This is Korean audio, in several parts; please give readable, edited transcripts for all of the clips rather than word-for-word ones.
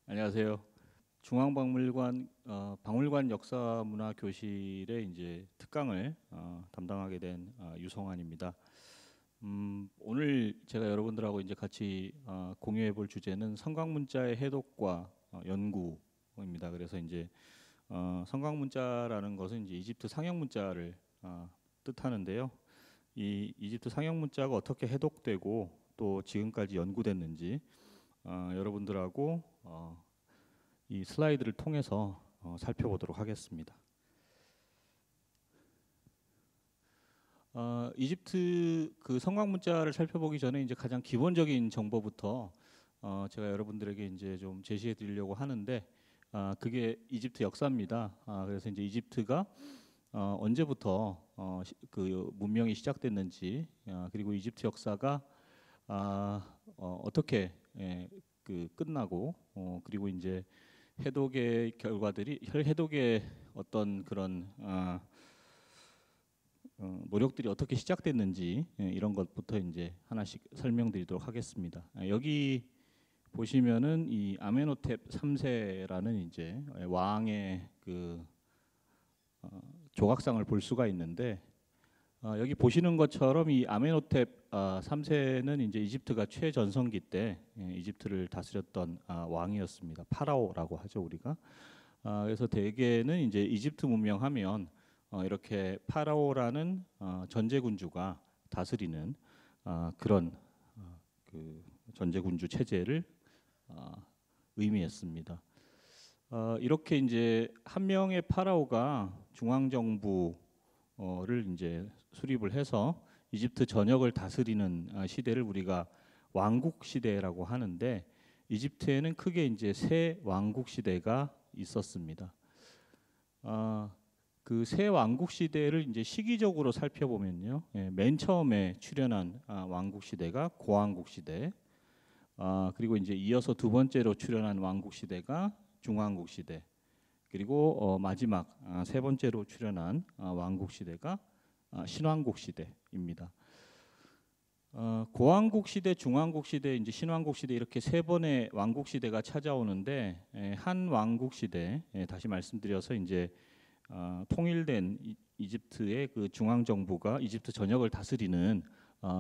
안녕하세요. 중앙박물관 박물관 역사문화 교실의 이제 특강을 담당하게 된 유성환입니다. 오늘 제가 여러분들하고 이제 같이 공유해 볼 주제는 성곽문자의 해독과 연구입니다. 그래서 이제 성곽문자라는 것은 이제 이집트 상형문자를 뜻하는데요. 이 이집트 상형문자가 어떻게 해독되고 또 지금까지 연구됐는지 여러분들하고 이 슬라이드를 통해서 살펴보도록 하겠습니다. 이집트 그 성곽문자를 살펴보기 전에 이제 가장 기본적인 정보부터 제가 여러분들에게 이제 좀 제시해 드리려고 하는데 그게 이집트 역사입니다. 그래서 이제 이집트가 언제부터 그 문명이 시작됐는지 그리고 이집트 역사가 어떻게 그 끝나고 그리고 이제 해독의 결과들이 해독의 어떤 그런 노력들이 어떻게 시작됐는지 이런 것부터 이제 하나씩 설명드리도록 하겠습니다. 여기 보시면은 이 아멘호텝 3세라는 이제 왕의 그 조각상을 볼 수가 있는데 여기 보시는 것처럼 이 아멘호텝 3세는 이제 이집트가 최전성기 때 이집트를 다스렸던 왕이었습니다. 파라오라고 하죠 우리가. 그래서 대개는 이제 이집트 문명하면 이렇게 파라오라는 전제군주가 다스리는 그런 그 전제군주 체제를 의미했습니다. 이렇게 이제 한 명의 파라오가 중앙정부를 이제 수립을 해서 이집트 전역을 다스리는 시대를 우리가 왕국 시대라고 하는데 이집트에는 크게 이제 세 왕국 시대가 있었습니다. 그 세 왕국 시대를 이제 시기적으로 살펴보면요, 맨 처음에 출현한 왕국 시대가 고왕국 시대, 그리고 이제 이어서 두 번째로 출현한 왕국 시대가 중왕국 시대, 그리고 마지막 세 번째로 출현한 왕국 시대가 신왕국 시대입니다. 고왕국 시대, 중왕국 시대, 이제 신왕국 시대 이렇게 세 번의 왕국 시대가 찾아오는데 한 왕국 시대 다시 말씀드려서 이제 통일된 이집트의 그 중앙 정부가 이집트 전역을 다스리는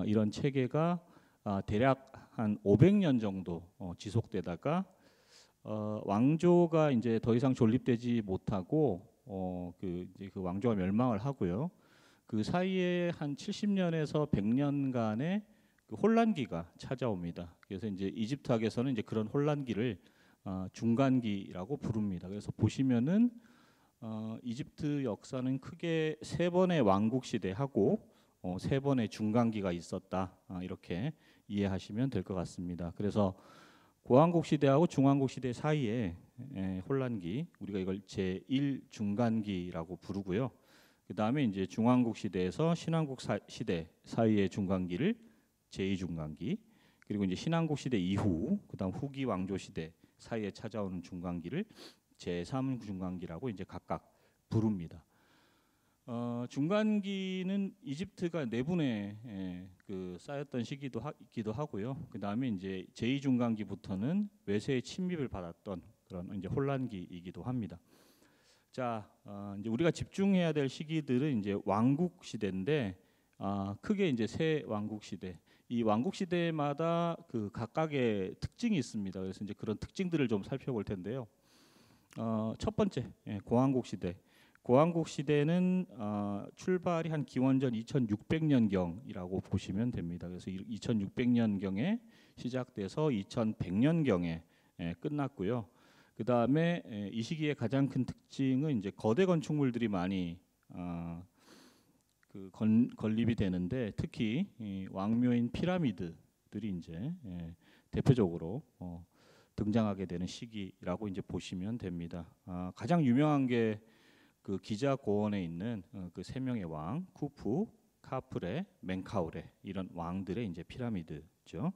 이런 체계가 대략 한 500년 정도 지속되다가 왕조가 이제 더 이상 존립되지 못하고 그 이제 그 왕조가 멸망을 하고요. 그 사이에 한 70년에서 100년간의 그 혼란기가 찾아옵니다. 그래서 이제 이집트학에서는 이제 그런 혼란기를 중간기라고 부릅니다. 그래서 보시면은 이집트 역사는 크게 세 번의 왕국 시대하고 세 번의 중간기가 있었다. 이렇게 이해하시면 될 것 같습니다. 그래서 고왕국 시대하고 중왕국 시대 사이에 혼란기, 우리가 이걸 제1 중간기라고 부르고요. 그 다음에 이제 중왕국 시대에서 신왕국 시대 사이의 중간기를 제2 중간기, 그리고 이제 신왕국 시대 이후, 그다음 후기 왕조 시대 사이에 찾아오는 중간기를 제3 중간기라고 이제 각각 부릅니다. 중간기는 이집트가 내분에 그 쌓였던 시기도 하고요. 그 다음에 이제 제2 중간기부터는 외세의 침입을 받았던 그런 이제 혼란기이기도 합니다. 자, 이제 우리가 집중해야 될 시기들은 이제 왕국 시대인데 크게 이제 세 왕국 시대. 이 왕국 시대마다 그 각각의 특징이 있습니다. 그래서 이제 그런 특징들을 좀 살펴볼 텐데요. 첫 번째, 고왕국 시대. 고왕국 시대는 출발이 한 기원전 2600년경이라고 보시면 됩니다. 그래서 2600년경에 시작돼서 2100년경에 끝났고요. 그 다음에 이 시기의 가장 큰 특징은 이제 거대 건축물들이 많이 건립이 되는데 특히 왕묘인 피라미드들이 이제 대표적으로 등장하게 되는 시기라고 이제 보시면 됩니다. 가장 유명한 게 그 기자 고원에 있는 그 세 명의 왕 쿠푸, 카프레, 멘카우레 이런 왕들의 이제 피라미드죠.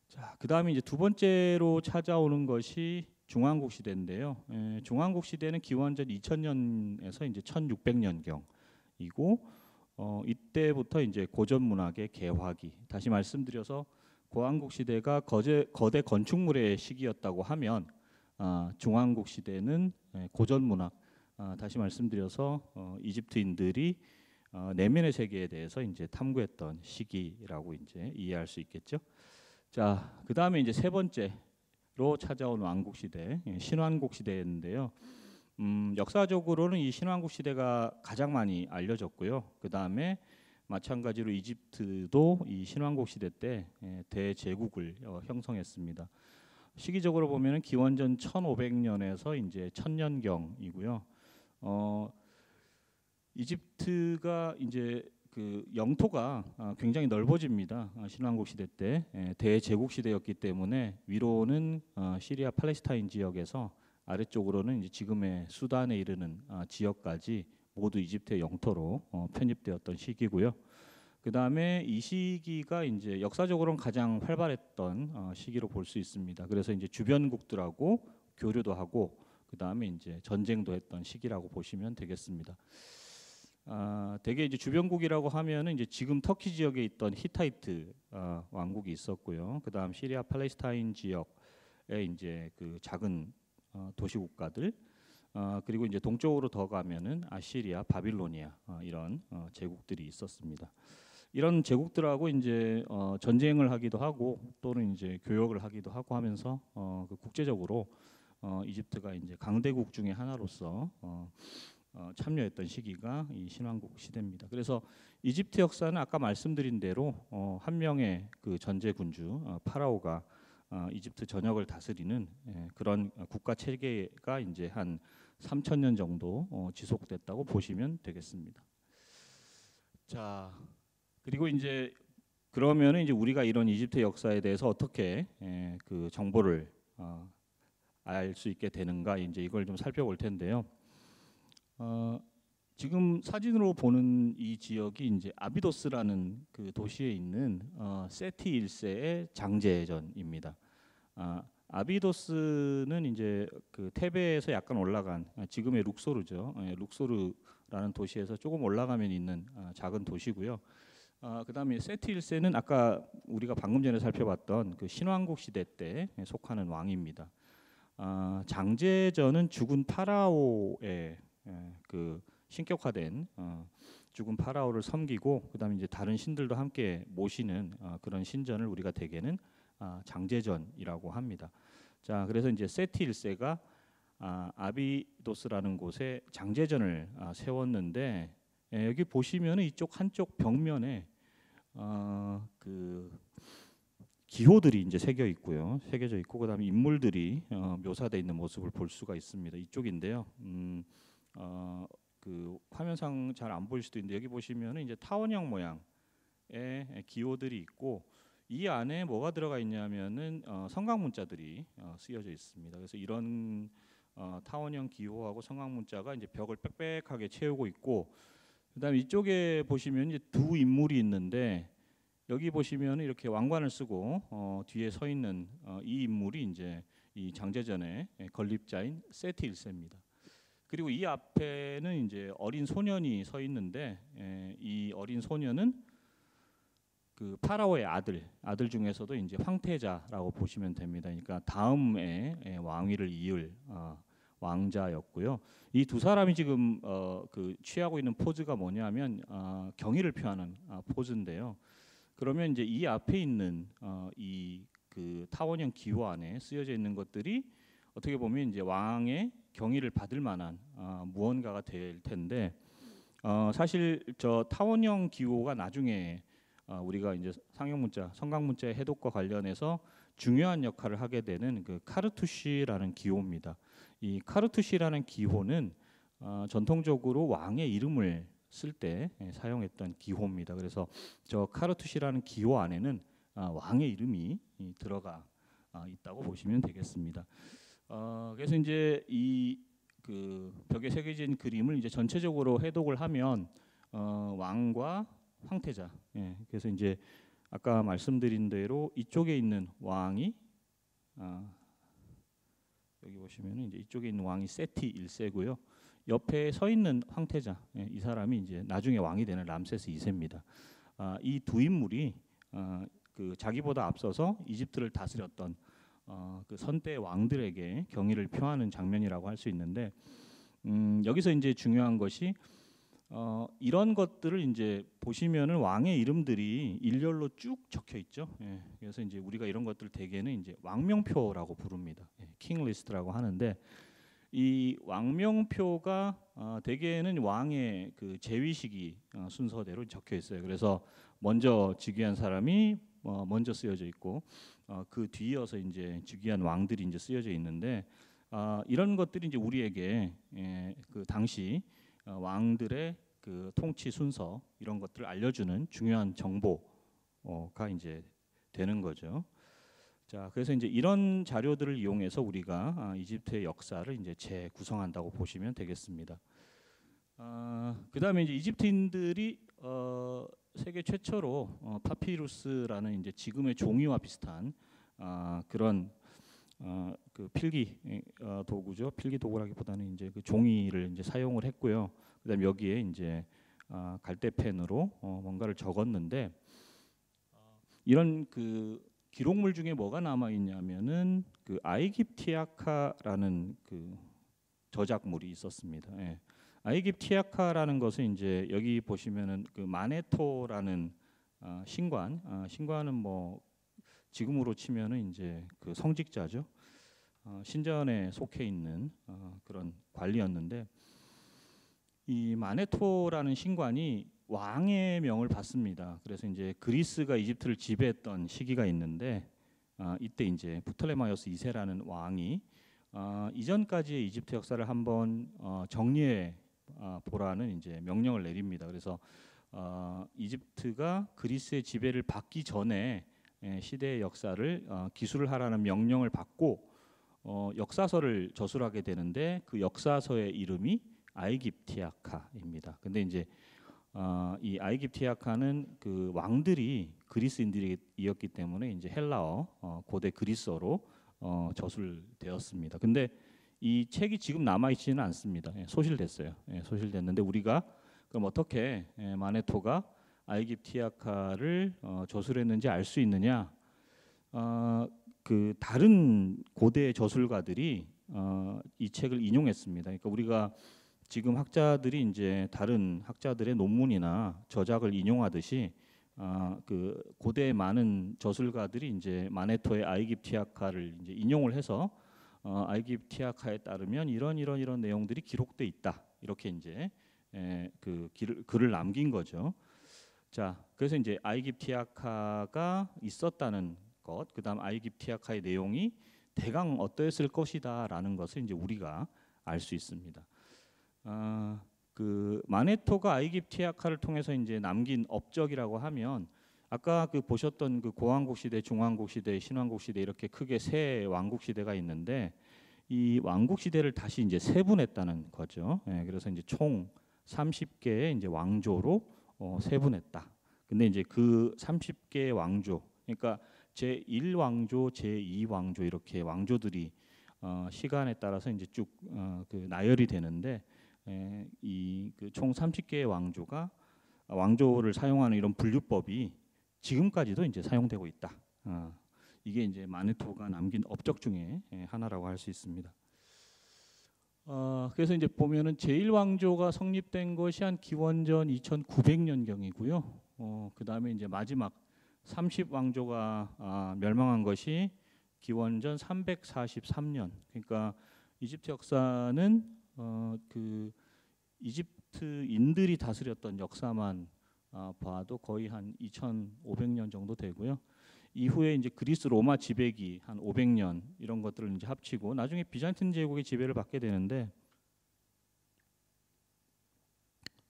자, 그 다음에 이제 두 번째로 찾아오는 것이 중왕국 시대인데요. 중왕국 시대는 기원전 2000년에서 이제 1600년경이고 이때부터 이제 고전 문학의 개화기. 다시 말씀드려서 고왕국 시대가 거대 건축물의 시기였다고 하면 중왕국 시대는 고전 문학, 다시 말씀드려서 이집트인들이 내면의 세계에 대해서 이제 탐구했던 시기라고 이제 이해할 수 있겠죠. 자, 그 다음에 이제 세 번째로 찾아온 왕국 시대, 신왕국 시대인데요. 역사적으로는 이 신왕국 시대가 가장 많이 알려졌고요. 그 다음에 마찬가지로 이집트도 이 신왕국 시대 때 대제국을 형성했습니다. 시기적으로 보면은 기원전 1500년에서 이제 1000년경이고요. 이집트가 이제 그 영토가 굉장히 넓어집니다. 신왕국 시대 때 대제국 시대였기 때문에 위로는 시리아 팔레스타인 지역에서 아래쪽으로는 이제 지금의 수단에 이르는 지역까지 모두 이집트의 영토로 편입되었던 시기고요. 그 다음에 이 시기가 이제 역사적으로는 가장 활발했던 시기로 볼 수 있습니다. 그래서 이제 주변국들하고 교류도 하고 그 다음에 이제 전쟁도 했던 시기라고 보시면 되겠습니다. 대개 이제 주변국이라고 하면은 이제 지금 터키 지역에 있던 히타이트 왕국이 있었고요. 그 다음 시리아 팔레스타인 지역에 이제 그 작은 도시 국가들, 그리고 이제 동쪽으로 더 가면은 아시리아, 바빌로니아 이런 제국들이 있었습니다. 이런 제국들하고 이제 전쟁을 하기도 하고 또는 이제 교역을 하기도 하고 하면서 그 국제적으로 이집트가 이제 강대국 중에 하나로서 참여했던 시기가 이 신왕국 시대입니다. 그래서 이집트 역사는 아까 말씀드린 대로 한 명의 그 전제 군주 파라오가 이집트 전역을 다스리는 그런 국가 체계가 이제 한 3000년 정도 지속됐다고 보시면 되겠습니다. 자, 그리고 이제 그러면은 이제 우리가 이런 이집트 역사에 대해서 어떻게 그 정보를 알 수 있게 되는가, 이제 이걸 좀 살펴볼 텐데요. 지금 사진으로 보는 이 지역이 이제 아비도스라는 그 도시에 있는 세티 1세의 장제전입니다. 아비도스는 이제 그 테베에서 약간 올라간 지금의 룩소르죠. 룩소르라는 도시에서 조금 올라가면 있는 작은 도시고요. 그다음에 세티 1세는 아까 우리가 방금 전에 살펴봤던 그 신왕국 시대 때 속하는 왕입니다. 장제전은 죽은 파라오의 그 신격화된 죽은 파라오를 섬기고 그다음에 이제 다른 신들도 함께 모시는 그런 신전을 우리가 대개는 장제전이라고 합니다. 자, 그래서 이제 세티 1세가 아비도스라는 곳에 장제전을 세웠는데 여기 보시면은 이쪽 한쪽 벽면에 그 기호들이 이제 새겨 있고요, 새겨져 있고 그다음에 인물들이 묘사되어 있는 모습을 볼 수가 있습니다. 이쪽인데요. 그 화면상 잘 안 보일 수도 있는데 여기 보시면은 이제 타원형 모양의 기호들이 있고 이 안에 뭐가 들어가 있냐면은 성강 문자들이 쓰여져 있습니다. 그래서 이런 타원형 기호하고 성강 문자가 이제 벽을 빽빽하게 채우고 있고 그다음에 이쪽에 보시면 이제 두 인물이 있는데 여기 보시면 이렇게 왕관을 쓰고 뒤에 서 있는 이 인물이 이제 이 장제전의 건립자인 세티 1세입니다. 그리고 이 앞에는 이제 어린 소년이 서 있는데 이 어린 소년은 그 파라오의 아들 중에서도 이제 황태자라고 보시면 됩니다. 그러니까 다음에 왕위를 이을 왕자였고요. 이 두 사람이 지금 그 취하고 있는 포즈가 뭐냐면 경의를 표하는 포즈인데요. 그러면 이제 이 앞에 있는 이 그 타원형 기호 안에 쓰여져 있는 것들이 어떻게 보면 이제 왕의 경의를 받을 만한 무언가가 될 텐데 사실 저 타원형 기호가 나중에 우리가 이제 상형 문자, 성강 문자의 해독과 관련해서 중요한 역할을 하게 되는 그 카르투시라는 기호입니다. 이 카르투시라는 기호는 전통적으로 왕의 이름을 쓸 때 사용했던 기호입니다. 그래서 저 카르투시라는 기호 안에는 왕의 이름이 들어가 있다고 보시면 되겠습니다. 그래서 이제 이 그 벽에 새겨진 그림을 이제 전체적으로 해독을 하면 왕과 황태자. 그래서 이제 아까 말씀드린 대로 이쪽에 있는 왕이 여기 보시면은 이제 이쪽에 있는 왕이 세티 1세고요. 옆에 서 있는 황태자, 이 사람이 이제 나중에 왕이 되는 람세스 2세입니다. 이 두 인물이 그 자기보다 앞서서 이집트를 다스렸던 그 선대 왕들에게 경의를 표하는 장면이라고 할 수 있는데 여기서 이제 중요한 것이 이런 것들을 이제 보시면은 왕의 이름들이 일렬로 쭉 적혀 있죠. 예, 그래서 이제 우리가 이런 것들 대개는 이제 왕명표라고 부릅니다. 예, 킹 리스트라고 하는데 이 왕명표가 대개는 왕의 그 재위시기 순서대로 적혀 있어요. 그래서 먼저 즉위한 사람이 먼저 쓰여져 있고 그 뒤이어서 이제 즉위한 왕들이 이제 쓰여져 있는데 이런 것들이 이제 우리에게 그 당시 왕들의 그 통치 순서 이런 것들을 알려주는 중요한 정보가 이제 되는 거죠. 자, 그래서 이제 이런 자료들을 이용해서 우리가 이집트의 역사를 이제 재구성한다고 보시면 되겠습니다. 그다음에 이제 이집트인들이 세계 최초로 파피루스라는 이제 지금의 종이와 비슷한 그런 그 필기 도구죠. 필기 도구라기보다는 이제 그 종이를 이제 사용을 했고요. 그다음에 여기에 이제 갈대펜으로 뭔가를 적었는데 이런 그 기록물 중에 뭐가 남아 있냐면은 그 아이깁티아카라는 그 저작물이 있었습니다. 예. 아이깁티아카라는 것은 이제 여기 보시면은 그 마네토라는 신관, 신관은 뭐 지금으로 치면은 이제 그 성직자죠. 신전에 속해 있는 그런 관리였는데 이 마네토라는 신관이 왕의 명을 받습니다. 그래서 이제 그리스가 이집트를 지배했던 시기가 있는데 이때 이제 부톨레마이오스 2세라는 왕이 이전까지의 이집트 역사를 한번 정리해 보라는 이제 명령을 내립니다. 그래서 이집트가 그리스의 지배를 받기 전에 시대의 역사를 기술을 하라는 명령을 받고 역사서를 저술하게 되는데 그 역사서의 이름이 아이깁티아카입니다. 근데 이제 이 아이깁티아카는 그 왕들이 그리스인들이었기 때문에 이제 헬라어 고대 그리스어로 저술되었습니다. 근데 이 책이 지금 남아 있지는 않습니다. 소실됐어요. 소실됐는데 우리가 그럼 어떻게 마네토가 아이깁티아카를 저술했는지 알 수 있느냐? 그 다른 고대 저술가들이 이 책을 인용했습니다. 그러니까 우리가 지금 학자들이 이제 다른 학자들의 논문이나 저작을 인용하듯이 그 고대 많은 저술가들이 이제 마네토의 아이깁티아카를 이제 인용을 해서 아이깁티아카에 따르면 이런 내용들이 기록돼 있다 이렇게 이제 그 글을 남긴 거죠. 자, 그래서 이제 아이깁티아카가 있었다는 것, 그다음 아이깁티아카의 내용이 대강 어떠했을 것이다라는 것을 이제 우리가 알 수 있습니다. 그 마네토가 아이깁티아카를 통해서 이제 남긴 업적이라고 하면 아까 그 보셨던 그 고왕국 시대, 중왕국 시대, 신왕국 시대 이렇게 크게 세 왕국 시대가 있는데 이 왕국 시대를 다시 이제 세분했다는 거죠. 그래서 이제 총 30개의 이제 왕조로 세분했다. 근데 이제 그 30개의 왕조, 그러니까 제1왕조, 제2왕조 이렇게 왕조들이 시간에 따라서 이제 쭉 그 나열이 되는데 이 그 총 30개의 왕조를 사용하는 이런 분류법이 지금까지도 이제 사용되고 있다. 이게 이제 마네토가 남긴 업적 중에 하나라고 할 수 있습니다. 그래서 이제 보면은 제1왕조가 성립된 것이 한 기원전 2900년경이고요. 그 다음에 이제 마지막 30왕조가 멸망한 것이 기원전 343년. 그러니까 이집트 역사는 그 이집트인들이 다스렸던 역사만 봐도 거의 한 2,500년 정도 되고요. 이후에 이제 그리스 로마 지배기 한 500년 이런 것들을 이제 합치고 나중에 비잔틴 제국의 지배를 받게 되는데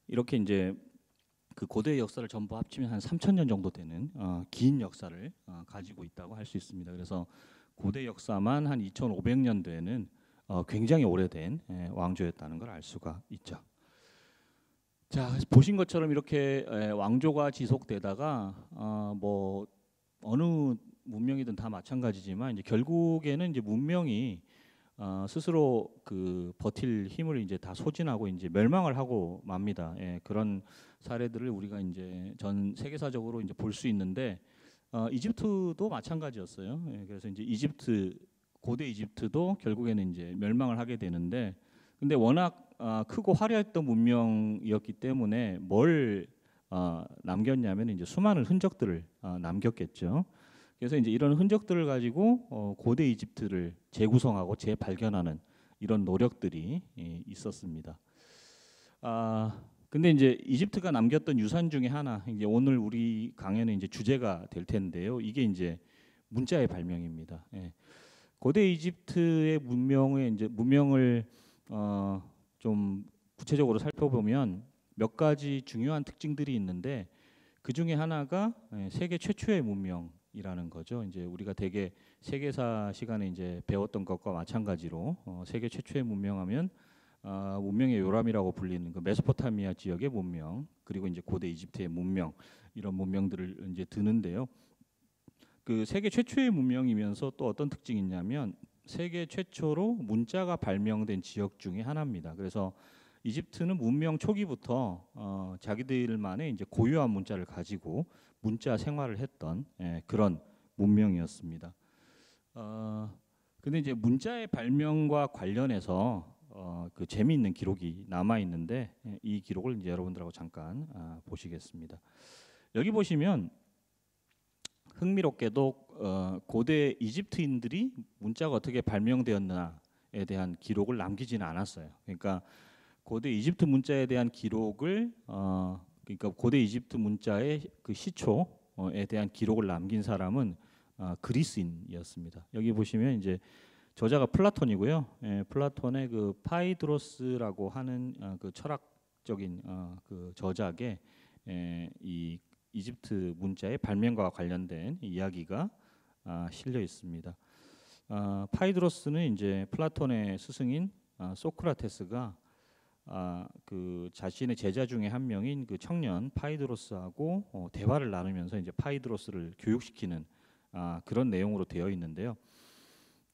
이렇게 이제 그 고대 역사를 전부 합치면 한 3,000년 정도 되는 긴 역사를 가지고 있다고 할 수 있습니다. 그래서 고대 역사만 한 2,500년 되는 굉장히 오래된 왕조였다는 걸 알 수가 있죠. 자, 보신 것처럼 이렇게 왕조가 지속되다가 뭐 어느 문명이든 다 마찬가지지만 이제 결국에는 이제 문명이 스스로 그 버틸 힘을 이제 다 소진하고 이제 멸망을 하고 맙니다. 그런 사례들을 우리가 이제 전 세계사적으로 이제 볼 수 있는데 이집트도 마찬가지였어요. 예, 그래서 이제 고대 이집트도 결국에는 이제 멸망을 하게 되는데, 근데 워낙 크고 화려했던 문명이었기 때문에 뭘 남겼냐면 이제 수많은 흔적들을 남겼겠죠. 그래서 이제 이런 흔적들을 가지고 고대 이집트를 재구성하고 재발견하는 이런 노력들이 있었습니다. 근데 이제 이집트가 남겼던 유산 중에 하나, 이제 오늘 우리 강연의 이제 주제가 될 텐데요. 이게 이제 문자의 발명입니다. 예. 고대 이집트의 문명을 좀 구체적으로 살펴보면 몇 가지 중요한 특징들이 있는데, 그 중에 하나가 세계 최초의 문명이라는 거죠. 이제 우리가 대개 세계사 시간에 이제 배웠던 것과 마찬가지로 세계 최초의 문명하면 문명의 요람이라고 불리는 그 메소포타미아 지역의 문명, 그리고 이제 고대 이집트의 문명, 이런 문명들을 이제 드는데요. 그 세계 최초의 문명이면서 또 어떤 특징이 있냐면 세계 최초로 문자가 발명된 지역 중에 하나입니다. 그래서 이집트는 문명 초기부터 자기들만의 이제 고유한 문자를 가지고 문자 생활을 했던 그런 문명이었습니다. 근데 이제 문자의 발명과 관련해서 그 재미있는 기록이 남아 있는데, 이 기록을 이제 여러분들하고 잠깐 보시겠습니다. 여기 보시면 흥미롭게도 고대 이집트인들이 문자가 어떻게 발명되었나에 대한 기록을 남기지는 않았어요. 그러니까 고대 이집트 문자에 대한 기록을 그러니까 고대 이집트 문자의 그 시초에 대한 기록을 남긴 사람은 그리스인이었습니다. 여기 보시면 이제 저자가 플라톤이고요. 플라톤의 그 파이드로스라고 하는 그 철학적인 그 저작에 이 이집트 문자의 발명과 관련된 이야기가 실려 있습니다. 파이드로스는 이제 플라톤의 스승인 소크라테스가 그 자신의 제자 중에 한 명인 그 청년 파이드로스하고 대화를 나누면서 이제 파이드로스를 교육시키는 그런 내용으로 되어 있는데요.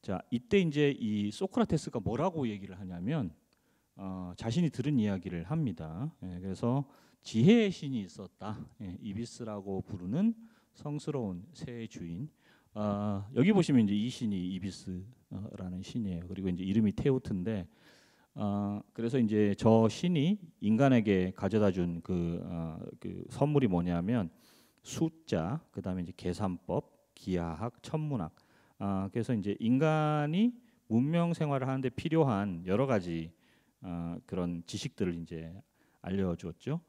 자, 이때 이제 이 소크라테스가 뭐라고 얘기를 하냐면 자신이 들은 이야기를 합니다. 그래서 지혜의 신이 있었다. 이비스라고 부르는 성스러운 새의 주인. 여기 보시면 이제 이 신이 이비스라는 신이에요. 그리고 이제 이름이 테우트인데, 그래서 이제 저 신이 인간에게 가져다준 그 선물이 뭐냐면 숫자, 그다음에 이제 계산법, 기하학, 천문학. 그래서 이제 인간이 문명 생활을 하는데 필요한 여러 가지 그런 지식들을 이제 알려주었죠.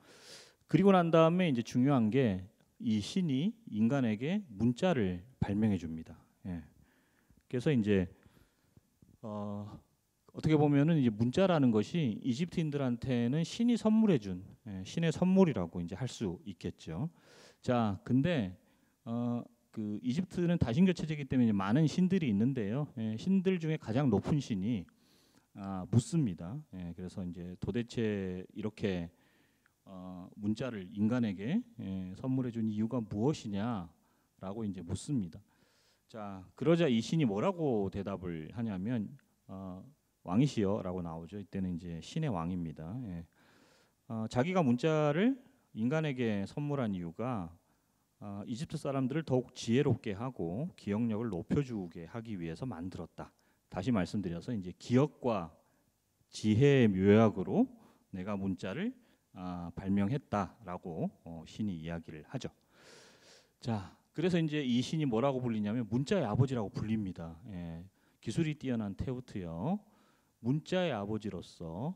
그리고 난 다음에 이제 중요한 게 이 신이 인간에게 문자를 발명해 줍니다. 예. 그래서 이제 어떻게 보면은 이제 문자라는 것이 이집트인들한테는 신이 선물해준 신의 선물이라고 이제 할 수 있겠죠. 자, 근데 그 이집트는 다신교 체제이기 때문에 많은 신들이 있는데요. 신들 중에 가장 높은 신이 묻습니다. 그래서 이제 도대체 이렇게 문자를 인간에게 선물해준 이유가 무엇이냐라고 이제 묻습니다. 자, 그러자 이 신이 뭐라고 대답을 하냐면 왕이시여라고 나오죠. 이때는 이제 신의 왕입니다. 자기가 문자를 인간에게 선물한 이유가 이집트 사람들을 더욱 지혜롭게 하고 기억력을 높여주게 하기 위해서 만들었다. 다시 말씀드려서 이제 기억과 지혜의 묘약으로 내가 문자를 발명했다라고 신이 이야기를 하죠. 자, 그래서 이제 이 신이 뭐라고 불리냐면 문자의 아버지라고 불립니다. 기술이 뛰어난 테우트여, 문자의 아버지로서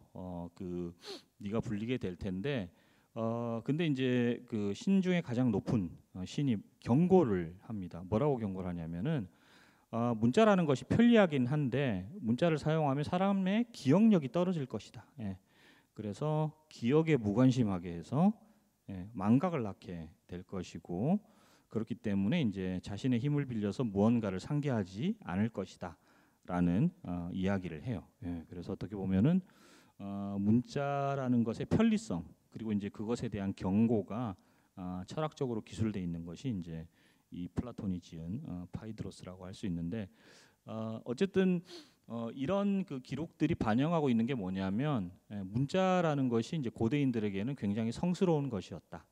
그 네가 불리게 될 텐데, 근데 이제 그 신 중에 가장 높은 신이 경고를 합니다. 뭐라고 경고를 하냐면은 문자라는 것이 편리하긴 한데 문자를 사용하면 사람의 기억력이 떨어질 것이다. 그래서 기억에 무관심하게 해서 망각을 낳게 될 것이고, 그렇기 때문에 이제 자신의 힘을 빌려서 무언가를 상기하지 않을 것이다라는 이야기를 해요. 그래서 어떻게 보면은 문자라는 것의 편리성, 그리고 이제 그것에 대한 경고가 철학적으로 기술되어 있는 것이 이제 이 플라톤이 지은 파이드로스라고 할 수 있는데, 어쨌든 이런 그 기록들이 반영하고 있는 게 뭐냐면 문자라는 것이 이제 고대인들에게는 굉장히 성스러운 것이었다.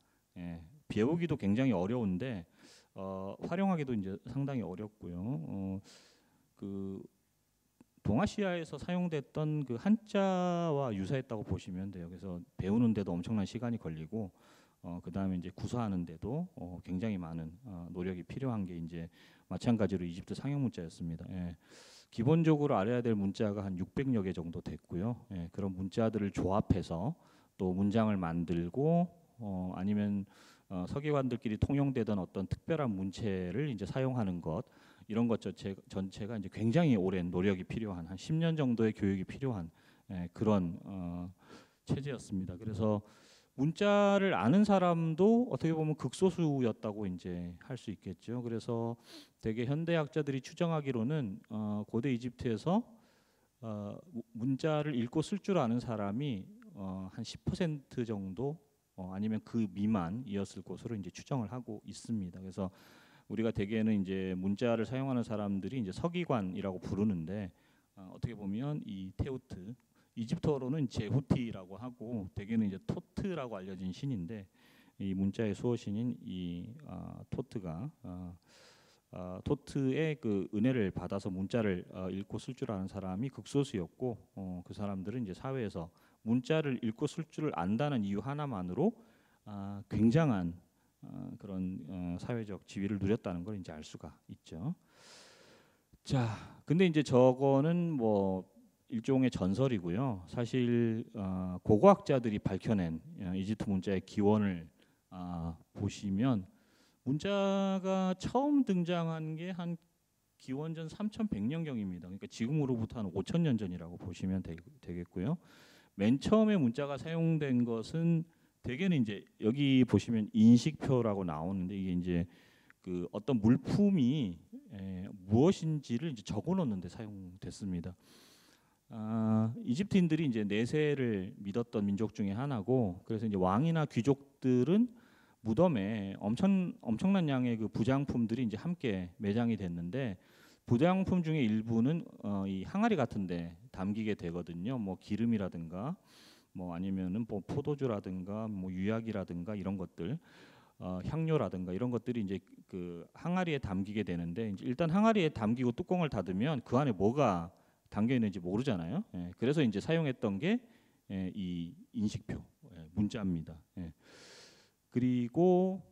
배우기도 굉장히 어려운데 활용하기도 이제 상당히 어렵고요. 그 동아시아에서 사용됐던 그 한자와 유사했다고 보시면 돼요. 그래서 배우는데도 엄청난 시간이 걸리고 그다음에 이제 구사하는데도 굉장히 많은 노력이 필요한 게 이제 마찬가지로 이집트 상형 문자였습니다. 예. 기본적으로 알아야 될 문자가 한 600여 개 정도 됐고요. 예. 그런 문자들을 조합해서 또 문장을 만들고 아니면 서기관들끼리 통용되던 어떤 특별한 문체를 이제 사용하는 것, 이런 것 전체가 이제 굉장히 오랜 노력이 필요한, 한 10년 정도의 교육이 필요한 그런 체제였습니다. 그래서 문자를 아는 사람도 어떻게 보면 극소수였다고 이제 할 수 있겠죠. 그래서 되게 현대학자들이 추정하기로는 고대 이집트에서 문자를 읽고 쓸 줄 아는 사람이 한 10% 정도 아니면 그 미만이었을 것으로 이제 추정을 하고 있습니다. 그래서 우리가 대개는 이제 문자를 사용하는 사람들이 이제 서기관이라고 부르는데 어떻게 보면 이 테우트, 이집트어로는 제후티라고 하고 대개는 이제 토트라고 알려진 신인데, 이 문자의 수호신인 이 토트가 토트의 그 은혜를 받아서 문자를 읽고 쓸 줄 아는 사람이 극소수였고 그 사람들은 이제 사회에서 문자를 읽고 쓸 줄 안다는 이유 하나만으로 굉장한 그런 사회적 지위를 누렸다는 걸 이제 알 수가 있죠. 자, 근데 이제 저거는 뭐 일종의 전설이고요. 사실 고고학자들이 밝혀낸 이집트 문자의 기원을 보시면 문자가 처음 등장한 게 한 기원전 3100년경입니다. 그러니까 지금으로부터 한 5000년 전이라고 보시면 되겠고요. 맨 처음에 문자가 사용된 것은 대개는 이제 여기 보시면 인식표라고 나오는데, 이게 이제 그 어떤 물품이 무엇인지를 이제 적어놓는데 사용됐습니다. 이집트인들이 이제 내세를 믿었던 민족 중에 하나고, 그래서 이제 왕이나 귀족들은 무덤에 엄청난 양의 그 부장품들이 이제 함께 매장이 됐는데, 부장품 중에 일부는 이 항아리 같은데 담기게 되거든요. 뭐 기름이라든가, 뭐 아니면은 뭐 포도주라든가, 뭐 유약이라든가 이런 것들, 향료라든가 이런 것들이 이제 그 항아리에 담기게 되는데, 이제 일단 항아리에 담기고 뚜껑을 닫으면 그 안에 뭐가 담겨 있는지 모르잖아요. 예, 그래서 이제 사용했던 게 이 인식표, 문자입니다. 예. 그리고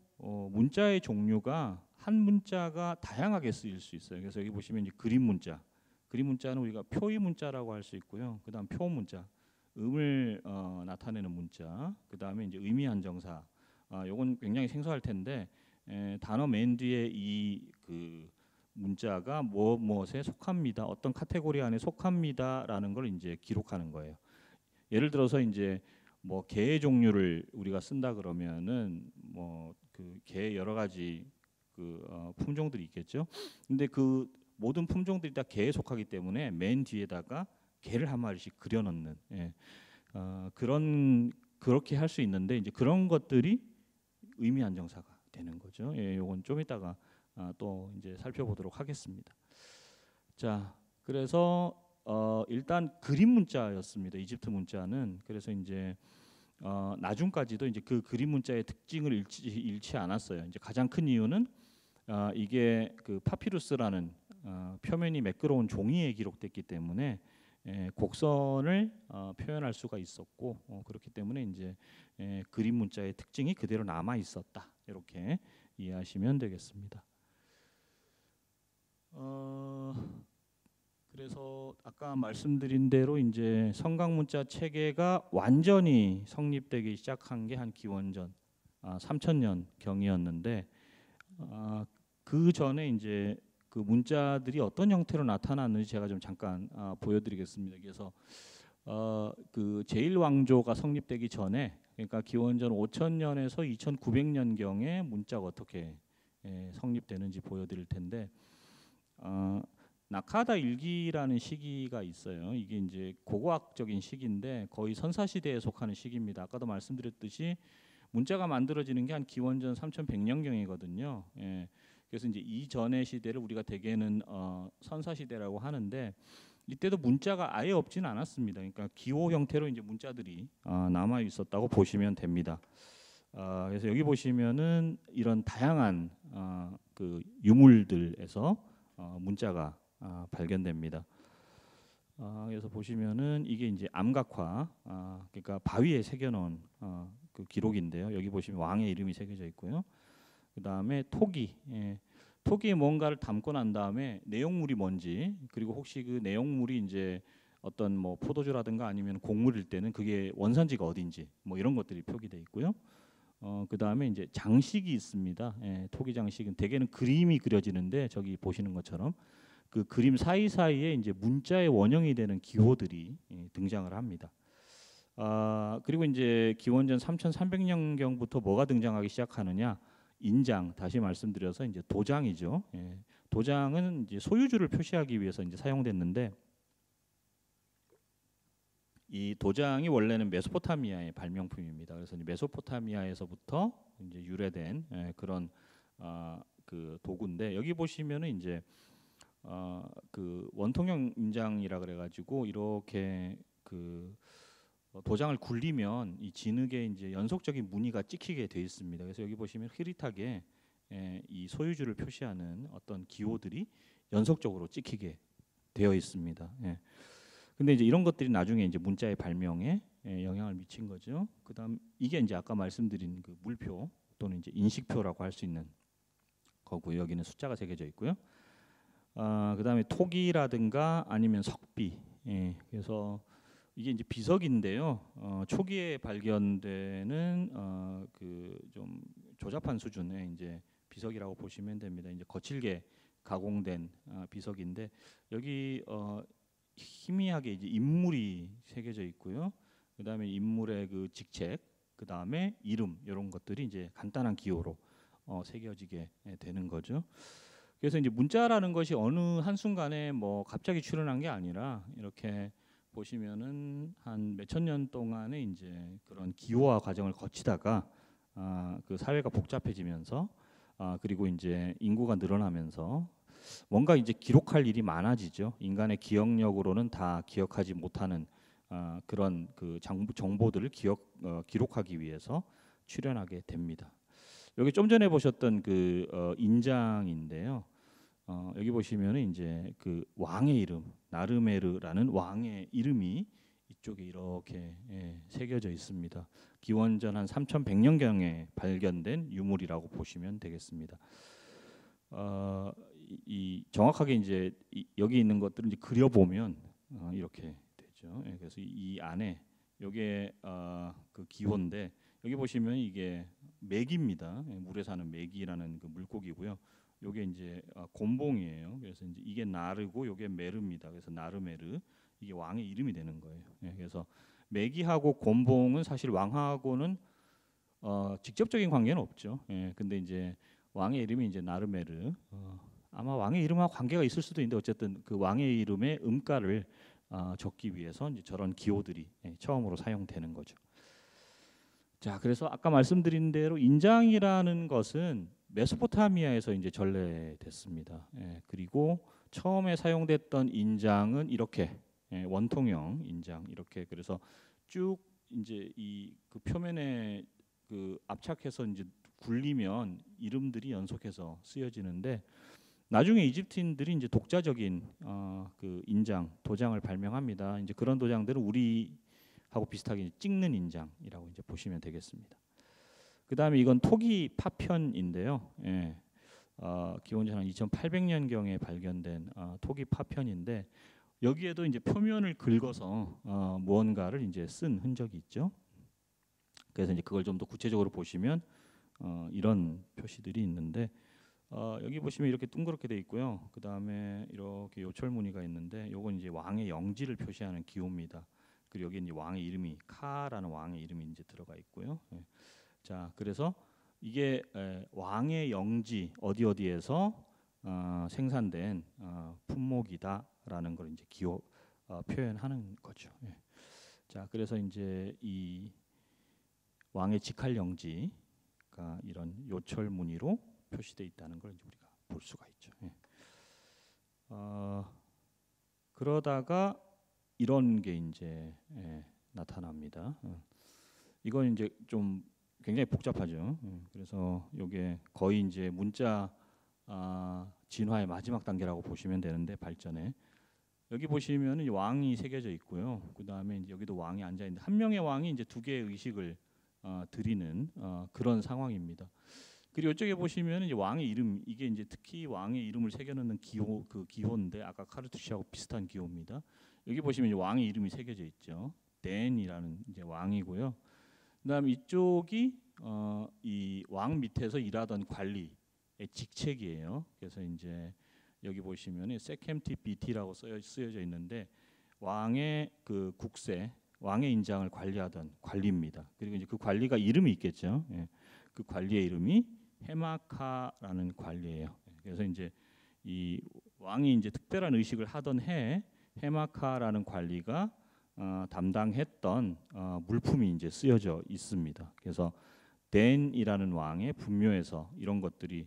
문자의 종류가 한 문자가 다양하게 쓰일 수 있어요. 그래서 여기 보시면 이제 그림 문자, 그림 문자는 우리가 표의 문자라고 할 수 있고요. 그다음 표 문자, 음을 나타내는 문자, 그다음에 이제 의미 한정사. 요건 굉장히 생소할 텐데 단어 맨 뒤에 이 그 문자가 무엇에 속합니다, 어떤 카테고리 안에 속합니다라는 걸 이제 기록하는 거예요. 예를 들어서 이제 뭐 개의 종류를 우리가 쓴다 그러면은 뭐 그 개의 여러 가지 그 품종들이 있겠죠. 근데 그 모든 품종들이 다 개에 속하기 때문에 맨 뒤에다가 개를 한 마리씩 그려넣는, 그렇게 할 수 있는데, 이제 그런 것들이 의미 한정사가 되는 거죠. 예, 요건 좀 이따가 또 이제 살펴보도록 하겠습니다. 자, 그래서 일단 그림 문자였습니다. 이집트 문자는. 그래서 이제 나중까지도 이제 그 그림 문자의 특징을 잃지 않았어요. 이제 가장 큰 이유는 이게 그 파피루스라는 표면이 매끄러운 종이에 기록됐기 때문에 곡선을 표현할 수가 있었고, 그렇기 때문에 이제 그림 문자의 특징이 그대로 남아 있었다, 이렇게 이해하시면 되겠습니다. 그래서 아까 말씀드린 대로 이제 성강 문자 체계가 완전히 성립되기 시작한 게 한 기원전 3000년 경이었는데, 그 전에 이제 그 문자들이 어떤 형태로 나타났는지 제가 좀 잠깐 보여드리겠습니다. 그래서 그 제1왕조가 성립되기 전에, 그러니까 기원전 5000년에서 2900년 경에 문자가 어떻게 성립되는지 보여드릴 텐데, 나카다 일기라는 시기가 있어요. 이게 이제 고고학적인 시기인데 거의 선사 시대에 속하는 시기입니다. 아까도 말씀드렸듯이 문자가 만들어지는 게 한 기원전 3100년 경이거든요. 예. 그래서 이제 이전의 시대를 우리가 대개는 선사 시대라고 하는데, 이때도 문자가 아예 없지는 않았습니다. 그러니까 기호 형태로 이제 문자들이 남아 있었다고 보시면 됩니다. 그래서 여기 보시면은 이런 다양한 그 유물들에서 문자가 발견됩니다. 그래서 보시면은 이게 이제 암각화, 그러니까 바위에 새겨놓은 그 기록인데요. 여기 보시면 왕의 이름이 새겨져 있고요. 그 다음에 토기, 토기에 뭔가를 담고 난 다음에 내용물이 뭔지, 그리고 혹시 그 내용물이 이제 어떤 뭐 포도주라든가 아니면 곡물일 때는 그게 원산지가 어딘지 뭐 이런 것들이 표기돼 있고요. 그 다음에 이제 장식이 있습니다. 토기 장식은 대개는 그림이 그려지는데 저기 보시는 것처럼 그 그림 사이사이에 이제 문자의 원형이 되는 기호들이 등장을 합니다. 그리고 이제 기원전 3,300년경부터 뭐가 등장하기 시작하느냐? 인장, 다시 말씀드려서 이제 도장이죠. 도장은 이제 소유주를 표시하기 위해서 이제 사용됐는데 이 도장이 원래는 메소포타미아의 발명품입니다. 그래서 이제 메소포타미아에서부터 이제 유래된 그런 그 도구인데 여기 보시면은 이제 그 원통형 인장이라 그래가지고 이렇게 그 도장을 굴리면 이 진흙에 이제 연속적인 무늬가 찍히게 돼 있습니다. 그래서 여기 보시면 흐릿하게 이 소유주를 표시하는 어떤 기호들이 연속적으로 찍히게 되어 있습니다. 근데 이제 이런 것들이 나중에 이제 문자의 발명에 영향을 미친 거죠. 그다음 이게 이제 아까 말씀드린 그 물표 또는 이제 인식표라고 할 수 있는 거고요. 여기는 숫자가 새겨져 있고요. 그다음에 토기라든가 아니면 석비. 그래서 이게 이제 비석인데요. 초기에 발견되는 그 좀 조잡한 수준의 이제 비석이라고 보시면 됩니다. 이제 거칠게 가공된 비석인데 여기 희미하게 이제 인물이 새겨져 있고요. 그다음에 인물의 그 직책, 그다음에 이름 이런 것들이 이제 간단한 기호로 새겨지게 되는 거죠. 그래서 이제 문자라는 것이 어느 한 순간에 뭐 갑자기 출현한 게 아니라 이렇게 보시면은 한 몇천 년 동안에 이제 그런 기호화 과정을 거치다가 그 사회가 복잡해지면서 그리고 이제 인구가 늘어나면서 뭔가 이제 기록할 일이 많아지죠. 인간의 기억력으로는 다 기억하지 못하는 그런 그 정보들을 기록하기 위해서 출현하게 됩니다. 여기 좀 전에 보셨던 그 인장인데요. 여기 보시면은 이제 그 왕의 이름 나르메르라는 왕의 이름이 이쪽에 이렇게 새겨져 있습니다. 기원전 한 3,100년경에 발견된 유물이라고 보시면 되겠습니다. 이 정확하게 이제 여기 있는 것들을 이제 그려보면 이렇게 되죠. 그래서 이 안에 이게 그 기호인데 여기 보시면 이게 메기입니다. 물에 사는 메기라는 그 물고기고요. 요게 이제 곰봉이에요. 그래서 이제 이게 나르고 요게 메르입니다. 그래서 나르메르 이게 왕의 이름이 되는 거예요. 그래서 메기하고 곰봉은 사실 왕하고는 직접적인 관계는 없죠. 근데 이제 왕의 이름이 이제 나르메르. 아마 왕의 이름하고 관계가 있을 수도 있는데 어쨌든 그 왕의 이름의 음가를 적기 위해서 이제 저런 기호들이 처음으로 사용되는 거죠. 자, 그래서 아까 말씀드린 대로 인장이라는 것은 메소포타미아에서 이제 전래됐습니다. 그리고 처음에 사용됐던 인장은 이렇게 원통형 인장 이렇게 그래서 쭉 이제 이 그 표면에 그 압착해서 이제 굴리면 이름들이 연속해서 쓰여지는데 나중에 이집트인들이 이제 독자적인 그 인장 도장을 발명합니다. 이제 그런 도장들은 우리하고 비슷하게 찍는 인장이라고 이제 보시면 되겠습니다. 그다음에 이건 토기 파편인데요. 기원전 한 2,800년경에 발견된 토기 파편인데 여기에도 이제 표면을 긁어서 무언가를 이제 쓴 흔적이 있죠. 그래서 이제 그걸 좀 더 구체적으로 보시면 이런 표시들이 있는데 여기 보시면 이렇게 둥그렇게 돼 있고요. 그다음에 이렇게 요철 무늬가 있는데 요건 이제 왕의 영지를 표시하는 기호입니다. 그리고 여기 이제 왕의 이름이 카라는 왕의 이름이 이제 들어가 있고요. 자, 그래서 이게 왕의 영지 어디에서 생산된 품목이다라는 걸 이제 기호 표현하는 거죠. 자, 그래서 이제 이 왕의 직할 영지가 이런 요철 무늬로 표시되어 있다는 걸 이제 우리가 볼 수가 있죠. 그러다가 이런 게 이제 나타납니다. 이건 이제 좀 굉장히 복잡하죠. 그래서 이게 거의 이제 문자 진화의 마지막 단계라고 보시면 되는데 발전에 여기 보시면은 왕이 새겨져 있고요. 그 다음에 이제 여기도 왕이 앉아 있는데 한 명의 왕이 이제 두 개의 의식을 드리는 그런 상황입니다. 그리고 이쪽에 보시면 이제 왕의 이름 이게 이제 특히 왕의 이름을 새겨놓는 기호 그 기호인데 아까 카르투시하고 비슷한 기호입니다. 여기 보시면 이제 왕의 이름이 새겨져 있죠. 댄이라는 이제 왕이고요. 그다음 이쪽이 이 왕 밑에서 일하던 관리의 직책이에요. 그래서 이제 여기 보시면 세켐티 비티라고 쓰여져 있는데 왕의 그 국세, 왕의 인장을 관리하던 관리입니다. 그리고 이제 그 관리가 이름이 있겠죠. 예. 그 관리의 이름이 헤마카라는 관리예요. 그래서 이제 이 왕이 이제 특별한 의식을 하던 해에 헤마카라는 관리가 담당했던 물품이 이제 쓰여져 있습니다. 그래서 댄이라는 왕의 분묘에서 이런 것들이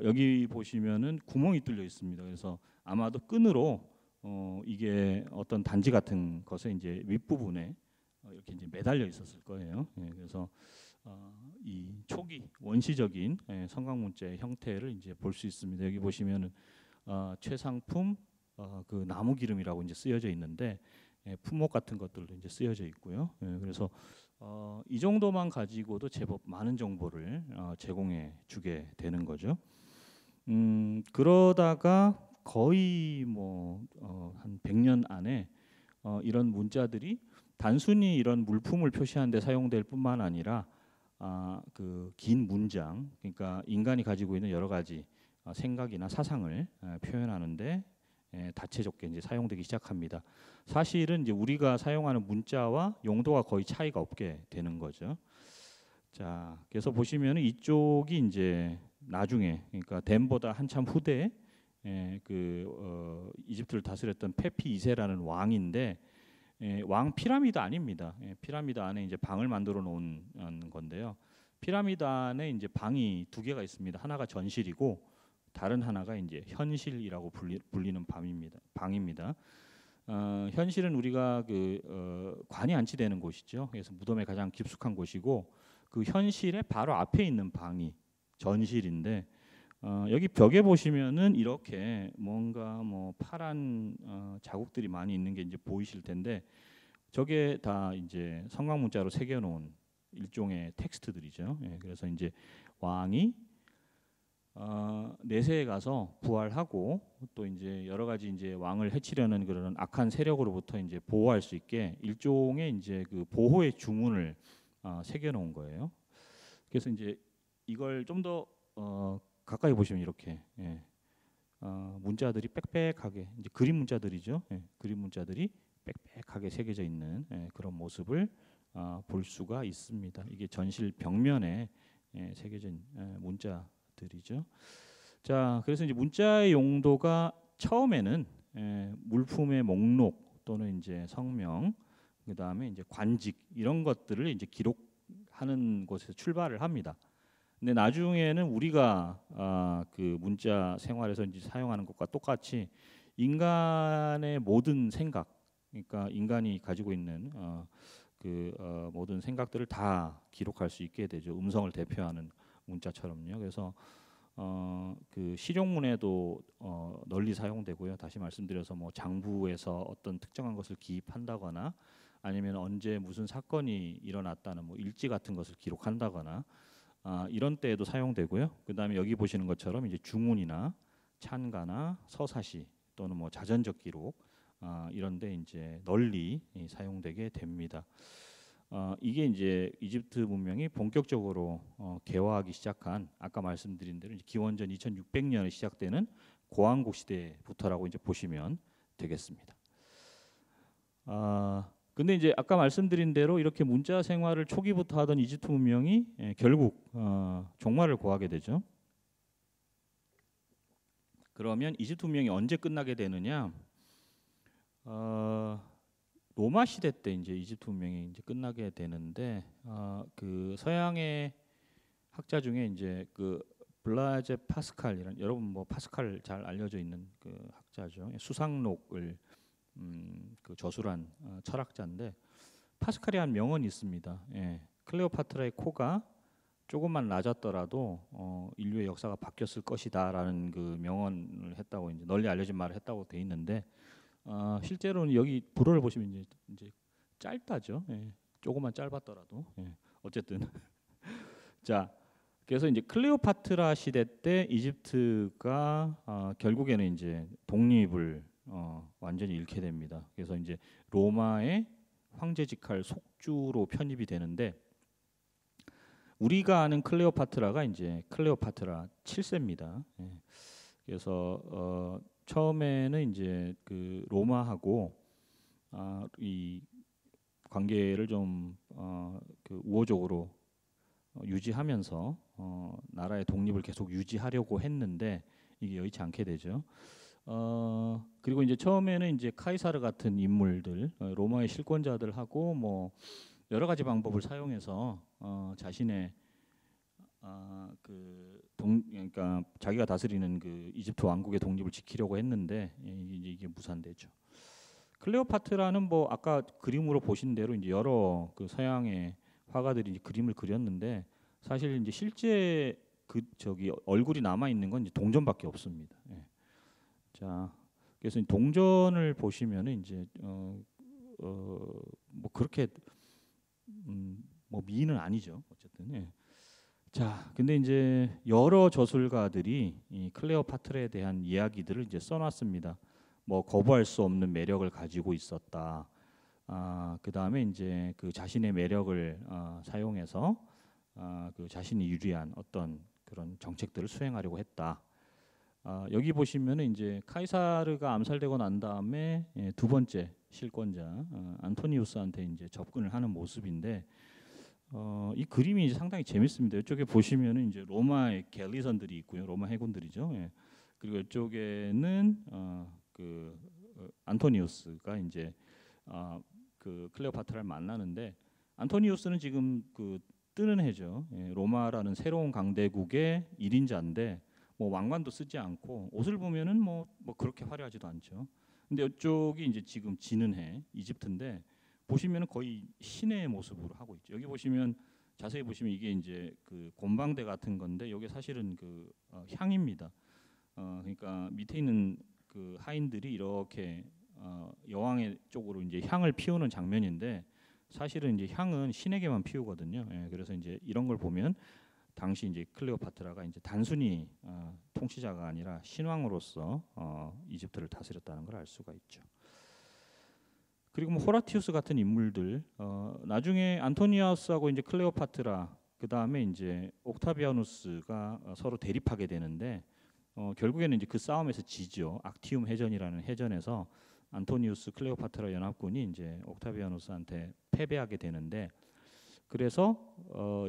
여기 보시면은 구멍이 뚫려 있습니다. 그래서 아마도 끈으로 이게 어떤 단지 같은 것에 이제 윗부분에 이렇게 이제 매달려 있었을 거예요. 예, 그래서 이 초기 원시적인 성곽문자의 형태를 이제 볼 수 있습니다. 여기 보시면은 최상품 그 나무 기름이라고 이제 쓰여져 있는데 품목 같은 것들도 이제 쓰여져 있고요. 예, 그래서 이 정도만 가지고도 제법 많은 정보를 제공해 주게 되는 거죠. 그러다가 거의 뭐 한 100년 안에 이런 문자들이 단순히 이런 물품을 표시하는 데 사용될 뿐만 아니라 그 긴 문장, 그러니까 인간이 가지고 있는 여러 가지 생각이나 사상을 표현하는데 다채롭게 이제 사용되기 시작합니다. 사실은 이제 우리가 사용하는 문자와 용도가 거의 차이가 없게 되는 거죠. 자, 그래서 보시면은 이쪽이 이제 나중에, 그러니까 댐보다 한참 후대에 이집트를 다스렸던 페피 2세라는 왕인데 왕 피라미드 아닙니다. 피라미드 안에 이제 방을 만들어 놓은 건데요. 피라미드 안에 이제 방이 두 개가 있습니다. 하나가 전실이고 다른 하나가 이제 현실이라고 불리는 방입니다. 현실은 우리가 관이 안치되는 곳이죠. 그래서 무덤에 가장 깊숙한 곳이고 그 현실의 바로 앞에 있는 방이 전실인데 여기 벽에 보시면은 이렇게 뭔가 뭐 파란 자국들이 많이 있는 게 이제 보이실 텐데 저게 다 이제 성곽문자로 새겨놓은 일종의 텍스트들이죠. 예, 그래서 이제 왕이 내세에 가서 부활하고 또 이제 여러 가지 이제 왕을 해치려는 그런 악한 세력으로부터 이제 보호할 수 있게 일종의 이제 그 보호의 주문을 새겨놓은 거예요. 그래서 이제 이걸 좀 더 가까이 보시면 이렇게 문자들이 빽빽하게 이제 그림 문자들이죠. 그림 문자들이 빽빽하게 새겨져 있는 그런 모습을 볼 수가 있습니다. 이게 전실 벽면에 새겨진 문자들이죠. 자, 그래서 이제 문자의 용도가 처음에는 물품의 목록 또는 이제 성명, 그 다음에 이제 관직 이런 것들을 이제 기록하는 곳에서 출발을 합니다. 근데 나중에는 우리가 그 문자 생활에서 이제 사용하는 것과 똑같이 인간의 모든 생각, 그러니까 인간이 가지고 있는 모든 생각들을 다 기록할 수 있게 되죠. 음성을 대표하는 문자처럼요. 그래서 그 실용문에도 널리 사용되고요. 다시 말씀드려서 뭐 장부에서 어떤 특정한 것을 기입한다거나 아니면 언제 무슨 사건이 일어났다는 뭐 일지 같은 것을 기록한다거나 이런 때에도 사용되고요. 그다음에 여기 보시는 것처럼 이제 주문이나 찬가나 서사시 또는 뭐 자전적 기록 이런데 이제 널리 사용되게 됩니다. 이게 이제 이집트 문명이 본격적으로 개화하기 시작한 아까 말씀드린 대로 이제 기원전 2600년에 시작되는 고왕국 시대부터라고 이제 보시면 되겠습니다. 근데 이제 아까 말씀드린 대로 이렇게 문자 생활을 초기부터 하던 이집트 문명이 결국 종말을 고하게 되죠. 그러면 이집트 문명이 언제 끝나게 되느냐? 로마 시대 때 이제 이집트 문명이 이제 끝나게 되는데 그 서양의 학자 중에 이제 그 블라제 파스칼이라는 여러분 뭐 파스칼 잘 알려져 있는 그 학자죠. 수상록을 그 저술한 철학자인데 파스칼이 한 명언이 있습니다. 클레오파트라의 코가 조금만 낮았더라도 인류의 역사가 바뀌었을 것이다라는 그 명언을 했다고 이제 널리 알려진 말을 했다고 돼 있는데 실제로는 여기 불어를 보시면 이제 짧다죠. 예, 조금만 짧았더라도 어쨌든 자 그래서 이제 클레오파트라 시대 때 이집트가 결국에는 이제 독립을 완전히 잃게 됩니다. 그래서 이제 로마의 황제 직할 속주로 편입이 되는데 우리가 아는 클레오파트라가 이제 클레오파트라 7세입니다. 예. 그래서 처음에는 이제 그 로마하고 이 관계를 좀 그 우호적으로 유지하면서 나라의 독립을 계속 유지하려고 했는데 이게 여의치 않게 되죠. 그리고 이제 처음에는 이제 카이사르 같은 인물들, 로마의 실권자들하고 뭐 여러 가지 방법을 사용해서 자신의 그러니까 자기가 다스리는 그 이집트 왕국의 독립을 지키려고 했는데 이게 무산되죠. 클레오파트라는 뭐 아까 그림으로 보신 대로 이제 여러 그 서양의 화가들이 이제 그림을 그렸는데 사실 이제 실제 그 저기 얼굴이 남아 있는 건 이제 동전밖에 없습니다. 예. 자, 그래서 동전을 보시면은 이제 뭐 그렇게 뭐 미인은 아니죠. 어쨌든. 예. 자, 근데 이제 여러 저술가들이 이 클레오파트라에 대한 이야기들을 이제 써놨습니다. 뭐 거부할 수 없는 매력을 가지고 있었다. 그 다음에 이제 그 자신의 매력을 사용해서 그 자신이 유리한 어떤 그런 정책들을 수행하려고 했다. 여기 보시면은 이제 카이사르가 암살되고 난 다음에 두 번째 실권자 안토니우스한테 이제 접근을 하는 모습인데 이 그림이 이제 상당히 재밌습니다. 이쪽에 보시면은 이제 로마의 갤리선들이 있고요, 로마 해군들이죠. 예. 그리고 이쪽에는 안토니우스가 이제 그 클레오파트라를 만나는데 안토니우스는 지금 그 뜨는 해죠. 예, 로마라는 새로운 강대국의 1인자인데 뭐 왕관도 쓰지 않고 옷을 보면은 뭐 그렇게 화려하지도 않죠. 근데 이쪽이 이제 지금 지는 해 이집트인데 보시면은 거의 신의 모습으로 하고 있죠. 여기 보시면 자세히 보시면 이게 이제 그 곰방대 같은 건데 이게 사실은 그 향입니다. 그러니까 밑에 있는 그 하인들이 이렇게 여왕의 쪽으로 이제 향을 피우는 장면인데 사실은 이제 향은 신에게만 피우거든요. 예, 그래서 이제 이런 걸 보면 당시 이제 클레오파트라가 이제 단순히 통치자가 아니라 신왕으로서 이집트를 다스렸다는 걸 알 수가 있죠. 그리고 뭐 호라티우스 같은 인물들 나중에 안토니우스하고 이제 클레오파트라 그 다음에 이제 옥타비아누스가 서로 대립하게 되는데 결국에는 이제 그 싸움에서 지죠. 악티움 해전이라는 해전에서 안토니우스 클레오파트라 연합군이 이제 옥타비아누스한테 패배하게 되는데 그래서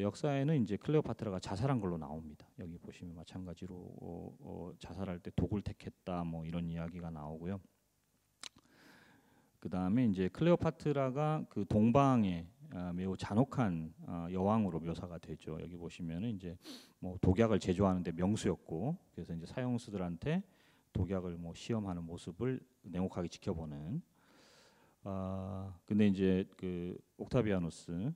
역사에는 이제 클레오파트라가 자살한 걸로 나옵니다. 여기 보시면 마찬가지로 자살할 때 독을 택했다 뭐 이런 이야기가 나오고요. 그 다음에 이제 클레오파트라가 그 동방의 매우 잔혹한 여왕으로 묘사가 되죠. 여기 보시면은 이제 뭐 독약을 제조하는데 명수였고, 그래서 이제 사형수들한테 독약을 뭐 시험하는 모습을 냉혹하게 지켜보는. 근데 이제 그 옥타비아누스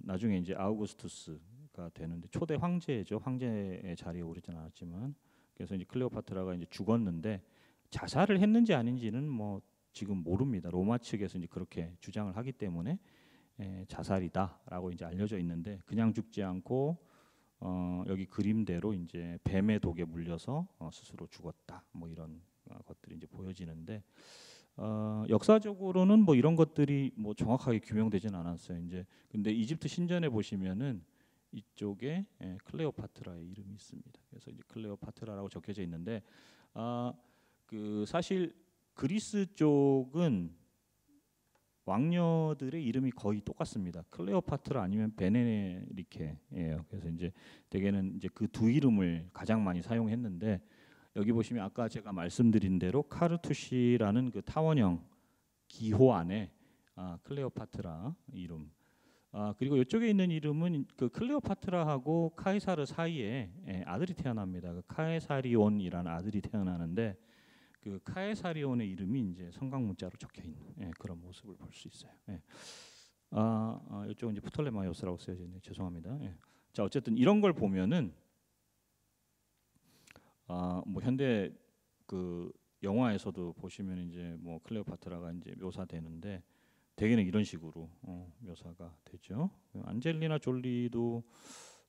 나중에 이제 아우구스투스가 되는데 초대 황제죠. 황제의 자리에 오르진 않았지만, 그래서 이제 클레오파트라가 이제 죽었는데 자살을 했는지 아닌지는 뭐 지금 모릅니다. 로마 측에서 이제 그렇게 주장을 하기 때문에 자살이다라고 이제 알려져 있는데 그냥 죽지 않고 여기 그림대로 이제 뱀의 독에 물려서 스스로 죽었다. 뭐 이런 것들이 이제 보여지는데 역사적으로는 뭐 이런 것들이 뭐 정확하게 규명되진 않았어요. 이제 근데 이집트 신전에 보시면은 이쪽에 클레오파트라의 이름이 있습니다. 그래서 이제 클레오파트라라고 적혀져 있는데 그 사실 그리스 쪽은 왕녀들의 이름이 거의 똑같습니다. 클레오파트라 아니면 베네리케예요. 그래서 이제 대개는 이제 그 두 이름을 가장 많이 사용했는데 여기 보시면 아까 제가 말씀드린 대로 카르투시라는 그 타원형 기호 안에 클레오파트라 이름. 그리고 이쪽에 있는 이름은 그 클레오파트라하고 카이사르 사이에 아들이 태어납니다. 그 카에사리온이라는 아들이 태어나는데 그 카에사리온의 이름이 이제 성강 문자로 적혀 있는 그런 모습을 볼 수 있어요. 이쪽 이제 프톨레마이오스라고 써져 있네요. 죄송합니다. 예. 자, 어쨌든 이런 걸 보면은 뭐 현대 그 영화에서도 보시면 이제 뭐 클레오파트라가 이제 묘사되는데 대개는 이런 식으로 묘사가 되죠. 안젤리나 졸리도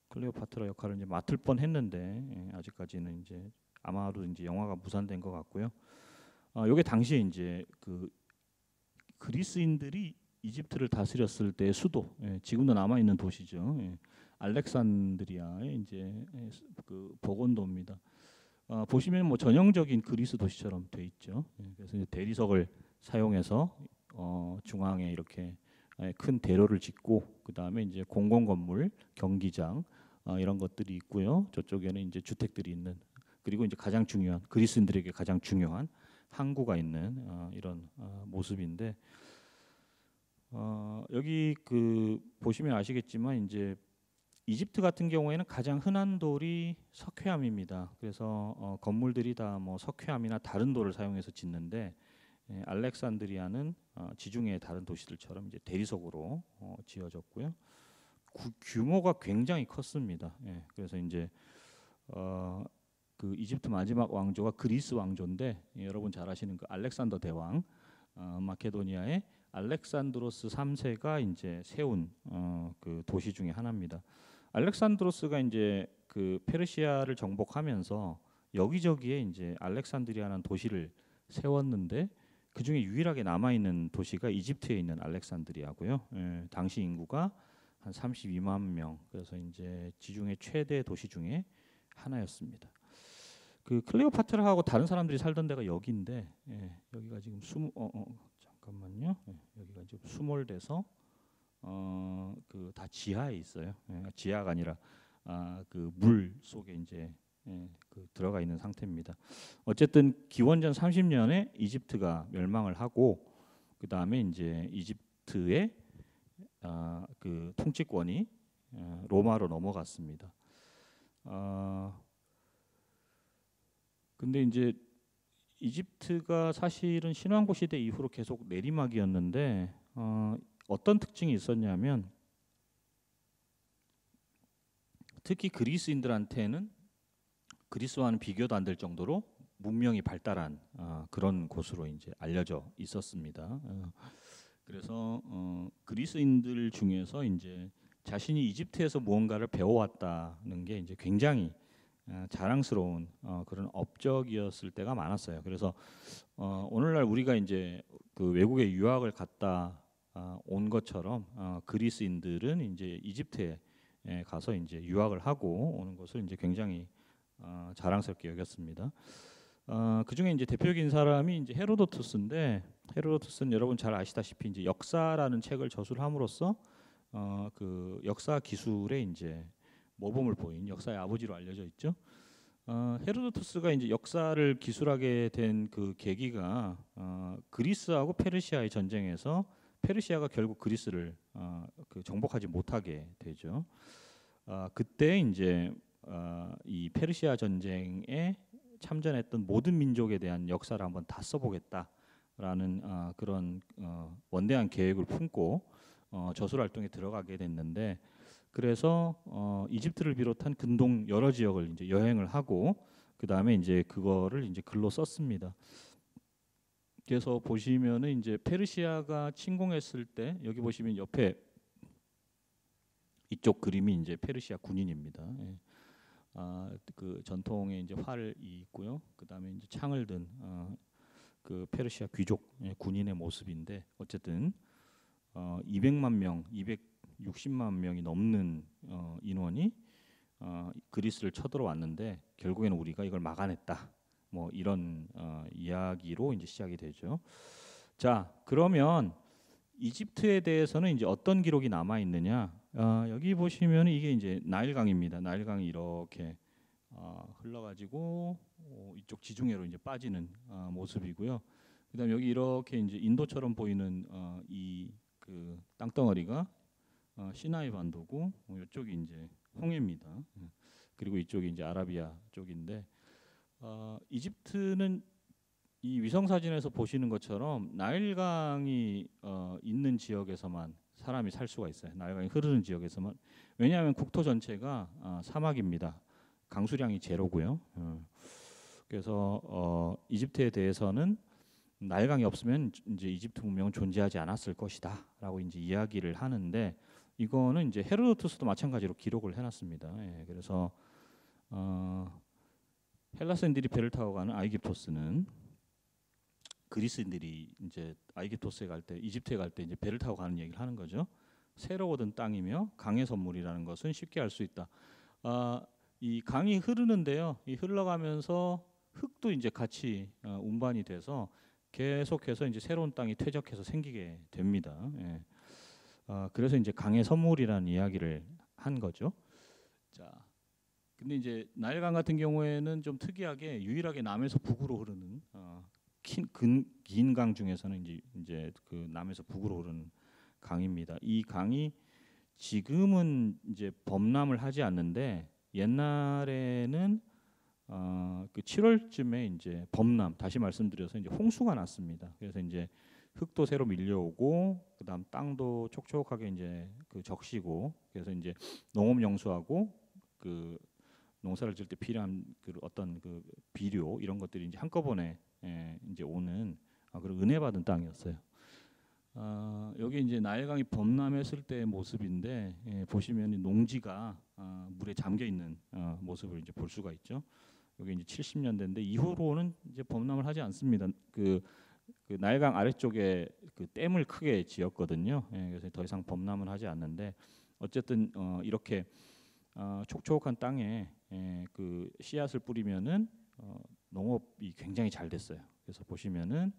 클레오파트라 역할을 이제 맡을 뻔했는데 아직까지는 이제 아마도 이제 영화가 무산된 것 같고요. 요게 당시에 이제 그 그리스인들이 이집트를 다스렸을 때의 수도, 지금도 남아 있는 도시죠. 알렉산드리아의 이제 그 보건도입니다. 보시면 뭐 전형적인 그리스 도시처럼 돼 있죠. 그래서 이제 대리석을 사용해서 중앙에 이렇게 큰 대로를 짓고 그 다음에 이제 공공 건물, 경기장 이런 것들이 있고요. 저쪽에는 이제 주택들이 있는 그리고 이제 가장 중요한 그리스인들에게 가장 중요한 항구가 있는 이런 모습인데 여기 그 보시면 아시겠지만 이제 이집트 같은 경우에는 가장 흔한 돌이 석회암입니다. 그래서 건물들이 다 뭐 석회암이나 다른 돌을 사용해서 짓는데 알렉산드리아는 지중해 다른 도시들처럼 이제 대리석으로 지어졌고요. 규모가 굉장히 컸습니다. 그래서 이제 그 이집트 마지막 왕조가 그리스 왕조인데 여러분 잘 아시는 그 알렉산더 대왕 마케도니아의 알렉산드로스 3세가 이제 세운 그 도시 중에 하나입니다. 알렉산드로스가 이제 그 페르시아를 정복하면서 여기저기에 이제 알렉산드리아라는 도시를 세웠는데 그 중에 유일하게 남아 있는 도시가 이집트에 있는 알렉산드리아고요. 당시 인구가 한 32만 명. 그래서 이제 지중해 최대 도시 중에 하나였습니다. 그 클레오파트라하고 다른 사람들이 살던 데가 여기인데 여기가 지금 잠깐만요. 여기가 지금 수몰돼서 그 다 지하에 있어요. 지하가 아니라 그 물 속에 이제 그 들어가 있는 상태입니다. 어쨌든 기원전 30년에 이집트가 멸망을 하고 그 다음에 이제 이집트의 그 통치권이 로마로 넘어갔습니다. 근데 이제 이집트가 사실은 신왕고 시대 이후로 계속 내리막이었는데 어떤 특징이 있었냐면 특히 그리스인들한테는 그리스와는 비교도 안 될 정도로 문명이 발달한 그런 곳으로 이제 알려져 있었습니다. 그래서 그리스인들 중에서 이제 자신이 이집트에서 무언가를 배워왔다는 게 이제 굉장히 자랑스러운 그런 업적이었을 때가 많았어요. 그래서 오늘날 우리가 이제 그 외국에 유학을 갔다 온 것처럼 그리스인들은 이제 이집트에 가서 이제 유학을 하고 오는 것을 이제 굉장히 자랑스럽게 여겼습니다. 그 중에 이제 대표적인 사람이 이제 헤로도투스인데 헤로도투스는 여러분 잘 아시다시피 이제 역사라는 책을 저술을 함으로써 그 역사 기술의 이제 모범을 보인 역사의 아버지로 알려져 있죠. 헤로도투스가 이제 역사를 기술하게 된 그 계기가 그리스하고 페르시아의 전쟁에서 페르시아가 결국 그리스를 그 정복하지 못하게 되죠. 그때 이제 이 페르시아 전쟁에 참전했던 모든 민족에 대한 역사를 한번 다 써보겠다라는 그런 원대한 계획을 품고 저술 활동에 들어가게 됐는데 그래서 이집트를 비롯한 근동 여러 지역을 이제 여행을 하고 그 다음에 이제 그거를 이제 글로 썼습니다. 그래서 보시면은 이제 페르시아가 침공했을 때 여기 보시면 옆에 이쪽 그림이 이제 페르시아 군인입니다. 그 전통의 이제 활이 있고요. 그 다음에 이제 창을 든 그 페르시아 귀족 군인의 모습인데 어쨌든 200만 명, 260만 명이 넘는 인원이 그리스를 쳐들어왔는데 결국에는 우리가 이걸 막아냈다. 뭐 이런 이야기로 이제 시작이 되죠. 자, 그러면 이집트에 대해서는 이제 어떤 기록이 남아 있느냐? 여기 보시면 이게 이제 나일강입니다. 나일강이 이렇게 흘러가지고 이쪽 지중해로 이제 빠지는 모습이고요. 그다음 여기 이렇게 이제 인도처럼 보이는 이 그 땅덩어리가 시나이 반도고 이쪽이 이제 홍해입니다. 그리고 이쪽이 이제 아라비아 쪽인데 이집트는 이 위성 사진에서 보시는 것처럼 나일강이 있는 지역에서만 사람이 살 수가 있어요. 나일강이 흐르는 지역에서만. 왜냐하면 국토 전체가 사막입니다. 강수량이 제로고요. 그래서 이집트에 대해서는 나일강이 없으면 이제 이집트 문명은 존재하지 않았을 것이다라고 이제 이야기를 하는데, 이거는 이제 헤로도투스도 마찬가지로 기록을 해놨습니다. 예, 그래서 헬라스인들이 배를 타고 가는 아이깁토스는 그리스인들이 이제 아이깁토스에 갈 때, 이집트에 갈 때 이제 배를 타고 가는 얘기를 하는 거죠. 새로 얻은 땅이며 강의 선물이라는 것은 쉽게 알 수 있다. 이 강이 흐르는데요. 이 흘러가면서 흙도 이제 같이 운반이 돼서 계속해서 이제 새로운 땅이 퇴적해서 생기게 됩니다. 예. 그래서 이제 강의 선물이라는 이야기를 한 거죠. 자, 근데 이제 나일강 같은 경우에는 좀 특이하게 유일하게 남에서 북으로 흐르는 긴 강 중에서는 이제 그 남에서 북으로 흐르는 강입니다. 이 강이 지금은 이제 범람을 하지 않는데 옛날에는 그 7월쯤에 이제 범람, 다시 말씀드려서 이제 홍수가 났습니다. 그래서 이제 흙도 새로 밀려오고 그다음 땅도 촉촉하게 이제 그 적시고, 그래서 이제 농업 용수하고 그 농사를 지을 때 필요한 그 어떤 그 비료 이런 것들이 이제 한꺼번에 이제 오는 그런 은혜 받은 땅이었어요. 여기 이제 나일강이 범람했을 때의 모습인데, 보시면 농지가 물에 잠겨 있는 모습을 이제 볼 수가 있죠. 여기 이제 70년대인데 이후로는 이제 범람을 하지 않습니다. 그 나일강 아래쪽에 그 댐을 크게 지었거든요. 그래서 더 이상 범람을 하지 않는데, 어쨌든 이렇게 촉촉한 땅에 그 씨앗을 뿌리면은 농업이 굉장히 잘 됐어요. 그래서 보시면은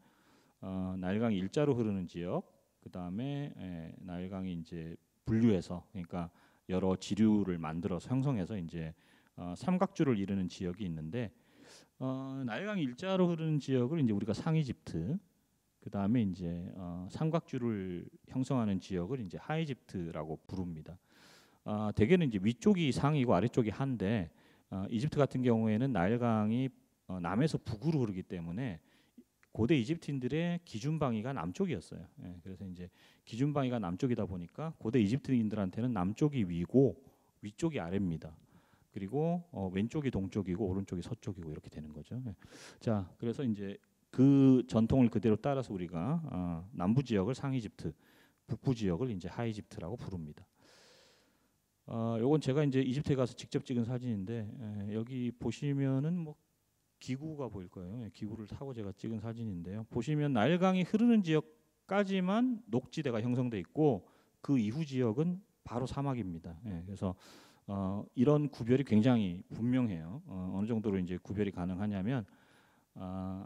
나일강이 일자로 흐르는 지역, 그 다음에 나일강이 이제 분류해서, 그러니까 여러 지류를 만들어서 형성해서 이제 삼각주를 이루는 지역이 있는데, 나일강이 일자로 흐르는 지역을 이제 우리가 상이집트, 그 다음에 이제 삼각주를 형성하는 지역을 이제 하이집트라고 부릅니다. 대개는 이제 위쪽이 상이고 아래쪽이 하인데, 이집트 같은 경우에는 나일강이 남에서 북으로 흐르기 때문에 고대 이집트인들의 기준 방위가 남쪽이었어요. 그래서 이제 기준 방위가 남쪽이다 보니까 고대 이집트인들한테는 남쪽이 위고 위쪽이 아래입니다. 그리고 왼쪽이 동쪽이고 오른쪽이 서쪽이고 이렇게 되는 거죠. 자, 그래서 이제 그 전통을 그대로 따라서 우리가 남부 지역을 상이집트, 북부 지역을 이제 하이집트라고 부릅니다. 요건 제가 이제 이집트에 가서 직접 찍은 사진인데, 여기 보시면은 뭐 기구가 보일 거예요. 기구를 타고 제가 찍은 사진인데요. 보시면 나일강이 흐르는 지역까지만 녹지대가 형성돼 있고 그 이후 지역은 바로 사막입니다. 그래서 이런 구별이 굉장히 분명해요. 어느 정도로 이제 구별이 가능하냐면,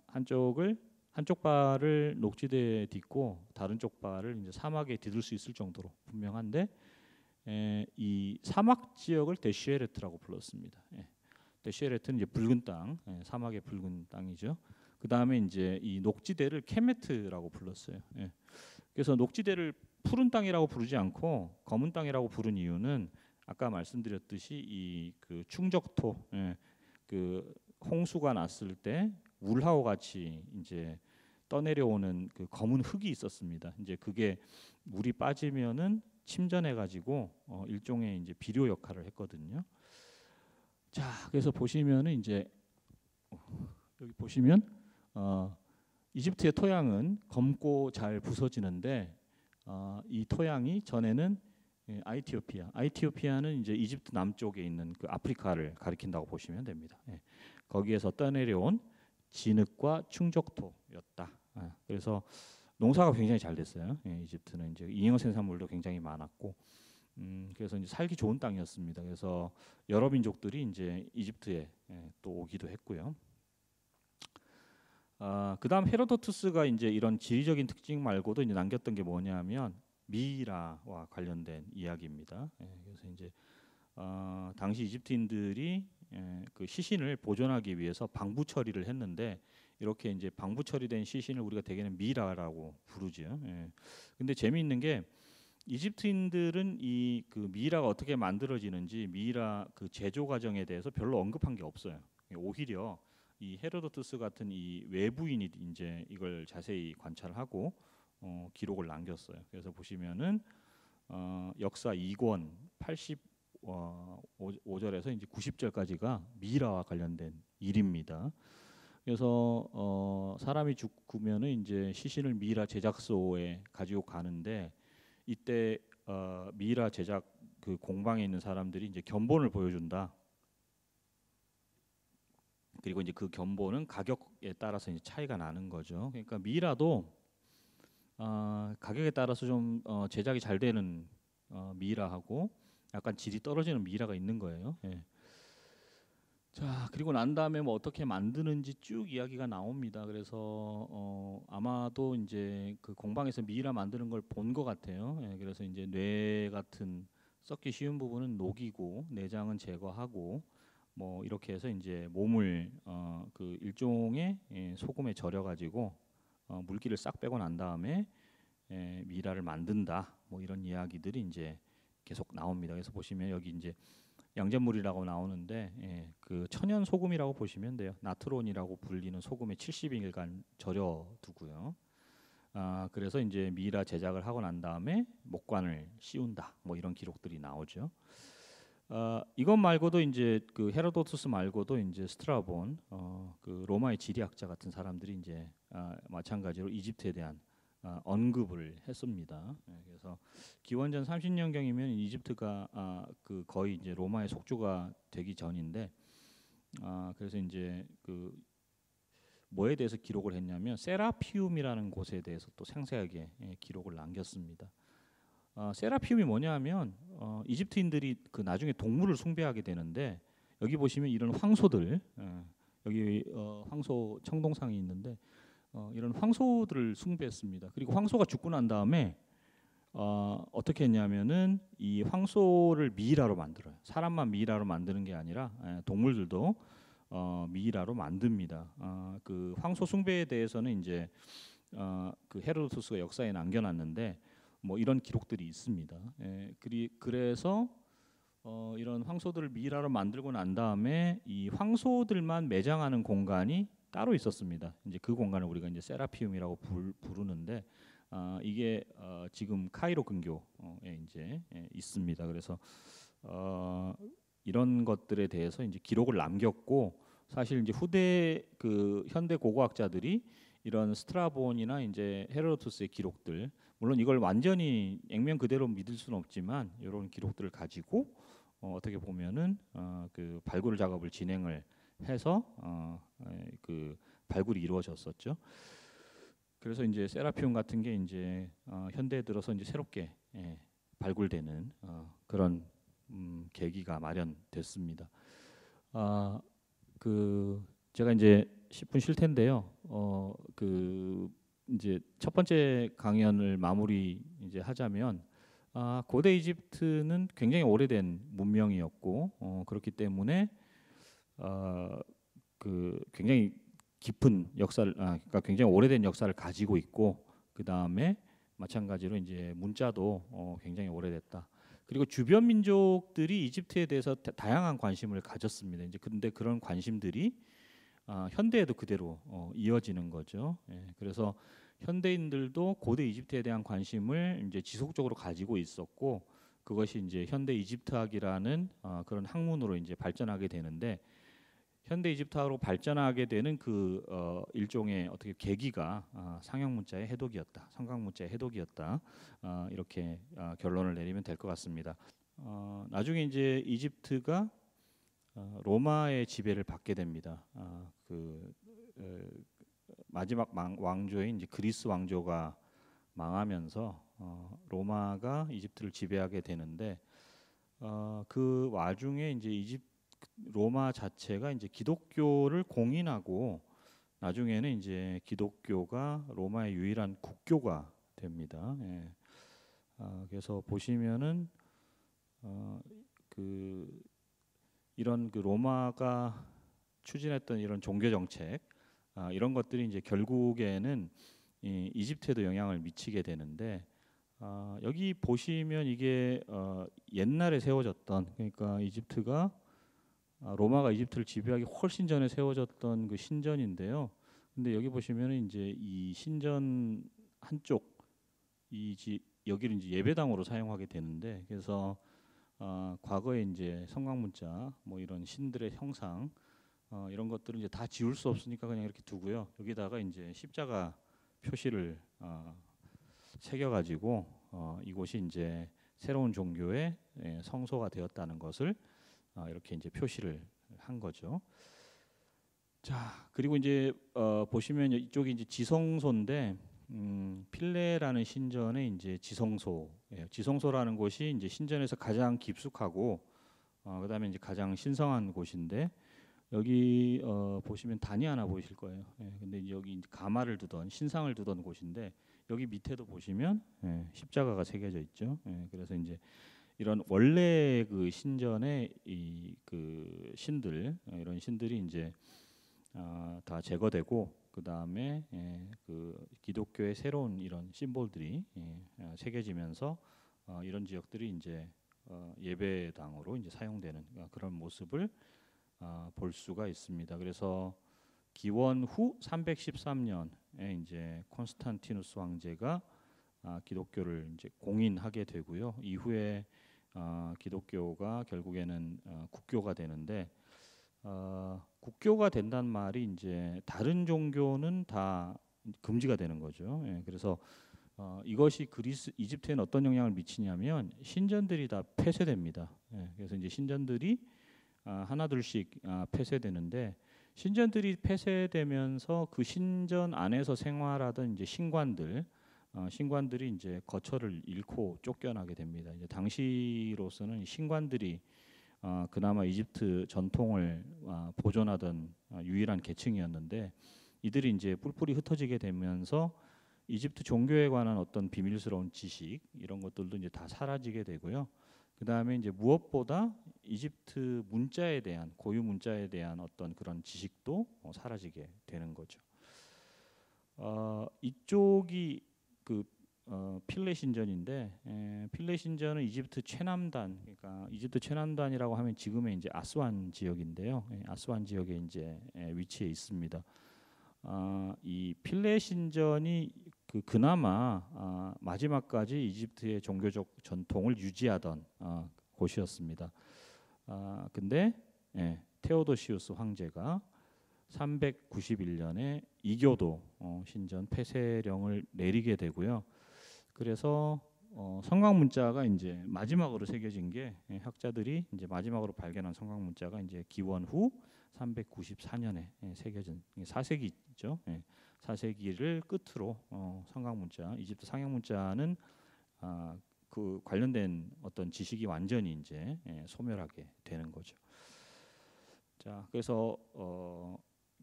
한쪽 발을 녹지대에 딛고 다른 쪽 발을 이제 사막에 디딜 수 있을 정도로 분명한데, 이 사막 지역을 데시에르트라고 불렀습니다. 데시에르트는 이제 붉은 땅, 사막의 붉은 땅이죠. 그 다음에 이제 이 녹지대를 케메트라고 불렀어요. 그래서 녹지대를 푸른 땅이라고 부르지 않고 검은 땅이라고 부른 이유는 아까 말씀드렸듯이 이 그 충적토, 그 홍수가 났을 때 울하고 같이 이제 떠내려오는 그 검은 흙이 있었습니다. 이제 그게 물이 빠지면은 침전해가지고 일종의 이제 비료 역할을 했거든요. 자, 그래서 보시면은 이제 여기 보시면 이집트의 토양은 검고 잘 부서지는데, 이 토양이 전에는 아이티오피아는 이제 이집트 남쪽에 있는 그 아프리카를 가리킨다고 보시면 됩니다. 거기에서 떠내려온 진흙과 충적토였다. 그래서 농사가 굉장히 잘 됐어요. 이집트는 이제 잉여 생산물도 굉장히 많았고, 그래서 이제 살기 좋은 땅이었습니다. 그래서 여러 민족들이 이제 이집트에 또 오기도 했고요. 그다음 헤로도투스가 이제 이런 지리적인 특징 말고도 이제 남겼던 게 뭐냐면 미이라와 관련된 이야기입니다. 그래서 이제 당시 이집트인들이 그 시신을 보존하기 위해서 방부 처리를 했는데, 이렇게 이제 방부 처리된 시신을 우리가 대개는 미이라라고 부르죠. 근데 재미있는 게 이집트인들은 이 그 미이라가 어떻게 만들어지는지, 미이라 그 제조 과정에 대해서 별로 언급한 게 없어요. 오히려 이 헤로도투스 같은 이 외부인이 이제 이걸 자세히 관찰하고 기록을 남겼어요. 그래서 보시면은 역사 2권 85절에서 이제 90절까지가 미이라와 관련된 일입니다. 그래서 사람이 죽으면은 이제 시신을 미이라 제작소에 가지고 가는데 이때 미이라 제작 그 공방에 있는 사람들이 이제 견본을 보여준다. 그리고 이제 그 견본은 가격에 따라서 이제 차이가 나는 거죠. 그러니까 미이라도 가격에 따라서 좀 제작이 잘 되는 미이라하고 약간 질이 떨어지는 미이라가 있는 거예요. 예. 자, 그리고 난 다음에 뭐 어떻게 만드는지 쭉 이야기가 나옵니다. 그래서 아마도 이제 그 공방에서 미이라 만드는 걸 본 것 같아요. 예, 그래서 이제 뇌 같은 썩기 쉬운 부분은 녹이고 내장은 제거하고 뭐 이렇게 해서 이제 몸을 그 일종의 소금에 절여 가지고 물기를 싹 빼고 난 다음에 미이라를 만든다. 뭐 이런 이야기들이 이제 계속 나옵니다. 그래서 보시면 여기 이제 양잿물이라고 나오는데 그 천연 소금이라고 보시면 돼요. 나트론이라고 불리는 소금에 70일간 절여 두고요. 그래서 이제 미이라 제작을 하고 난 다음에 목관을 씌운다. 뭐 이런 기록들이 나오죠. 이것 말고도 이제 그 헤로도투스 말고도 이제 스트라본, 그 로마의 지리학자 같은 사람들이 이제 마찬가지로 이집트에 대한 언급을 했습니다. 그래서 기원전 30년경이면 이집트가 그 거의 이제 로마의 속주가 되기 전인데, 그래서 이제 그 뭐에 대해서 기록을 했냐면 세라피움이라는 곳에 대해서 또 상세하게 기록을 남겼습니다. 세라피움이 뭐냐면 이집트인들이 그 나중에 동물을 숭배하게 되는데 여기 보시면 이런 황소들, 여기 황소 청동상이 있는데 이런 황소들을 숭배했습니다. 그리고 황소가 죽고 난 다음에 어떻게 했냐면은 이 황소를 미이라로 만들어요. 사람만 미이라로 만드는 게 아니라 동물들도 미이라로 만듭니다. 그 황소 숭배에 대해서는 이제 그 헤로도투스가 역사에 남겨놨는데 뭐 이런 기록들이 있습니다. 그래서 이런 황소들을 미이라로 만들고 난 다음에 이 황소들만 매장하는 공간이 따로 있었습니다. 이제 그 공간을 우리가 이제 세라피움이라고 부르는데 이게 지금 카이로 근교에 이제 있습니다. 그래서 이런 것들에 대해서 이제 기록을 남겼고 사실 이제 후대 그 현대 고고학자들이 이런 스트라본이나 이제 헤로도투스의 기록들, 물론 이걸 완전히 액면 그대로 믿을 수는 없지만 이런 기록들을 가지고 어떻게 보면은 그 발굴 작업을 진행을 해서 그 발굴이 이루어졌었죠. 그래서 이제 세라피움 같은 게 이제 현대에 들어서 이제 새롭게 발굴되는 그런 계기가 마련됐습니다. 그 제가 이제 10분 쉴 텐데요. 그 이제 첫 번째 강연을 마무리 이제 하자면 고대 이집트는 굉장히 오래된 문명이었고 그렇기 때문에 그 굉장히 깊은 역사를 그러니까 굉장히 오래된 역사를 가지고 있고 그 다음에 마찬가지로 이제 문자도 굉장히 오래됐다. 그리고 주변 민족들이 이집트에 대해서 다양한 관심을 가졌습니다. 이제 근데 그런 관심들이 현대에도 그대로 이어지는 거죠. 그래서 현대인들도 고대 이집트에 대한 관심을 이제 지속적으로 가지고 있었고 그것이 이제 현대 이집트학이라는 그런 학문으로 이제 발전하게 되는데 현대 이집트학으로 발전하게 되는 그 일종의 어떻게 계기가 상형 문자의 해독이었다, 성강 문자의 해독이었다 이렇게 결론을 내리면 될 것 같습니다. 나중에 이제 이집트가 로마의 지배를 받게 됩니다. 그 마지막 왕조인 이제 그리스 왕조가 망하면서 로마가 이집트를 지배하게 되는데 그 와중에 이제 로마 자체가 이제 기독교를 공인하고 나중에는 이제 기독교가 로마의 유일한 국교가 됩니다. 그래서 보시면은 그 이런 그 로마가 추진했던 이런 종교 정책 이런 것들이 이제 결국에는 이집트에도 영향을 미치게 되는데 여기 보시면 이게 옛날에 세워졌던 그러니까 이집트가 로마가 이집트를 지배하기 훨씬 전에 세워졌던 그 신전인데요. 근데 여기 보시면은 이제 이 신전 한쪽 여기를 이제 예배당으로 사용하게 되는데, 그래서 과거에 이제 성곽문자 뭐 이런 신들의 형상 이런 것들은 이제 다 지울 수 없으니까 그냥 이렇게 두고요. 여기다가 이제 십자가 표시를 새겨가지고 이곳이 이제 새로운 종교의 성소가 되었다는 것을 이렇게 이제 표시를 한 거죠. 자, 그리고 이제 보시면 이쪽이 이제 지성소인데 필레라는 신전의 이제 지성소예요. 지성소라는 곳이 이제 신전에서 가장 깊숙하고 그다음에 이제 가장 신성한 곳인데, 여기 보시면 단이 하나 보이실 거예요. 근데 이제 여기 이제 가마를 두던 신상을 두던 곳인데, 여기 밑에도 보시면 십자가가 새겨져 있죠. 그래서 이제 이런 원래 그 신전의 이 그 신들 이런 신들이 이제 다 제거되고, 그 다음에 그 기독교의 새로운 이런 심볼들이 새겨지면서 이런 지역들이 이제 예배당으로 이제 사용되는 그런 모습을 볼 수가 있습니다. 그래서 기원 후 313년에 이제 콘스탄티누스 황제가 기독교를 이제 공인하게 되고요. 이후에 기독교가 결국에는 국교가 되는데, 국교가 된다는 말이 이제 다른 종교는 다 금지가 되는 거죠. 그래서 이것이 이집트에는 어떤 영향을 미치냐면 신전들이 다 폐쇄됩니다. 그래서 이제 신전들이 하나둘씩 폐쇄되는데, 신전들이 폐쇄되면서 그 신전 안에서 생활하던 이제 신관들이 이제 거처를 잃고 쫓겨나게 됩니다. 이제 당시로서는 신관들이 그나마 이집트 전통을 보존하던 유일한 계층이었는데, 이들이 이제 뿔뿔이 흩어지게 되면서 이집트 종교에 관한 어떤 비밀스러운 지식 이런 것들도 이제 다 사라지게 되고요. 그 다음에 이제 무엇보다 이집트 문자에 대한 고유 문자에 대한 어떤 그런 지식도 사라지게 되는 거죠. 이쪽이 그 필레 신전인데, 필레 신전은 이집트 최남단, 그러니까 이집트 최남단이라고 하면 지금의 이제 아스완 지역인데요. 아스완 지역에 이제 위치해 있습니다. 이 필레 신전이 그나마 마지막까지 이집트의 종교적 전통을 유지하던 곳이었습니다. 근데 테오도시우스 황제가 391년에 이교도 신전 폐쇄령을 내리게 되고요. 그래서 성곽문자가 이제 마지막으로 새겨진 게, 학자들이 이제 마지막으로 발견한 성곽문자가 이제 기원 후 394년에 새겨진 4세기죠. 4세기를 끝으로 성곽문자, 이집트 상형문자는 그 관련된 어떤 지식이 완전히 이제 소멸하게 되는 거죠. 자, 그래서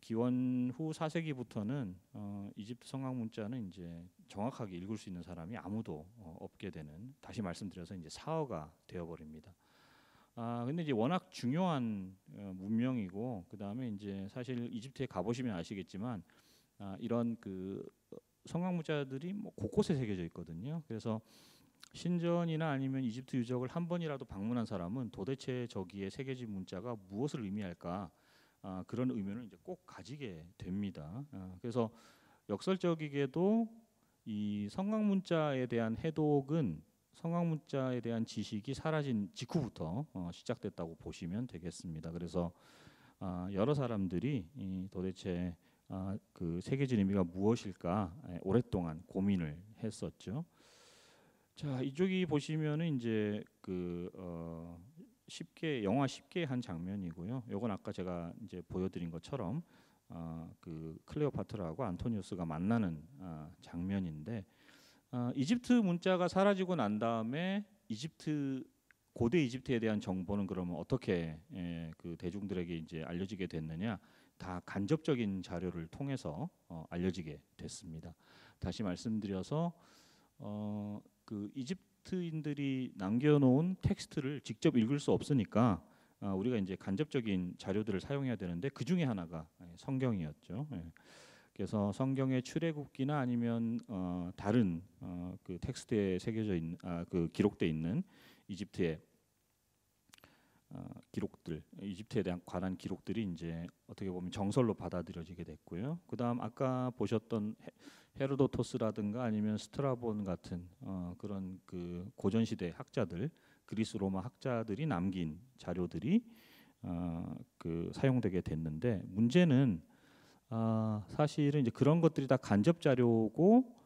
기원 후 4세기부터는 이집트 성곽문자는 이제 정확하게 읽을 수 있는 사람이 아무도 없게 되는, 다시 말씀드려서 이제 사어가 되어버립니다. 근데 이제 워낙 중요한 문명이고, 그 다음에 이제 사실 이집트에 가보시면 아시겠지만 이런 그 성곽문자들이 뭐 곳곳에 새겨져 있거든요. 그래서 신전이나 아니면 이집트 유적을 한 번이라도 방문한 사람은 도대체 저기에 새겨진 문자가 무엇을 의미할까, 그런 의문을 이제 꼭 가지게 됩니다. 그래서 역설적이게도 이 성곽문자에 대한 해독은 성곽문자에 대한 지식이 사라진 직후부터 시작됐다고 보시면 되겠습니다. 그래서 여러 사람들이 도대체 그 새겨진 의미가 무엇일까 오랫동안 고민을 했었죠. 자, 이쪽이 보시면은 이제 그 영화 쉽게 한 장면이고요. 요건 아까 제가 이제 보여드린 것처럼 그 클레오파트라하고 안토니우스가 만나는 장면인데, 이집트 문자가 사라지고 난 다음에 고대 이집트에 대한 정보는 그러면 어떻게 그 대중들에게 이제 알려지게 됐느냐? 다 간접적인 자료를 통해서 알려지게 됐습니다. 다시 말씀드려서 그 이집트인들이 남겨놓은 텍스트를 직접 읽을 수 없으니까 우리가 이제 간접적인 자료들을 사용해야 되는데, 그 중에 하나가 성경이었죠. 그래서 성경의 출애굽기나 아니면 다른 그 텍스트에 새겨져 있는 그 기록돼 있는 이집트의 기록들, 이집트에 대한 관한 기록들이 이제 어떻게 보면 정설로 받아들여지게 됐고요. 그다음 아까 보셨던 헤로도토스라든가 아니면 스트라본 같은 그런 그 고전 시대 학자들, 그리스 로마 학자들이 남긴 자료들이 그 사용되게 됐는데, 문제는 사실은 이제 그런 것들이 다 간접 자료고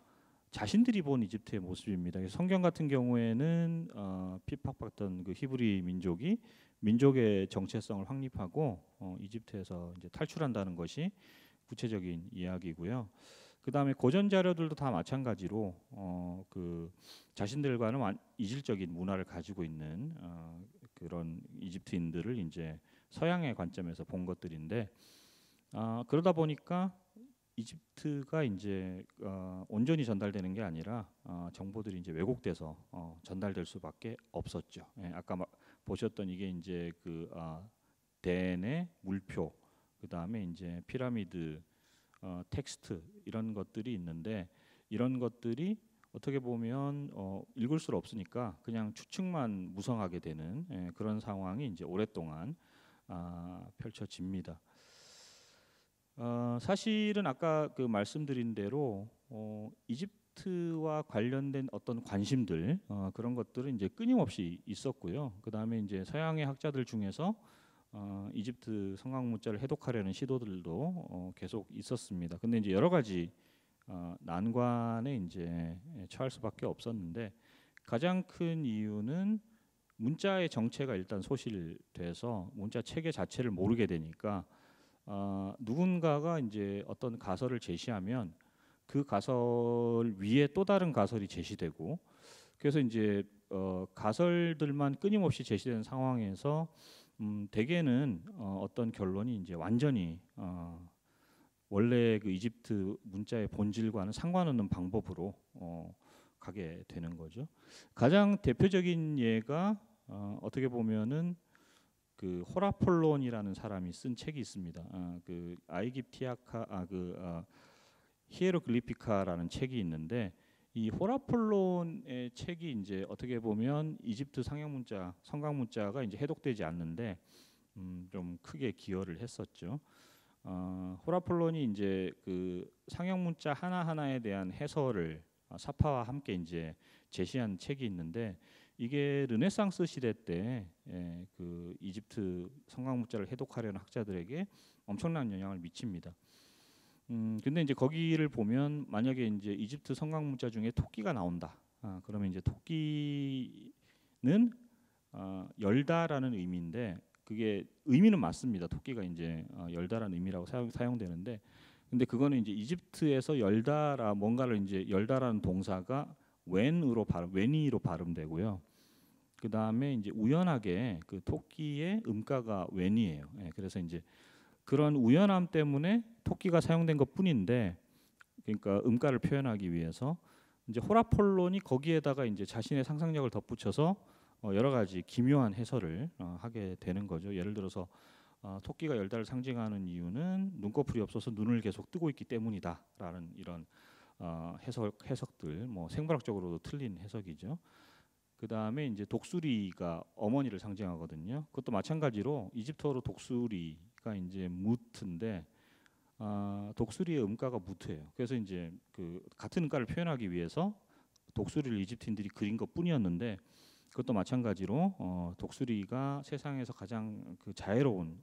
자신들이 본 이집트의 모습입니다. 성경 같은 경우에는 핍박받던 그 히브리 민족이 민족의 정체성을 확립하고 이집트에서 이제 탈출한다는 것이 구체적인 이야기고요. 그 다음에 고전 자료들도 다 마찬가지로 그 자신들과는 이질적인 문화를 가지고 있는 그런 이집트인들을 이제 서양의 관점에서 본 것들인데, 그러다 보니까 이집트가 이제 온전히 전달되는 게 아니라 정보들이 이제 왜곡돼서 전달될 수밖에 없었죠. 예, 아까 보셨던 이게 이제 그 대내 물표, 그 다음에 이제 피라미드 텍스트, 이런 것들이 있는데, 이런 것들이 어떻게 보면 읽을 수 없으니까 그냥 추측만 무성하게 되는 그런 상황이 이제 오랫동안 펼쳐집니다. 사실은 아까 그 말씀드린 대로 이집트와 관련된 어떤 관심들, 그런 것들은 이제 끊임없이 있었고요. 그 다음에 이제 서양의 학자들 중에서 이집트 성곽문자를 해독하려는 시도들도 계속 있었습니다. 근데 이제 여러 가지 난관에 이제 처할 수밖에 없었는데, 가장 큰 이유는 문자의 정체가 일단 소실돼서 문자 체계 자체를 모르게 되니까 누군가가 이제 어떤 가설을 제시하면 그 가설 위에 또 다른 가설이 제시되고, 그래서 이제 가설들만 끊임없이 제시되는 상황에서 대개는 어떤 결론이 이제 완전히 원래 그 이집트 문자의 본질과는 상관없는 방법으로 가게 되는 거죠. 가장 대표적인 예가 어떻게 보면은 그 호라폴론이라는 사람이 쓴 책이 있습니다. 그 아이깁티아카 히에로글리피카라는 책이 있는데, 이 호라폴론의 책이 이제 어떻게 보면 이집트 상형 성곽 문자가 이제 해독되지 않는데 좀 크게 기여를 했었죠. 호라폴론이 이제 그 상형 문자 하나 하나에 대한 해설을 사파와 함께 이제 제시한 책이 있는데, 이게 르네상스 시대 때 그 이집트 성곽 문자를 해독하려는 학자들에게 엄청난 영향을 미칩니다. 근데 이제 거기를 보면 만약에 이제 이집트 성곽 문자 중에 토끼가 나온다. 그러면 이제 토끼는 열다라는 의미인데, 그게 의미는 맞습니다. 토끼가 이제 열다라는 의미라고 사용되는데, 근데 그거는 이제 이집트에서 열다라 뭔가를 이제 열다라는 동사가 웬이로 발음되고요. 그 다음에 이제 우연하게 그 토끼의 음가가 웬이에요. 그래서 이제 그런 우연함 때문에 토끼가 사용된 것뿐인데, 그러니까 음가를 표현하기 위해서 이제 호라폴론이 거기에다가 이제 자신의 상상력을 덧붙여서 여러 가지 기묘한 해설을 하게 되는 거죠. 예를 들어서 토끼가 열다를 상징하는 이유는 눈꺼풀이 없어서 눈을 계속 뜨고 있기 때문이다라는 이런 해석들, 뭐 생물학적으로도 틀린 해석이죠. 그 다음에 이제 독수리가 어머니를 상징하거든요. 그것도 마찬가지로 이집트어로 독수리가 이제 무트인데 독수리의 음가가 무트예요. 그래서 이제 그 같은 음가를 표현하기 위해서 독수리를 이집트인들이 그린 것뿐이었는데, 그것도 마찬가지로 독수리가 세상에서 가장 그 자애로운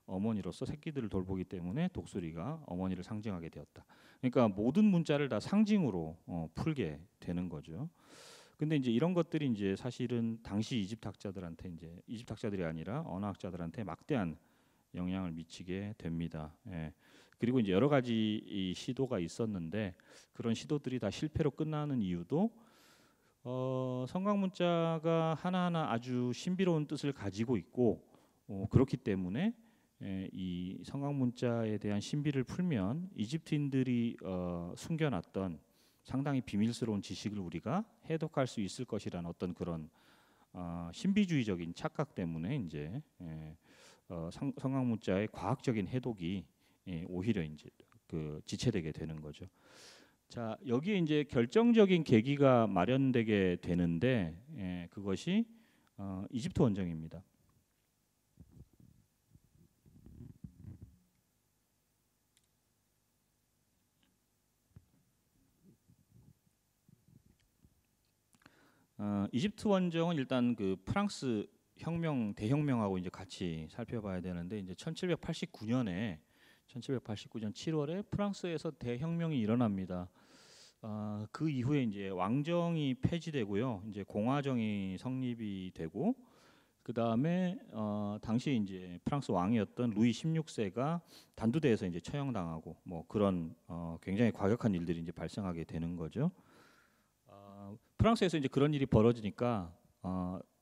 어머니로서 새끼들을 돌보기 때문에 독수리가 어머니를 상징하게 되었다. 그러니까 모든 문자를 다 상징으로 풀게 되는 거죠. 근데 이제 이런 것들이 이제 사실은 당시 이집트 학자들한테, 이제 이집트 학자들이 아니라 언어학자들한테 막대한 영향을 미치게 됩니다. 그리고 이제 여러 가지 이 시도가 있었는데, 그런 시도들이 다 실패로 끝나는 이유도 성곽 문자가 하나하나 아주 신비로운 뜻을 가지고 있고, 그렇기 때문에 이 성곽 문자에 대한 신비를 풀면 이집트인들이 숨겨놨던 상당히 비밀스러운 지식을 우리가 해독할 수 있을 것이라는 어떤 그런 신비주의적인 착각 때문에 이제 성곽 문자의 과학적인 해독이 오히려 이제 그 지체되게 되는 거죠. 자, 여기에 이제 결정적인 계기가 마련되게 되는데, 그것이 이집트 원정입니다. 이집트 원정은 일단 그 프랑스 혁명 대혁명하고 이제 같이 살펴봐야 되는데 이제 1789년 7월에 프랑스에서 대혁명이 일어납니다. 그 이후에 이제 왕정이 폐지되고요. 이제 공화정이 성립이 되고 그 다음에 당시 이제 프랑스 왕이었던 루이 16세가 단두대에서 이제 처형당하고 뭐 그런 굉장히 과격한 일들이 이제 발생하게 되는 거죠. 프랑스에서 이제 그런 일이 벌어지니까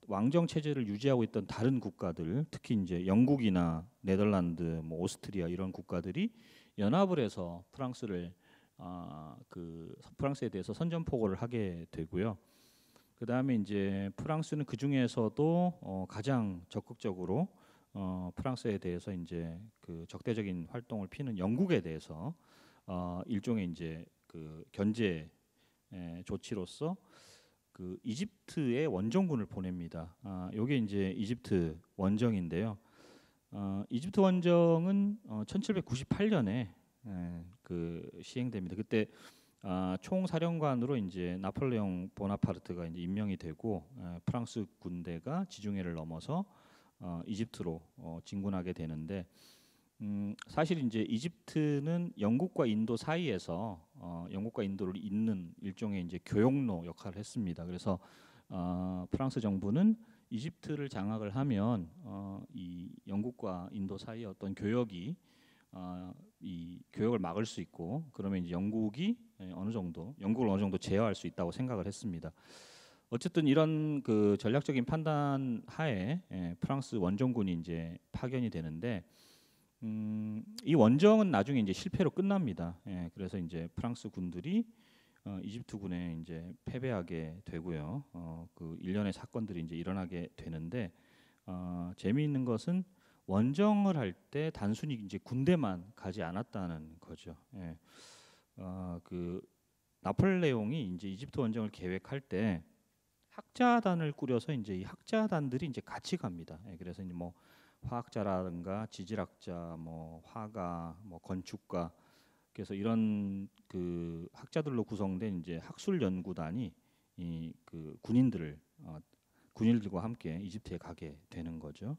왕정 체제를 유지하고 있던 다른 국가들, 특히 이제 영국이나 네덜란드, 뭐 오스트리아 이런 국가들이 연합을 해서 프랑스에 대해서 선전포고를 하게 되고요. 그 다음에 이제 프랑스는 그 중에서도 가장 적극적으로 프랑스에 대해서 이제 그 적대적인 활동을 피는 영국에 대해서 일종의 이제 그 견제 조치로서 그 이집트의 원정군을 보냅니다. 요게 이제 이집트 원정인데요. 이집트 원정은 1798년에 그 시행됩니다. 그때 총사령관으로 이제 나폴레옹 보나파르트가 이제 임명이 되고 프랑스 군대가 지중해를 넘어서 이집트로 진군하게 되는데 사실 이제 이집트는 영국과 인도 사이에서 영국과 인도를 잇는 일종의 이제 교역로 역할을 했습니다. 그래서 프랑스 정부는 이집트를 장악을 하면 이 영국과 인도 사이의 어떤 교역이 이 교역을 막을 수 있고 그러면 이제 영국을 어느 정도 제어할 수 있다고 생각을 했습니다. 어쨌든 이런 그 전략적인 판단 하에 프랑스 원정군이 이제 파견이 되는데 이 원정은 나중에 이제 실패로 끝납니다. 그래서 이제 프랑스 군들이 이집트군에 이제 패배하게 되고요. 그 일련의 사건들이 이제 일어나게 되는데 재미있는 것은 원정을 할 때 단순히 이제 군대만 가지 않았다는 거죠. 그 나폴레옹이 이제 이집트 원정을 계획할 때 학자단을 꾸려서 이제 이 학자단들이 이제 같이 갑니다. 그래서 이제 뭐 화학자라든가 지질학자, 뭐 화가, 뭐 건축가, 그래서 이런 그 학자들로 구성된 이제 학술 연구단이 이 그 군인들과 함께 이집트에 가게 되는 거죠.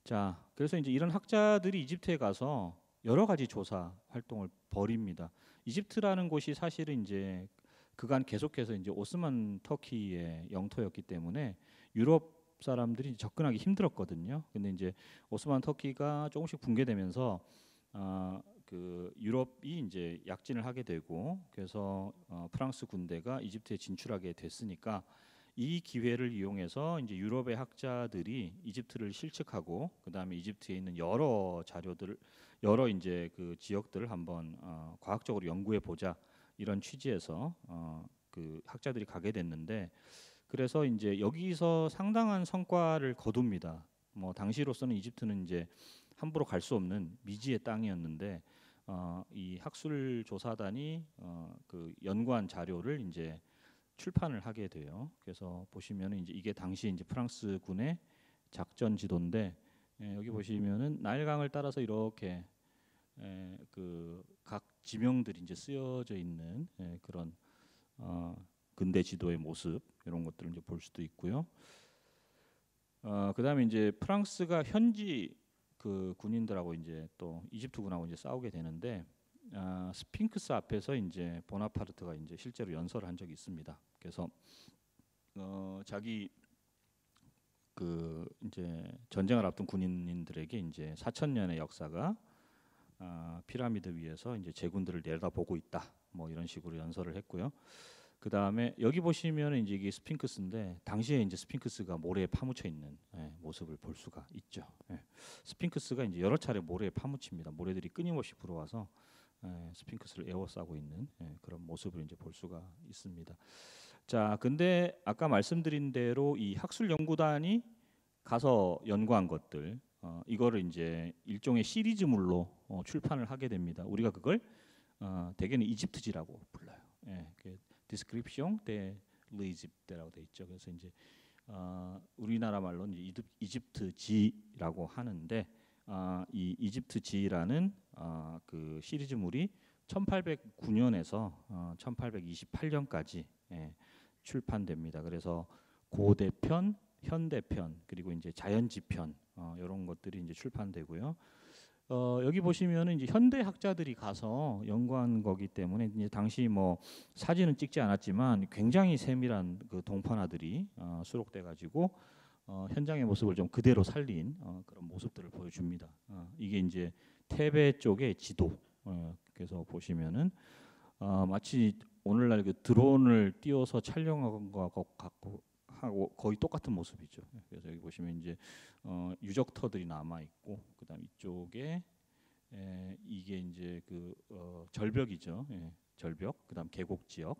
자, 그래서 이제 이런 학자들이 이집트에 가서 여러 가지 조사 활동을 벌입니다. 이집트라는 곳이 사실은 이제 그간 계속해서 이제 오스만 터키의 영토였기 때문에 유럽 사람들이 접근하기 힘들었거든요. 근데 이제 오스만 터키가 조금씩 붕괴되면서 그 유럽이 이제 약진을 하게 되고 그래서 프랑스 군대가 이집트에 진출하게 됐으니까 이 기회를 이용해서 이제 유럽의 학자들이 이집트를 실측하고 그다음에 이집트에 있는 여러 이제 그 지역들을 한번 과학적으로 연구해 보자 이런 취지에서 그 학자들이 가게 됐는데 그래서 이제 여기서 상당한 성과를 거둡니다. 뭐 당시로서는 이집트는 이제 함부로 갈 수 없는 미지의 땅이었는데 이 학술 조사단이 그 연구한 자료를 이제 출판을 하게 돼요. 그래서 보시면은 이제 이게 당시 이제 프랑스 군의 작전 지도인데 여기 보시면은 나일강을 따라서 이렇게 그 각 지명들이 이제 쓰여져 있는 그런 근대 지도의 모습 이런 것들을 이제 볼 수도 있고요. 그다음에 이제 프랑스가 현지 그 군인들하고 이제 또 이집트군하고 이제 싸우게 되는데 스핑크스 앞에서 이제 보나파르트가 이제 실제로 연설을 한 적이 있습니다. 그래서 자기 그 이제 전쟁을 앞둔 군인들에게 이제 4,000년의 역사가 피라미드 위에서 이제 제군들을 내려다보고 있다. 뭐 이런 식으로 연설을 했고요. 그 다음에 여기 보시면 이제 이게 스핑크스인데 당시에 이제 스핑크스가 모래에 파묻혀 있는 모습을 볼 수가 있죠. 스핑크스가 이제 여러 차례 모래에 파묻힙니다. 모래들이 끊임없이 불어와서 스핑크스를 에워싸고 있는 그런 모습을 이제 볼 수가 있습니다. 자, 근데 아까 말씀드린 대로 이 학술 연구단이 가서 연구한 것들 이거를 이제 일종의 시리즈물로 출판을 하게 됩니다. 우리가 그걸 대개는 이집트지라고 불러요. Description de l'Égypte라고 돼 있죠. 그래서 이제 우리나라 말로는 이집트지라고 하는데 이 이집트지라는 그 시리즈물이 1809년에서 1828년까지 출판됩니다. 그래서 고대편, 현대편, 그리고 이제 자연지편 이런 것들이 이제 출판되고요. 여기 보시면은 이제 현대 학자들이 가서 연구한 거기 때문에 이제 당시 뭐 사진은 찍지 않았지만 굉장히 세밀한 그 동판화들이 수록돼 가지고 현장의 모습을 좀 그대로 살린 그런 모습들을 보여줍니다. 이게 이제 태베 쪽의 지도. 그래서 보시면은 마치 오늘날 그 드론을 띄워서 촬영한 거하고 하고 거의 똑같은 모습이죠. 그래서 여기 보시면 이제 유적터들이 남아 있고, 그다음 이쪽에 이게 이제 그 절벽이죠. 절벽, 그다음 계곡 지역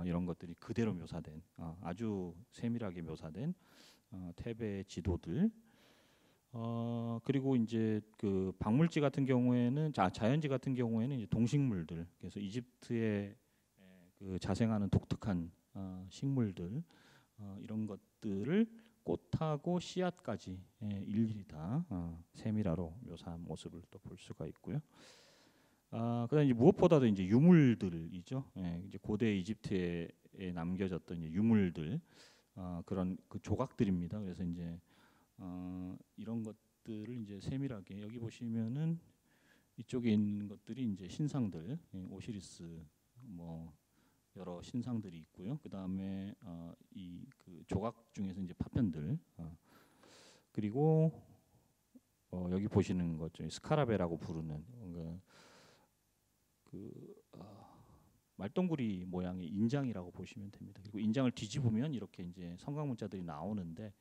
이런 것들이 그대로 묘사된 아주 세밀하게 묘사된 태베 지도들. 그리고 이제 그 박물지 같은 경우에는 자연지 같은 경우에는 이제 동식물들, 그래서 이집트에 그 자생하는 독특한 식물들 이런 것들을 꽃하고 씨앗까지 일일이 다 세밀화로 묘사한 모습을 또 볼 수가 있고요. 그다음 이제 무엇보다도 이제 유물들이죠. 이제 고대 이집트에 남겨졌던 이제 유물들 그런 그 조각들입니다. 그래서 이제 이런 것들을 이제 세밀하게 여기 보시면은 이쪽에 있는 것들이 이제 신상들, 오시리스 뭐 여러 신상들이 있고요. 그 다음에 이 그 조각 중에서 이제 파편들 그리고 여기 보시는 것 중에 스카라베라고 부르는 말동구리 모양의 인장이라고 보시면 됩니다. 그리고 인장을 뒤집으면 이렇게 이제 성곽문자들이 나오는데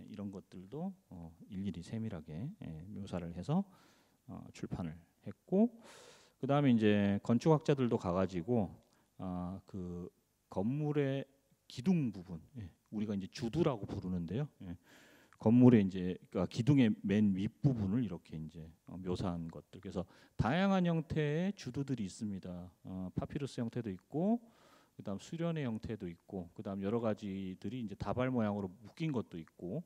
이런 것들도 일일이 세밀하게 묘사를 해서 출판을 했고, 그 다음에 이제 건축학자들도 가가지고 그 건물의 기둥 부분, 우리가 이제 주두라고 부르는데요. 건물의 이제 그러니까 기둥의 맨 윗 부분을 이렇게 이제 묘사한 것들. 그래서 다양한 형태의 주두들이 있습니다. 파피루스 형태도 있고, 그다음 수련의 형태도 있고, 그다음 여러 가지들이 이제 다발 모양으로 묶인 것도 있고,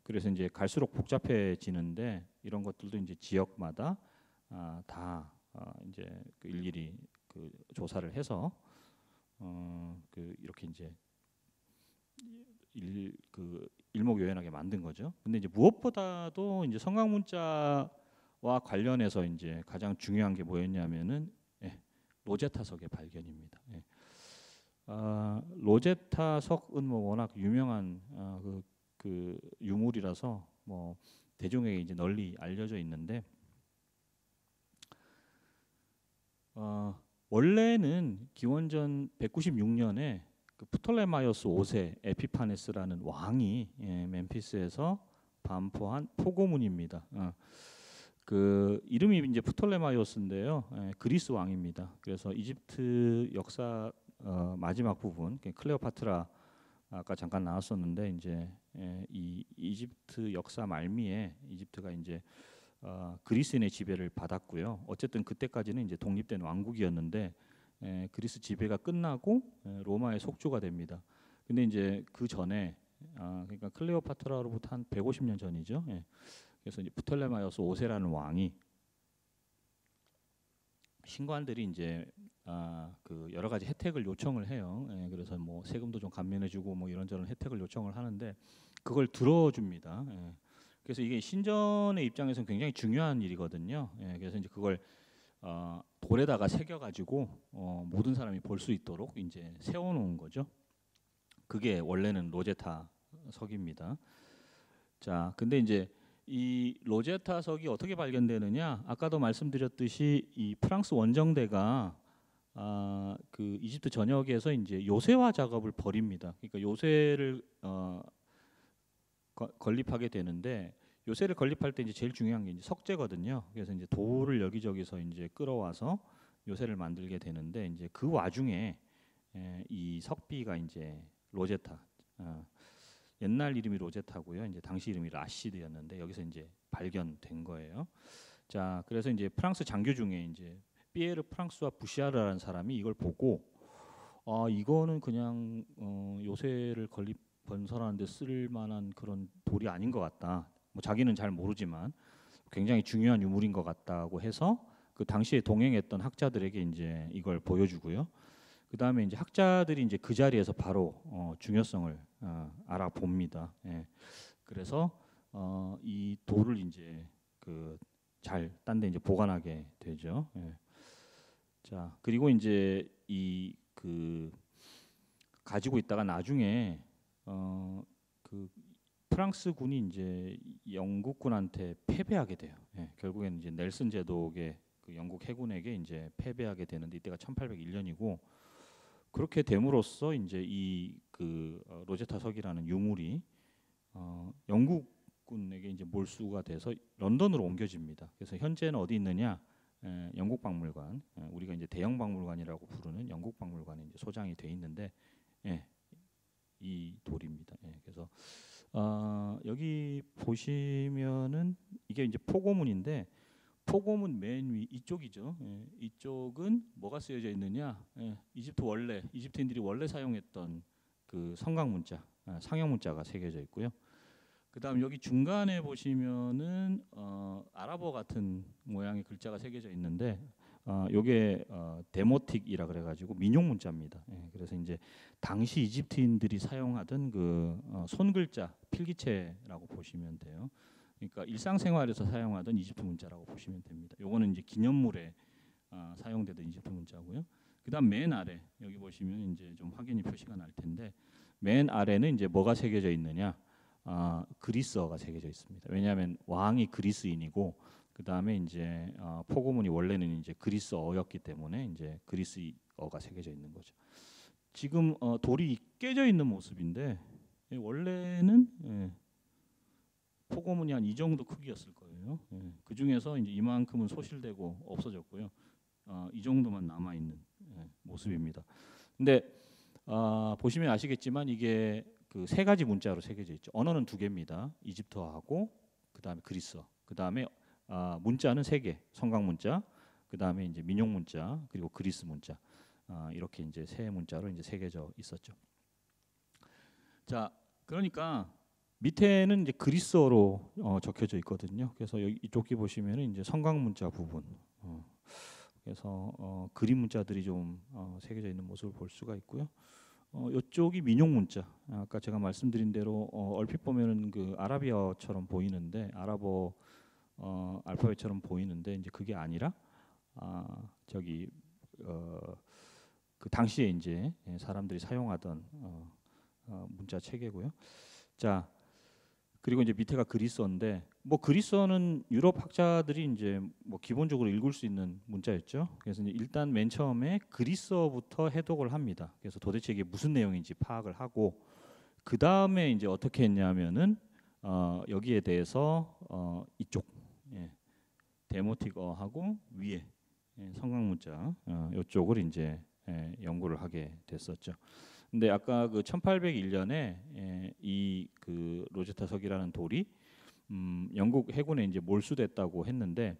그래서 이제 갈수록 복잡해지는데 이런 것들도 이제 지역마다 다 이제 그 일일이 그 조사를 해서 그 이렇게 이제 일목요연하게 만든 거죠. 근데 이제 무엇보다도 이제 성곽문자와 관련해서 이제 가장 중요한 게 뭐였냐면은 로제타석의 발견입니다. 로제타석은 뭐 워낙 유명한 그 유물이라서 뭐 대중에게 이제 널리 알려져 있는데 원래는 기원전 196년에 그 프톨레마이오스 5세 에피파네스라는 왕이 멤피스에서 반포한 포고문입니다. 그 이름이 이제 프톨레마이오스인데요. 그리스 왕입니다. 그래서 이집트 역사 마지막 부분, 클레오파트라 아까 잠깐 나왔었는데 이제 이 이집트 역사 말미에 이집트가 이제 그리스인의 지배를 받았고요. 어쨌든 그때까지는 이제 독립된 왕국이었는데 그리스 지배가 끝나고 로마의 속주가 됩니다. 근데 이제 그 전에 그러니까 클레오파트라로부터 한 150년 전이죠. 그래서 이제 프톨레마이오스 5세라는 왕이 신관들이 이제 그 여러 가지 혜택을 요청을 해요. 그래서 뭐 세금도 좀 감면해주고 뭐 이런저런 혜택을 요청을 하는데 그걸 들어줍니다. 그래서 이게 신전의 입장에서는 굉장히 중요한 일이거든요. 그래서 이제 그걸 돌에다가 새겨가지고 모든 사람이 볼 수 있도록 이제 세워놓은 거죠. 그게 원래는 로제타 석입니다. 자, 근데 이제 이 로제타 석이 어떻게 발견되느냐? 아까도 말씀드렸듯이 이 프랑스 원정대가 그 이집트 전역에서 이제 요새화 작업을 벌입니다. 그러니까 요새를 건립하게 되는데 요새를 건립할 때 이제 제일 중요한 게 이제 석재거든요. 그래서 이제 돌을 여기저기서 이제 끌어와서 요새를 만들게 되는데 이제 그 와중에 이 석비가 이제 로제타, 옛날 이름이 로제타고요. 이제 당시 이름이 라시드였는데 여기서 이제 발견된 거예요. 자, 그래서 이제 프랑스 장교 중에 이제 피에르 프랑스와 부시아르라는 사람이 이걸 보고 이거는 그냥 요새를 건설하는데 쓸 만한 그런 돌이 아닌 것 같다. 뭐 자기는 잘 모르지만 굉장히 중요한 유물인 것 같다고 해서 그 당시에 동행했던 학자들에게 이제 이걸 보여주고요. 그 다음에 이제 학자들이 이제 그 자리에서 바로 중요성을 알아봅니다. 예. 그래서 이 돌을 이제 그 잘 딴 데 이제 보관하게 되죠. 예. 자, 그리고 이제 이 그 가지고 있다가 나중에 그 프랑스군이 이제 영국군한테 패배하게 돼요. 예, 결국에는 이제 넬슨 제독의 그 영국 해군에게 이제 패배하게 되는데 이때가 1801년이고 그렇게 됨으로써 이제 이 그 로제타 석이라는 유물이 영국군에게 이제 몰수가 돼서 런던으로 옮겨집니다. 그래서 현재는 어디 있느냐? 영국 박물관, 우리가 이제 대영 박물관이라고 부르는 영국 박물관에 이제 소장이 돼 있는데, 예, 이 돌입니다. 예, 그래서 여기 보시면은 이게 이제 포고문인데 포고문 맨 위 이쪽이죠. 예, 이쪽은 뭐가 쓰여져 있느냐? 예, 이집트인들이 원래 사용했던 그 성강 문자, 상형 문자가 새겨져 있고요. 그다음 여기 중간에 보시면은 아랍어 같은 모양의 글자가 새겨져 있는데 요게 데모틱이라 그래가지고 민용 문자입니다. 예, 그래서 이제 당시 이집트인들이 사용하던 그 손글자 필기체라고 보시면 돼요. 그러니까 일상생활에서 사용하던 이집트 문자라고 보시면 됩니다. 요거는 이제 기념물에 사용되던 이집트 문자고요. 그다음 맨 아래 여기 보시면 이제 좀 확연히 표시가 날 텐데 맨 아래는 이제 뭐가 새겨져 있느냐? 그리스어가 새겨져 있습니다. 왜냐하면 왕이 그리스인이고 그 다음에 이제 포고문이 원래는 이제 그리스어였기 때문에 이제 그리스어가 새겨져 있는 거죠. 지금 돌이 깨져 있는 모습인데 원래는 포고문이 한 이 정도 크기였을 거예요. 그 중에서 이제 이만큼은 소실되고 없어졌고요. 이 정도만 남아 있는 모습입니다. 근데 보시면 아시겠지만 이게 그 세 가지 문자로 새겨져 있죠. 언어는 두 개입니다. 이집트어하고 그 다음에 그리스어. 그 다음에 문자는 세 개. 성강 문자. 그 다음에 이제 민용 문자 그리고 그리스 문자. 이렇게 이제 세 문자로 이제 새겨져 있었죠. 자, 그러니까 밑에는 이제 그리스어로 적혀져 있거든요. 그래서 여기 이쪽에 보시면은 이제 성강 문자 부분. 그래서 그림 문자들이 좀 새겨져 있는 모습을 볼 수가 있고요. 이쪽이 민용 문자. 아까 제가 말씀드린 대로 얼핏 보면은 그 아라비아처럼 보이는데 아랍어 알파벳처럼 보이는데 이제 그게 아니라 저기 그 당시에 이제 사람들이 사용하던 문자 체계고요. 자, 그리고 이제 밑에가 그리스어인데 뭐 그리스어는 유럽 학자들이 이제 뭐 기본적으로 읽을 수 있는 문자였죠. 그래서 이제 일단 맨 처음에 그리스어부터 해독을 합니다. 그래서 도대체 이게 무슨 내용인지 파악을 하고 그 다음에 이제 어떻게 했냐면은 여기에 대해서 이쪽 데모틱어하고 위에 성강 문자 이쪽을 이제 연구를 하게 됐었죠. 근데 아까 그 1801년에 이 그 로제타 석이라는 돌이 영국 해군에 이제 몰수됐다고 했는데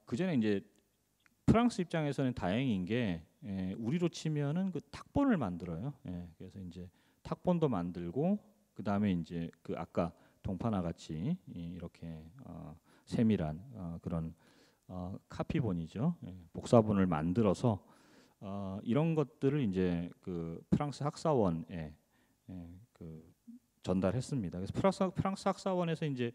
그 전에 이제 프랑스 입장에서는 다행인 게 우리로 치면은 그 탁본을 만들어요. 그래서 이제 탁본도 만들고 그 다음에 이제 그 아까 동파나 같이 이렇게 세밀한 그런 카피본이죠. 복사본을 만들어서 이런 것들을 이제 그 프랑스 학사원에 그 전달했습니다. 그래서 프랑스 학사원에서 이제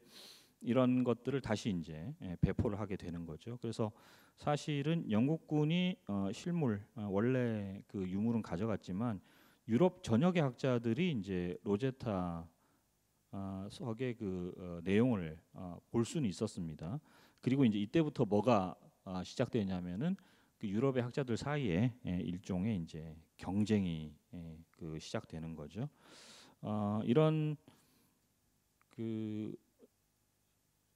이런 것들을 다시 이제 배포를 하게 되는 거죠. 그래서 사실은 영국군이 실물 원래 그 유물은 가져갔지만 유럽 전역의 학자들이 이제 로제타 석의 그 내용을 볼 수는 있었습니다. 그리고 이제 이때부터 뭐가 시작되냐면은 그 유럽의 학자들 사이에 일종의 이제 경쟁이 그 시작되는 거죠. 이런 그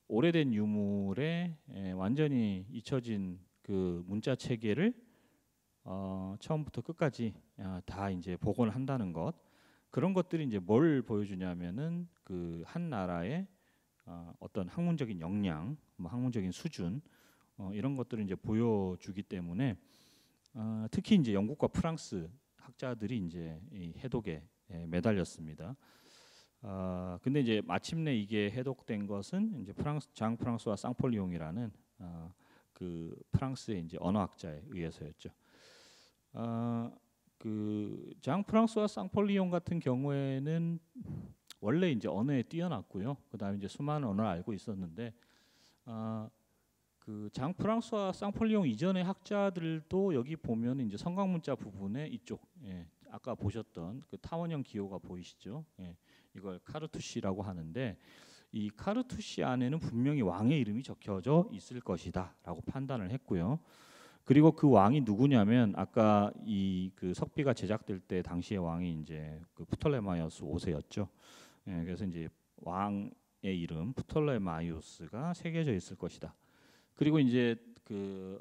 오래된 유물에 완전히 잊혀진 그 문자 체계를 처음부터 끝까지 다 이제 복원을 한다는 것, 그런 것들이 이제 뭘 보여주냐면은 그 한 나라의 어떤 학문적인 역량, 뭐 학문적인 수준 이런 것들을 이제 보여주기 때문에 특히 이제 영국과 프랑스 학자들이 이제 이 해독에 매달렸습니다. 근데 이제 마침내 이게 해독된 것은 이제 장 프랑스와 쌍폴리옹이라는 그 프랑스의 이제 언어학자에 의해서였죠. 그 장 프랑스와 쌍폴리옹 같은 경우에는 원래 이제 언어에 뛰어났고요. 그다음에 이제 수많은 언어를 알고 있었는데 그 장 프랑스와 쌍폴리옹 이전의 학자들도 여기 보면 이제 성곽문자 부분에 이쪽 아까 보셨던 그 타원형 기호가 보이시죠? 이걸 카르투시라고 하는데 이 카르투시 안에는 분명히 왕의 이름이 적혀져 있을 것이다라고 판단을 했고요. 그리고 그 왕이 누구냐면 아까 이 그 석비가 제작될 때 당시의 왕이 이제 그 프톨레마이오스 5세였죠. 그래서 이제 왕의 이름 프톨레마이오스가 새겨져 있을 것이다. 그리고 이제 그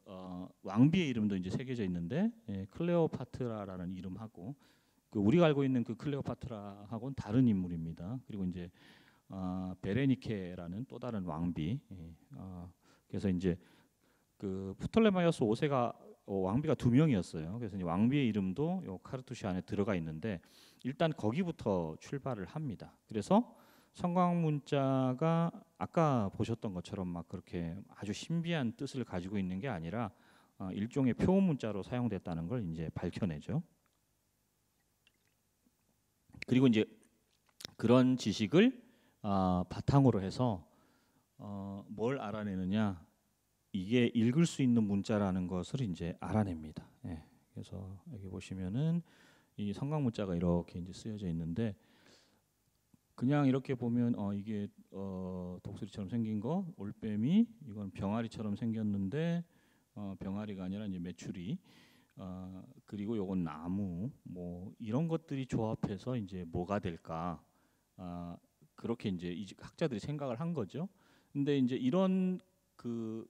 왕비의 이름도 이제 새겨져 있는데 클레오파트라라는 이름하고 그 우리가 알고 있는 그 클레오파트라하고는 다른 인물입니다. 그리고 이제 베레니케라는 또 다른 왕비. 그래서 이제 그 프톨레마이오스 5세가 왕비가 2명이었어요. 그래서 이제 왕비의 이름도 요 카르투시 안에 들어가 있는데 일단 거기부터 출발을 합니다. 그래서 성곽문자가 아까 보셨던 것처럼 막 그렇게 아주 신비한 뜻을 가지고 있는 게 아니라 일종의 표음 문자로 사용됐다는 걸 이제 밝혀내죠. 그리고 이제 그런 지식을 바탕으로 해서 뭘 알아내느냐? 이게 읽을 수 있는 문자라는 것을 이제 알아냅니다. 그래서 여기 보시면은 이 성곽문자가 이렇게 이제 쓰여져 있는데 그냥 이렇게 보면 이게 독수리처럼 생긴 거 올빼미 이건 병아리처럼 생겼는데 병아리가 아니라 이제 메추리 그리고 요건 나무 뭐 이런 것들이 조합해서 이제 뭐가 될까 그렇게 이제 이 학자들이 생각을 한 거죠. 근데 이제 이런 그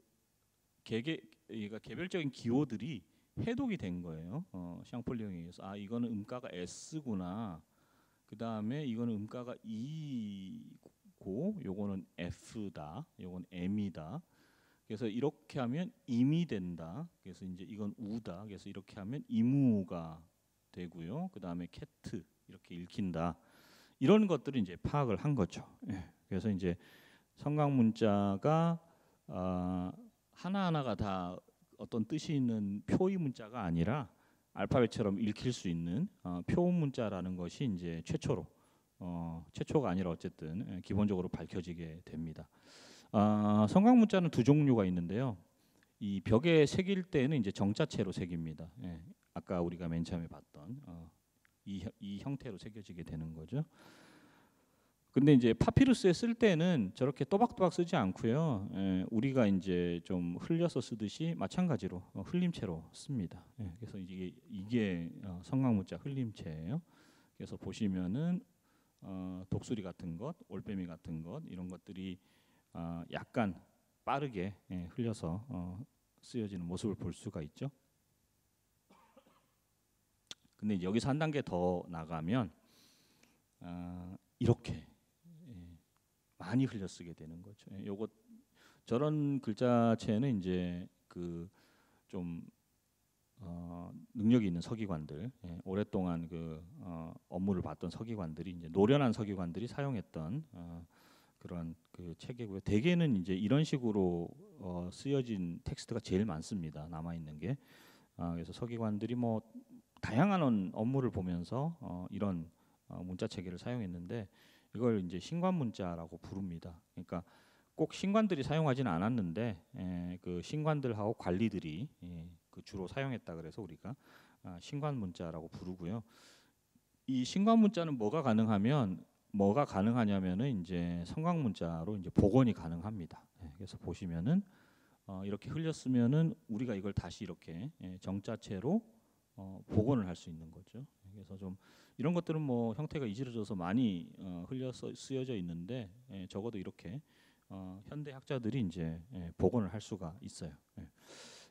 그러니까 개별적인 기호들이 해독이 된 거예요. 샹폴리옹에 의해서 이거는 음가가 S구나. 그 다음에 이거는 음가가 E고 요거는 F다. 요건 M이다. 그래서 이렇게 하면 임이 된다. 그래서 이제 이건 우다. 그래서 이렇게 하면 이무가 되고요. 그 다음에 캐트 이렇게 읽힌다. 이런 것들을 이제 파악을 한 거죠. 그래서 이제 성곽문자가 하나하나가 다 어떤 뜻이 있는 표의 문자가 아니라 알파벳처럼 읽힐 수 있는 표음 문자라는 것이 이제 최초가 아니라 어쨌든 기본적으로 밝혀지게 됩니다. 성곽문자는 두 종류가 있는데요. 이 벽에 새길 때는 이제 정자체로 새깁니다. 아까 우리가 맨 처음에 봤던 이 형태로 새겨지게 되는 거죠. 근데 이제 파피루스에 쓸 때는 저렇게 또박또박 쓰지 않고요. 우리가 이제 좀 흘려서 쓰듯이 마찬가지로 흘림체로 씁니다. 그래서 이게 성곽문자 흘림체예요. 그래서 보시면은 독수리 같은 것, 올빼미 같은 것 이런 것들이 약간 빠르게 흘려서 쓰여지는 모습을 볼 수가 있죠. 근데 이제 여기서 한 단계 더 나가면 이렇게 많이 흘려 쓰게 되는 거죠. 요것 저런 글자체는 이제 그 좀 능력이 있는 서기관들, 오랫동안 그 업무를 봤던 서기관들이 이제 노련한 서기관들이 사용했던 그런 그 체계고요. 대개는 이제 이런 식으로 쓰여진 텍스트가 제일 많습니다. 남아 있는 게. 그래서 서기관들이 뭐 다양한 업무를 보면서 이런 문자 체계를 사용했는데 이걸 이제 신관 문자라고 부릅니다. 그러니까 꼭 신관들이 사용하지는 않았는데 그 신관들하고 관리들이 그 주로 사용했다 그래서 우리가 신관 문자라고 부르고요. 이 신관 문자는 뭐가 가능하냐면은 이제 성곽 문자로 이제 복원이 가능합니다. 그래서 보시면은 이렇게 흘렸으면은 우리가 이걸 다시 이렇게 정자체로 복원을 할 수 있는 거죠. 그래서 좀 이런 것들은 뭐 형태가 이지러져서 많이 흘려서 쓰여져 있는데 적어도 이렇게 현대 학자들이 이제 복원을 할 수가 있어요.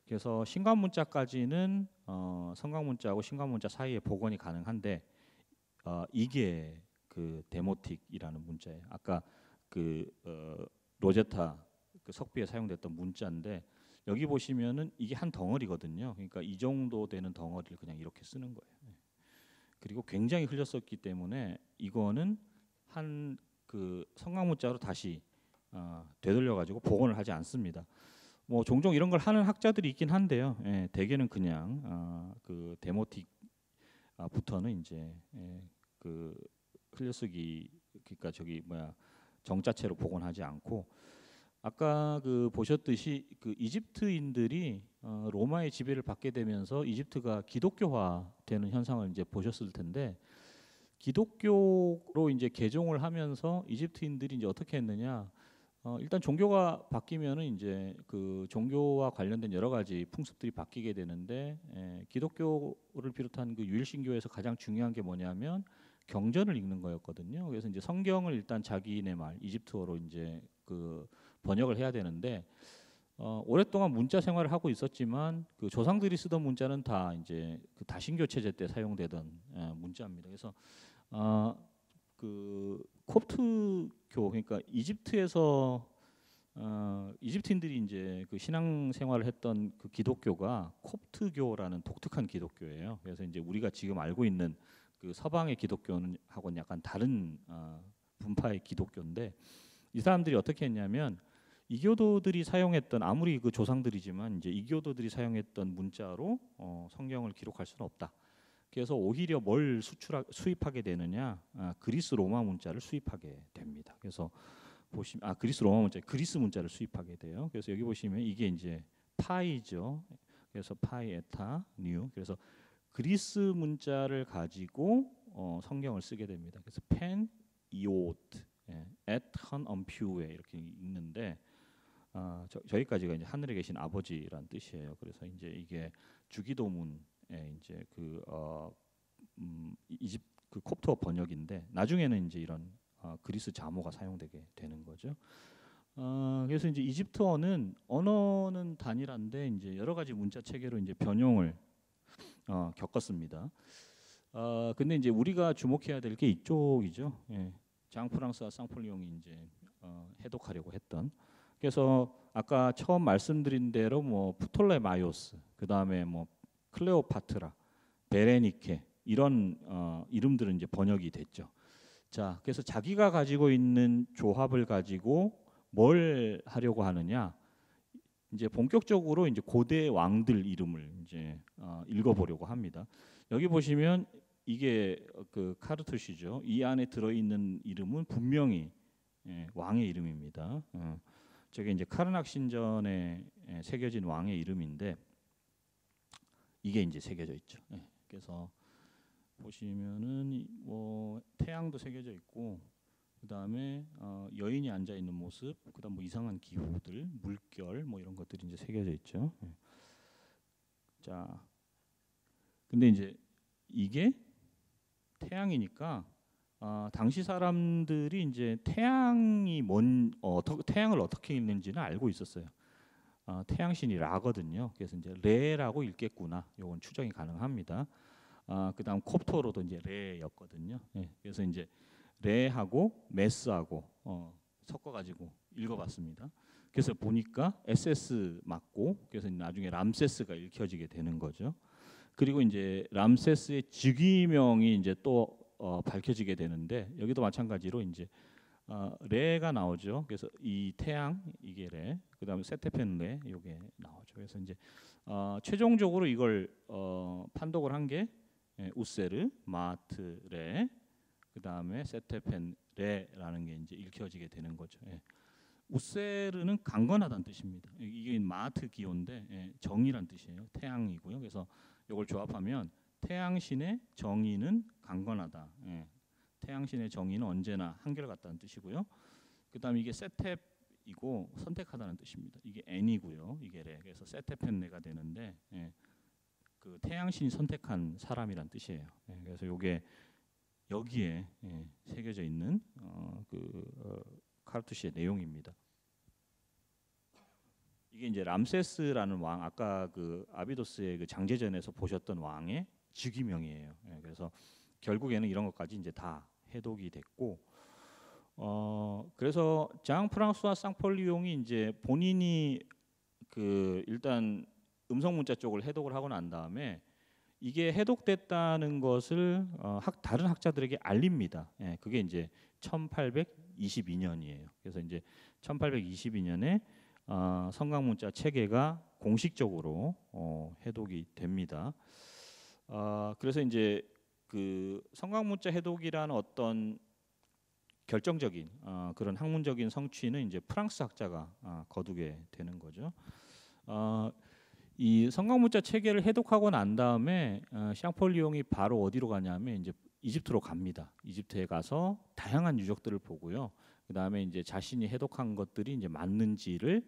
그래서 신관 문자까지는 성곽 문자하고 신관 문자 사이에 복원이 가능한데 이게 그 데모틱이라는 문자예요. 아까 그 로제타 그 석비에 사용됐던 문자인데 여기 보시면은 이게 한 덩어리거든요. 그러니까 이 정도 되는 덩어리를 그냥 이렇게 쓰는 거예요. 그리고 굉장히 흘렸었기 때문에 이거는 한 그 성곽 문자로 다시 되돌려 가지고 복원을 하지 않습니다. 뭐 종종 이런 걸 하는 학자들이 있긴 한데요. 예, 대개는 그냥 그 데모틱부터는 이제 그 흘려쓰기 그러니까 저기 뭐야 정자체로 복원하지 않고 아까 그 보셨듯이 그 이집트인들이 로마의 지배를 받게 되면서 이집트가 기독교화되는 현상을 이제 보셨을 텐데 기독교로 이제 개종을 하면서 이집트인들이 이제 어떻게 했느냐? 일단 종교가 바뀌면은 이제 그 종교와 관련된 여러 가지 풍습들이 바뀌게 되는데 기독교를 비롯한 그 유일신교에서 가장 중요한 게 뭐냐면 경전을 읽는 거였거든요. 그래서 이제 성경을 일단 자기네 말 이집트어로 이제 그 번역을 해야 되는데 오랫동안 문자 생활을 하고 있었지만 그 조상들이 쓰던 문자는 다 이제 그 다신교 체제 때 사용되던 문자입니다. 그래서 그 콥트교 그러니까 이집트에서 이집트인들이 이제 그 신앙 생활을 했던 그 기독교가 콥트교라는 독특한 기독교예요. 그래서 이제 우리가 지금 알고 있는 그 서방의 기독교는 하고는 약간 다른 분파의 기독교인데 이 사람들이 어떻게 했냐면 이교도들이 사용했던 아무리 그 조상들이지만 이제 이교도들이 사용했던 문자로 성경을 기록할 수는 없다. 그래서 오히려 뭘 수입하게 되느냐 그리스 로마 문자를 수입하게 됩니다. 그래서 보시면 그리스 로마 문자 그리스 문자를 수입하게 돼요. 그래서 여기 보시면 이게 이제 파이죠. 그래서 파이 에타 뉴 그래서 그리스 문자를 가지고 성경을 쓰게 됩니다. 그래서 펜 이오트 에탄 엄퓨에 이렇게 읽는데 저희까지가 이제 하늘에 계신 아버지란 뜻이에요. 그래서 이제 이게 주기도문에 이제 그 이집 그 콥트어 번역인데 나중에는 이제 이런 그리스 자모가 사용되게 되는 거죠. 그래서 이제 이집트어는 언어는 단일한데 이제 여러 가지 문자 체계로 이제 변형을 겪었습니다. 근데 이제 우리가 주목해야 될 게 이쪽이죠. 장 프랑스와 쌍폴리옹이 이제 해독하려고 했던. 그래서 아까 처음 말씀드린 대로 뭐 프톨레마이오스, 그 다음에 뭐 클레오파트라, 베레니케 이런 이름들은 이제 번역이 됐죠. 자, 그래서 자기가 가지고 있는 조합을 가지고 뭘 하려고 하느냐? 이제 본격적으로 이제 고대 왕들 이름을 이제 읽어보려고 합니다. 여기 보시면 이게 그 카르투시죠. 이 안에 들어있는 이름은 분명히 왕의 이름입니다. 저게 이제 카르낙 신전에 새겨진 왕의 이름인데 이게 이제 새겨져 있죠. 그래서 보시면은 뭐 태양도 새겨져 있고 그다음에 여인이 앉아 있는 모습, 그다음 뭐 이상한 기호들, 물결 뭐 이런 것들이 이제 새겨져 있죠. 자, 근데 이제 이게 태양이니까 당시 사람들이 이제 태양이 태양을 어떻게 읽는지는 알고 있었어요. 태양신이 라거든요. 그래서 이제 레라고 읽겠구나. 요건 추정이 가능합니다. 그다음 콥토로도 이제 레였거든요. 그래서 이제 레하고 메스하고 섞어가지고 읽어봤습니다. 그래서 보니까 SS 맞고 그래서 나중에 람세스가 읽혀지게 되는 거죠. 그리고 이제 람세스의 즉위명이 이제 또 밝혀지게 되는데 여기도 마찬가지로 이제 레가 나오죠. 그래서 이 태양 이게 레, 그다음에 세테펜 레 이게 나오죠. 그래서 이제 최종적으로 이걸 판독을 한 게 우세르 마트 레, 그다음에 세테펜 레라는 게 이제 읽혀지게 되는 거죠. 우세르는 강건하다는 뜻입니다. 이게 마트 기호인데 정의란 뜻이에요. 태양이고요. 그래서 이걸 조합하면 태양신의 정의는 강건하다. 태양신의 정의는 언제나 한결같다는 뜻이고요. 그다음에 이게 세텝이고 선택하다는 뜻입니다. 이게 N이고요. 이게 레. 그래서 세테펜레가 되는데 그 태양신이 선택한 사람이란 뜻이에요. 그래서 이게 여기에 새겨져 있는 카르투시의 내용입니다. 이게 이제 람세스라는 왕, 아까 그 아비도스의 그 장제전에서 보셨던 왕의 즉위명이에요. 그래서 결국에는 이런 것까지 이제 다 해독이 됐고, 그래서 장 프랑스와 쌍폴리옹이 이제 본인이 그 일단 음성 문자 쪽을 해독을 하고 난 다음에 이게 해독됐다는 것을 다른 학자들에게 알립니다. 그게 이제 1822년이에요. 그래서 이제 1822년에 성강문자 체계가 공식적으로 해독이 됩니다. 그래서 이제 그 성강문자 해독이라는 어떤 결정적인 그런 학문적인 성취는 이제 프랑스 학자가 거두게 되는 거죠. 이 성강문자 체계를 해독하고 난 다음에 샹폴리옹이 바로 어디로 가냐면 이제 이집트로 갑니다. 이집트에 가서 다양한 유적들을 보고요. 그 다음에 이제 자신이 해독한 것들이 이제 맞는지를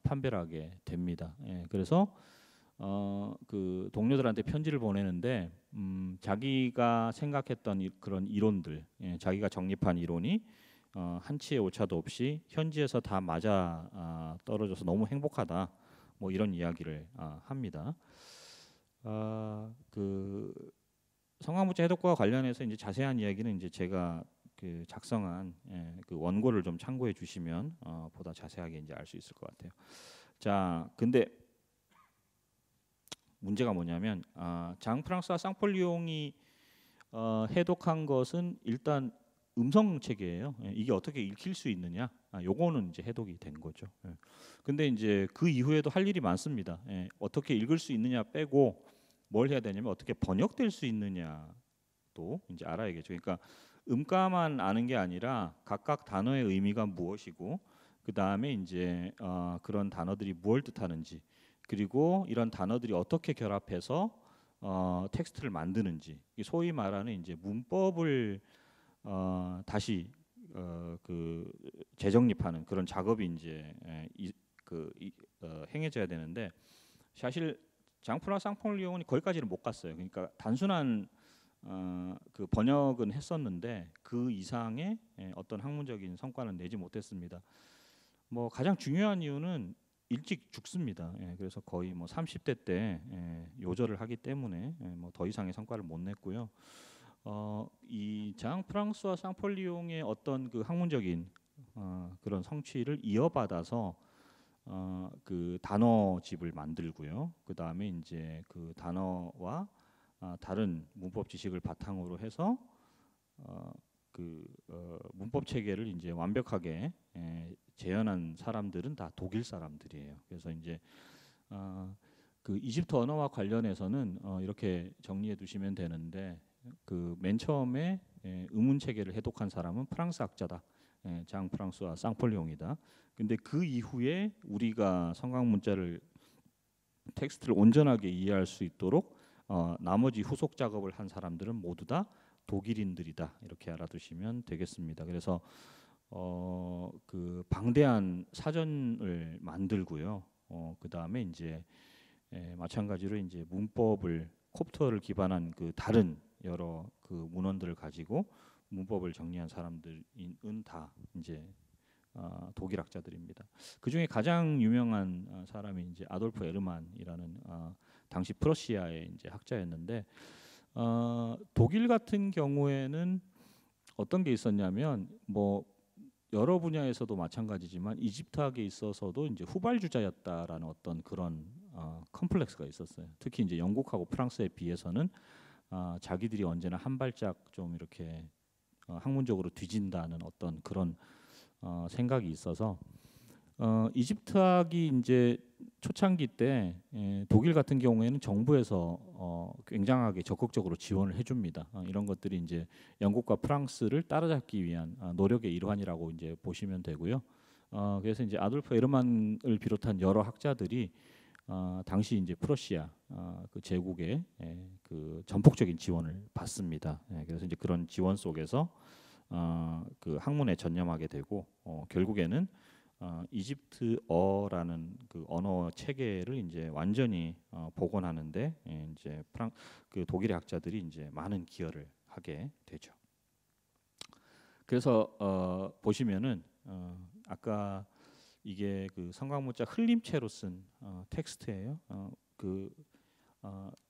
판별하게 됩니다. 예, 그래서 그 동료들한테 편지를 보내는데 자기가 생각했던 그런 이론들, 예, 자기가 정립한 이론이 한치의 오차도 없이 현지에서 다 맞아 떨어져서 너무 행복하다. 뭐 이런 이야기를 합니다. 그 성강문자 해독과 관련해서 이제 자세한 이야기는 이제 제가 그 작성한 그 원고를 좀 참고해 주시면 보다 자세하게 이제 알 수 있을 것 같아요. 자, 근데 문제가 뭐냐면 장 프랑스와 쌍폴리옹이 해독한 것은 일단 음성 체계예요. 이게 어떻게 읽힐 수 있느냐? 요거는 이제 해독이 된 거죠. 근데 이제 그 이후에도 할 일이 많습니다. 어떻게 읽을 수 있느냐 빼고 뭘 해야 되냐면 어떻게 번역될 수 있느냐도 이제 알아야겠죠. 그러니까 음가만 아는 게 아니라 각각 단어의 의미가 무엇이고 그 다음에 이제 그런 단어들이 무엇을 뜻하는지 그리고 이런 단어들이 어떻게 결합해서 텍스트를 만드는지 소위 말하는 이제 문법을 다시 그 재정립하는 그런 작업이 이제 행해져야 되는데 사실 장프라 쌍폴리옹이 거기까지는 못 갔어요. 그러니까 단순한 그 번역은 했었는데 그 이상의 어떤 학문적인 성과는 내지 못했습니다. 뭐 가장 중요한 이유는 일찍 죽습니다. 그래서 거의 뭐 30대 때 요절을 하기 때문에 뭐 더 이상의 성과를 못 냈고요. 이 장 프랑스와 쌍폴리옹의 어떤 그 학문적인 그런 성취를 이어받아서 그 단어집을 만들고요. 그 다음에 이제 그 단어와 다른 문법 지식을 바탕으로 해서 문법 체계를 이제 완벽하게 재현한 사람들은 다 독일 사람들이에요. 그래서 이제 그 이집트 언어와 관련해서는 이렇게 정리해 두시면 되는데 그 맨 처음에 의문 체계를 해독한 사람은 프랑스 학자다. 장 프랑스와 쌍폴리옹이다. 근데 그 이후에 우리가 성강문자를 텍스트를 온전하게 이해할 수 있도록 나머지 후속 작업을 한 사람들은 모두 다 독일인들이다. 이렇게 알아두시면 되겠습니다. 그래서 그 방대한 사전을 만들고요. 그 다음에 이제 마찬가지로 이제 문법을 콥트어를 기반한 그 다른 여러 그 문헌들을 가지고 문법을 정리한 사람들은 다 이제 독일 학자들입니다. 그 중에 가장 유명한 사람이 이제 아돌프 에르만이라는 당시 프러시아의 이제 학자였는데 독일 같은 경우에는 어떤 게 있었냐면 뭐 여러 분야에서도 마찬가지지만 이집트학에 있어서도 이제 후발주자였다라는 어떤 그런 컴플렉스가 있었어요. 특히 이제 영국하고 프랑스에 비해서는 자기들이 언제나 한 발짝 좀 이렇게 학문적으로 뒤진다는 어떤 그런 생각이 있어서 이집트학이 이제 초창기 때 독일 같은 경우에는 정부에서 굉장하게 적극적으로 지원을 해줍니다. 이런 것들이 이제 영국과 프랑스를 따라잡기 위한 노력의 일환이라고 이제 보시면 되고요. 그래서 이제 아돌프 에르만을 비롯한 여러 학자들이 당시 이제 프러시아 그 제국의 그 전폭적인 지원을 받습니다. 그래서 이제 그런 지원 속에서 그 학문에 전념하게 되고 결국에는 이집트어라는 그 언어 체계를 이제 완전히 복원하는데 이제 그 독일의 학자들이 이제 많은 기여를 하게 되죠. 그래서 보시면은 아까 이게 그 성강문자 흘림체로 쓴 텍스트예요.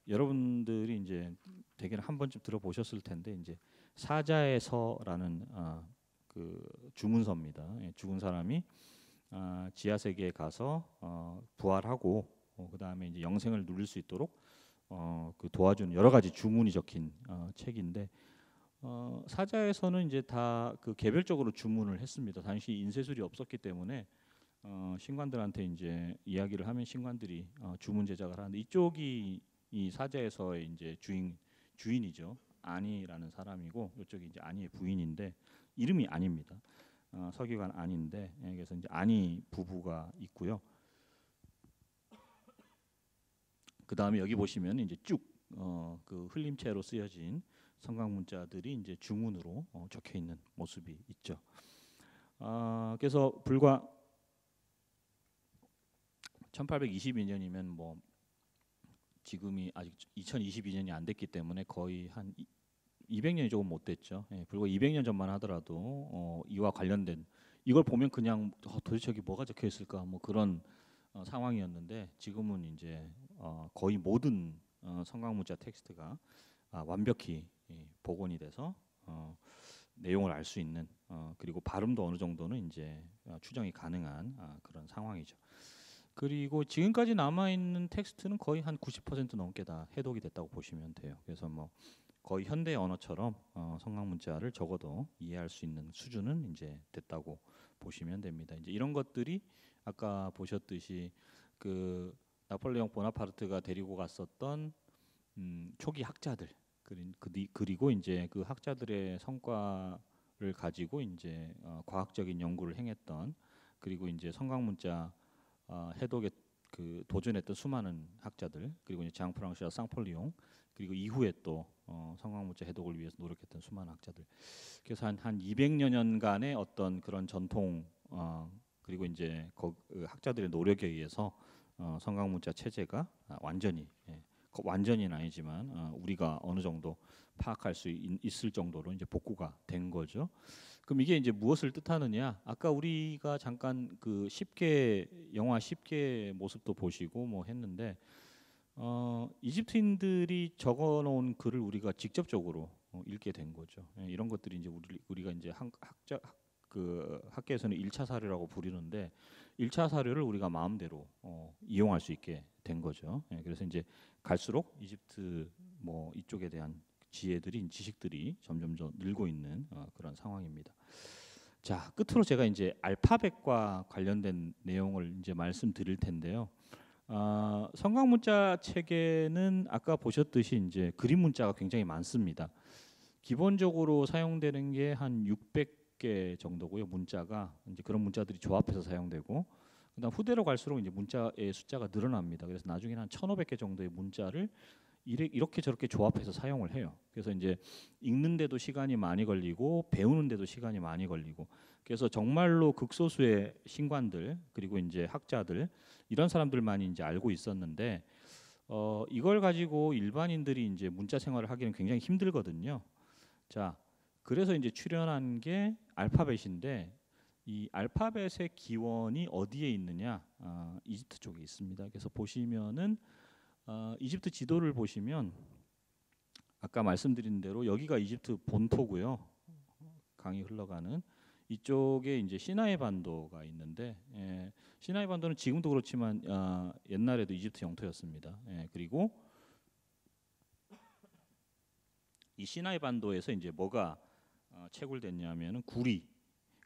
여러분들이 이제 대개는 한 번쯤 들어보셨을 텐데 이제 사자의 서라는 그 주문서입니다. 죽은 사람이 지하 세계에 가서 부활하고 그 다음에 이제 영생을 누릴 수 있도록 그 도와주는 여러 가지 주문이 적힌 책인데 사자에서는 이제 다 그 개별적으로 주문을 했습니다. 당시 인쇄술이 없었기 때문에 신관들한테 이제 이야기를 하면 신관들이 주문 제작을 하는데 이쪽이 이 사자에서의 이제 주인이죠. 아니라는 사람이고 이쪽이 이제 아니의 부인인데 이름이 아닙니다. 서기관 아니인데 그래서 이제 아니 부부가 있고요. 그 다음에 여기 보시면 이제 쭉 그 흘림체로 쓰여진 성강 문자들이 이제 중문으로 적혀 있는 모습이 있죠. 그래서 불과 1822년이면 뭐 지금이 아직 2022년이 안 됐기 때문에 거의 한 200년이 조금 못 됐죠. 불과 200년 전만 하더라도 이와 관련된 이걸 보면 그냥 도대체 여기 뭐가 적혀 있을까 뭐 그런 상황이었는데 지금은 이제 거의 모든 성강 문자 텍스트가 완벽히 복원이 돼서 내용을 알 수 있는 그리고 발음도 어느 정도는 이제 추정이 가능한 그런 상황이죠. 그리고 지금까지 남아 있는 텍스트는 거의 한 90% 넘게 다 해독이 됐다고 보시면 돼요. 그래서 뭐 거의 현대 언어처럼 성강 문자를 적어도 이해할 수 있는 수준은 이제 됐다고 보시면 됩니다. 이제 이런 것들이 아까 보셨듯이 그 나폴레옹 보나파르트가 데리고 갔었던 초기 학자들 그리고 이제 그 학자들의 성과를 가지고 이제 과학적인 연구를 행했던 그리고 이제 성강 문자 해독에 그 도전했던 수많은 학자들 그리고 이제 장 프랑스와 쌍폴리옹 그리고 이후에 또 성강 문자 해독을 위해서 노력했던 수많은 학자들 그래서 한 200여 년간의 어떤 그런 전통 그리고 이제 그 학자들의 노력에 의해서 성강 문자 체제가 완전히 완전히는 아니지만 우리가 어느 정도 파악할 수 있을 정도로 이제 복구가 된 거죠. 그럼 이게 이제 무엇을 뜻하느냐? 아까 우리가 잠깐 그 10개 영화 10개 모습도 보시고 뭐 했는데 이집트인들이 적어놓은 글을 우리가 직접적으로 읽게 된 거죠. 이런 것들이 이제 우리가 이제 학계에서는 1차 사료라고 부르는데 1차 사료를 우리가 마음대로 이용할 수 있게 된 거죠. 그래서 이제 갈수록 이집트 뭐 이쪽에 대한 지식들이 점점 늘고 있는 그런 상황입니다. 자, 끝으로 제가 이제 알파벳과 관련된 내용을 이제 말씀드릴 텐데요. 성강 문자 체계는 아까 보셨듯이 이제 그림 문자가 굉장히 많습니다. 기본적으로 사용되는 게 한 600개 정도고요. 문자가 이제 그런 문자들이 조합해서 사용되고 그다음 후대로 갈수록 이제 문자의 숫자가 늘어납니다. 그래서 나중에는 한 1,500개 정도의 문자를 이렇게 저렇게 조합해서 사용을 해요. 그래서 이제 읽는데도 시간이 많이 걸리고 배우는데도 시간이 많이 걸리고 그래서 정말로 극소수의 신관들 그리고 이제 학자들 이런 사람들만이 이제 알고 있었는데 이걸 가지고 일반인들이 이제 문자 생활을 하기는 굉장히 힘들거든요. 자, 그래서 이제 출현한 게 알파벳인데 이 알파벳의 기원이 어디에 있느냐? 이집트 쪽에 있습니다. 그래서 보시면은 이집트 지도를 보시면 아까 말씀드린 대로 여기가 이집트 본토고요. 강이 흘러가는 이쪽에 이제 시나이 반도가 있는데 시나이 반도는 지금도 그렇지만 옛날에도 이집트 영토였습니다. 그리고 이 시나이 반도에서 이제 뭐가 채굴됐냐면은 구리,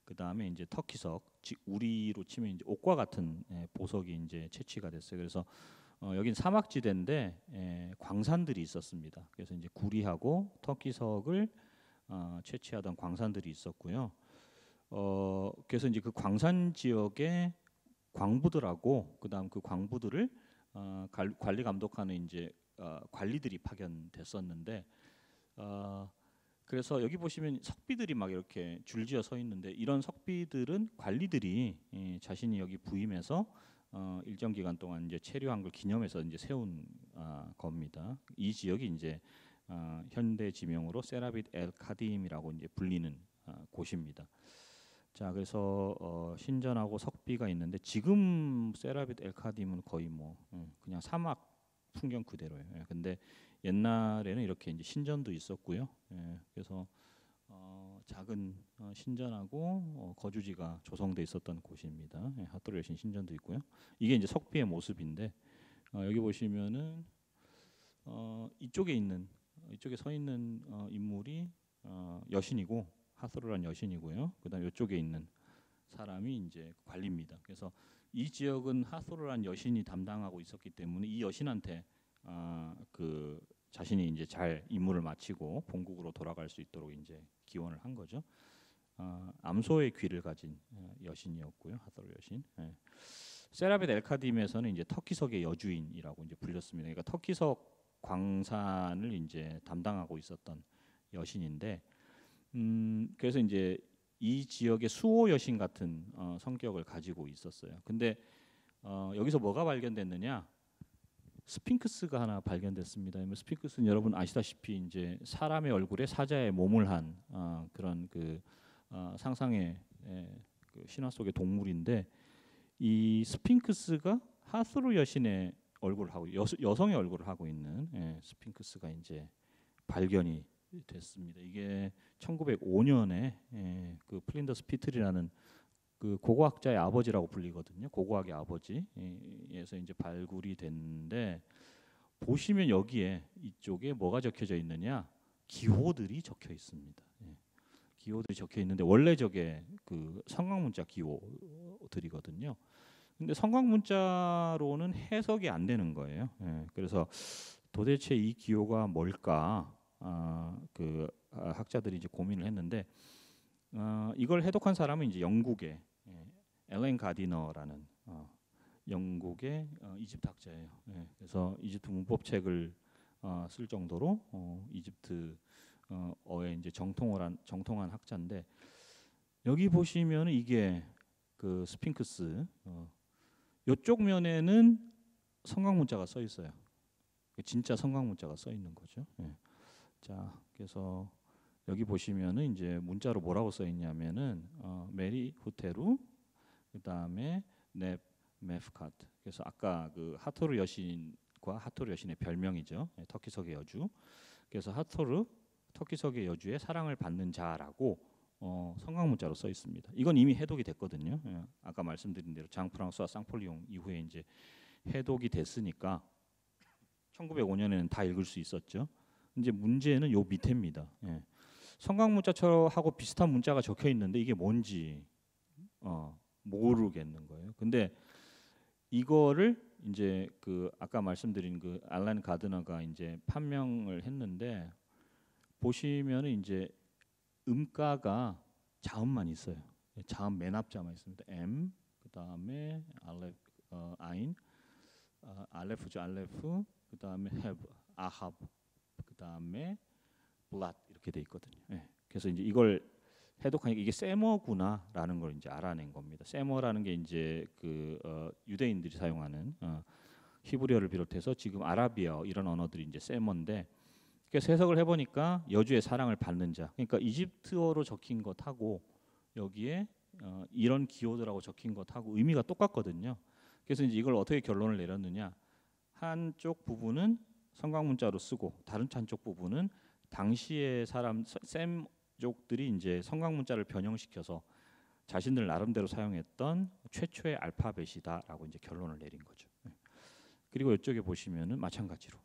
그 다음에 이제 터키석, 우리로 치면 이제 옥과 같은 보석이 이제 채취가 됐어요. 그래서 여긴 사막지대인데 광산들이 있었습니다. 그래서 이제 구리하고 터키석을 채취하던 광산들이 있었고요. 그래서 이제 그 광산 지역의 광부들하고 그다음 그 광부들을 관리 감독하는 이제 관리들이 파견됐었는데 그래서 여기 보시면 석비들이 막 이렇게 줄지어 서 있는데 이런 석비들은 관리들이 자신이 여기 부임해서 일정 기간 동안 이제 체류한 걸 기념해서 이제 세운 겁니다. 이 지역이 이제 현대 지명으로 세라빗 엘 카딤이라고 이제 불리는 곳입니다. 자, 그래서 신전하고 석비가 있는데 지금 세라빗 엘 카딤은 거의 뭐 그냥 사막 풍경 그대로예요. 근데 옛날에는 이렇게 이제 신전도 있었고요. 그래서 작은 신전하고 거주지가 조성돼 있었던 곳입니다. 핫도르 여신 신전도 있고요. 이게 이제 석비의 모습인데 여기 보시면은 이쪽에 서 있는 인물이 여신이고 하스로란 여신이고요. 그다음 이쪽에 있는 사람이 이제 관리입니다. 그래서 이 지역은 하소르란 여신이 담당하고 있었기 때문에 이 여신한테 그 자신이 이제 잘 임무를 마치고 본국으로 돌아갈 수 있도록 이제 기원을 한 거죠. 암소의 귀를 가진 여신이었고요, 하소르 여신. 예. 세라벳 엘카딤에서는 이제 터키석의 여주인이라고 이제 불렸습니다. 그러니까 터키석 광산을 이제 담당하고 있었던 여신인데, 그래서 이제 이 지역의 수호 여신 같은 성격을 가지고 있었어요. 근데 여기서 뭐가 발견됐느냐? 스핑크스가 하나 발견됐습니다. 스핑크스는 여러분 아시다시피 이제 사람의 얼굴에 사자의 몸을 한 그런 그 상상의 그 신화 속의 동물인데, 이 스핑크스가 하스루 여신의 얼굴을 하고 여성의 얼굴을 하고 있는 스핑크스가 이제 발견이 됐습니다. 이게 1905년에 그 플린더스 피틀이라는 그 고고학자의 아버지라고 불리거든요. 고고학의 아버지에서 이제 발굴이 됐는데, 보시면 여기에 이쪽에 뭐가 적혀져 있느냐? 기호들이 적혀 있습니다. 기호들이 적혀 있는데 원래 저게 그 성곽문자 기호들이거든요. 근데 성곽문자로는 해석이 안 되는 거예요. 그래서 도대체 이 기호가 뭘까? 그 학자들이 이제 고민을 했는데, 이걸 해독한 사람은 이제 영국의 엘렌 가디너라는 영국의 이집트 학자예요. 그래서 이집트 문법책을 쓸 정도로 이집트어에 이제 정통한 학자인데, 여기 보시면 이게 그 스핑크스 이쪽 면에는 성곽문자가 써 있어요. 진짜 성곽문자가 써 있는 거죠. 자, 그래서 여기 보시면은 이제 문자로 뭐라고 써 있냐면은 메리 후테루, 그다음에 넵 메프카트. 그래서 아까 그 하토르 여신과 하토르 여신의 별명이죠. 터키석의 여주. 그래서 하토르 터키석의 여주의 사랑을 받는 자라고 성곽문자로 써 있습니다. 이건 이미 해독이 됐거든요. 아까 말씀드린 대로 장 프랑스와 쌍폴리옹 이후에 이제 해독이 됐으니까 1905년에는 다 읽을 수 있었죠. 이제 문제는 요 밑에입니다. 성곽문자하고 비슷한 문자가 적혀 있는데 이게 뭔지 모르겠는 거예요. 근데 이거를 이제 그 아까 말씀드린 그 알란 가드너가 이제 판명을 했는데, 보시면은 이제 음가가 자음만 있어요. 자음 맨 앞자만 있습니다. M, 그다음에 아인, 알레프죠. 알레프, 그다음에 have, 아합, 그다음에 블랏 이렇게 돼 있거든요. 그래서 이제 이걸 해독하니까 이게 세머구나라는 걸 이제 알아낸 겁니다. 세머라는 게 이제 그 유대인들이 사용하는 히브리어를 비롯해서 지금 아라비아 이런 언어들이 이제 세머인데, 그래서 해석을 해보니까 여주의 사랑을 받는 자. 그러니까 이집트어로 적힌 것하고 여기에 이런 기호들하고 적힌 것하고 의미가 똑같거든요. 그래서 이제 이걸 어떻게 결론을 내렸느냐? 한쪽 부분은 성곽문자로 쓰고 다른 한쪽 부분은 당시의 사람 셈족들이 이제 성곽문자를 변형시켜서 자신들 나름대로 사용했던 최초의 알파벳이다라고 이제 결론을 내린 거죠. 그리고 이쪽에 보시면은 마찬가지로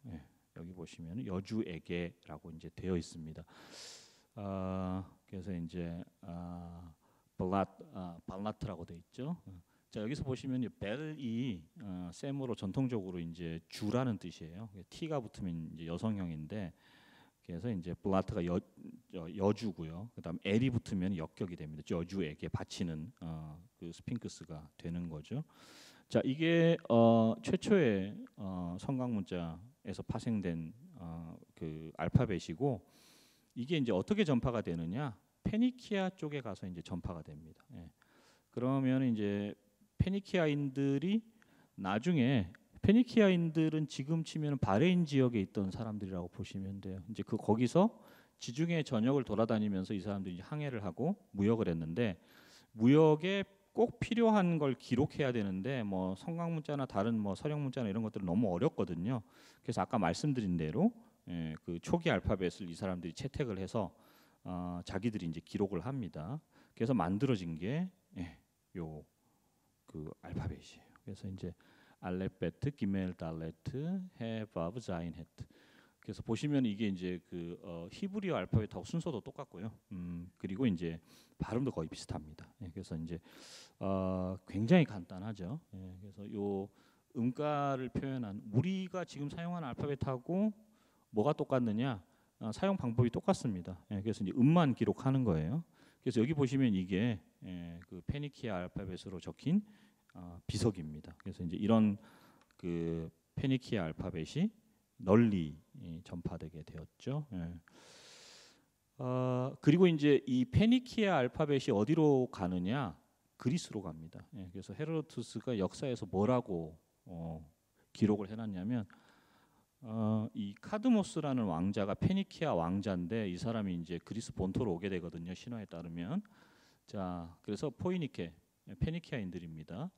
여기 보시면은 여주에게라고 이제 되어 있습니다. 그래서 이제 발라트라고 되어 있죠. 자, 여기서 보시면 벨이 셈으로 전통적으로 이제 주라는 뜻이에요. T가 붙으면 이제 여성형인데, 그래서 이제 블라트가 여주고요. 그다음 L이 붙으면 역격이 됩니다. 여주에게 바치는 그 스핑크스가 되는 거죠. 자, 이게 최초의 성곽문자에서 파생된 그 알파벳이고, 이게 이제 어떻게 전파가 되느냐? 페니키아 쪽에 가서 이제 전파가 됩니다. 그러면 이제 페니키아인들이 나중에, 페니키아인들은 지금 치면 바레인 지역에 있던 사람들이라고 보시면 돼요. 이제 그 거기서 지중해 전역을 돌아다니면서 이 사람들이 항해를 하고 무역을 했는데, 무역에 꼭 필요한 걸 기록해야 되는데 뭐 성곽문자나 다른 뭐 서령문자나 이런 것들은 너무 어렵거든요. 그래서 아까 말씀드린 대로 그 초기 알파벳을 이 사람들이 채택을 해서 자기들이 이제 기록을 합니다. 그래서 만들어진 게 요 그 알파벳이에요. 그래서 이제 알렙베트, 기멜, 달레트, 해, 바브, 자인, 헤트. 그래서 보시면 이게 이제 그 히브리어 알파벳하고 순서도 똑같고요. 그리고 이제 발음도 거의 비슷합니다. 예, 그래서 이제 굉장히 간단하죠. 예, 그래서 요 음가를 표현한 우리가 지금 사용하는 알파벳하고 뭐가 똑같느냐? 사용 방법이 똑같습니다. 예, 그래서 이제 음만 기록하는 거예요. 그래서 여기 보시면 이게 그 페니키아 알파벳으로 적힌 비석입니다. 그래서 이제 이런 그 페니키아 알파벳이 널리 전파되게 되었죠. 예. 그리고 이제 이 페니키아 알파벳이 어디로 가느냐? 그리스로 갑니다. 예, 그래서 헤로도투스가 역사에서 뭐라고 기록을 해놨냐면 이 카드모스라는 왕자가 페니키아 왕자인데 이 사람이 이제 그리스 본토로 오게 되거든요. 신화에 따르면. 자, 그래서 포이니케 페니키아인들입니다.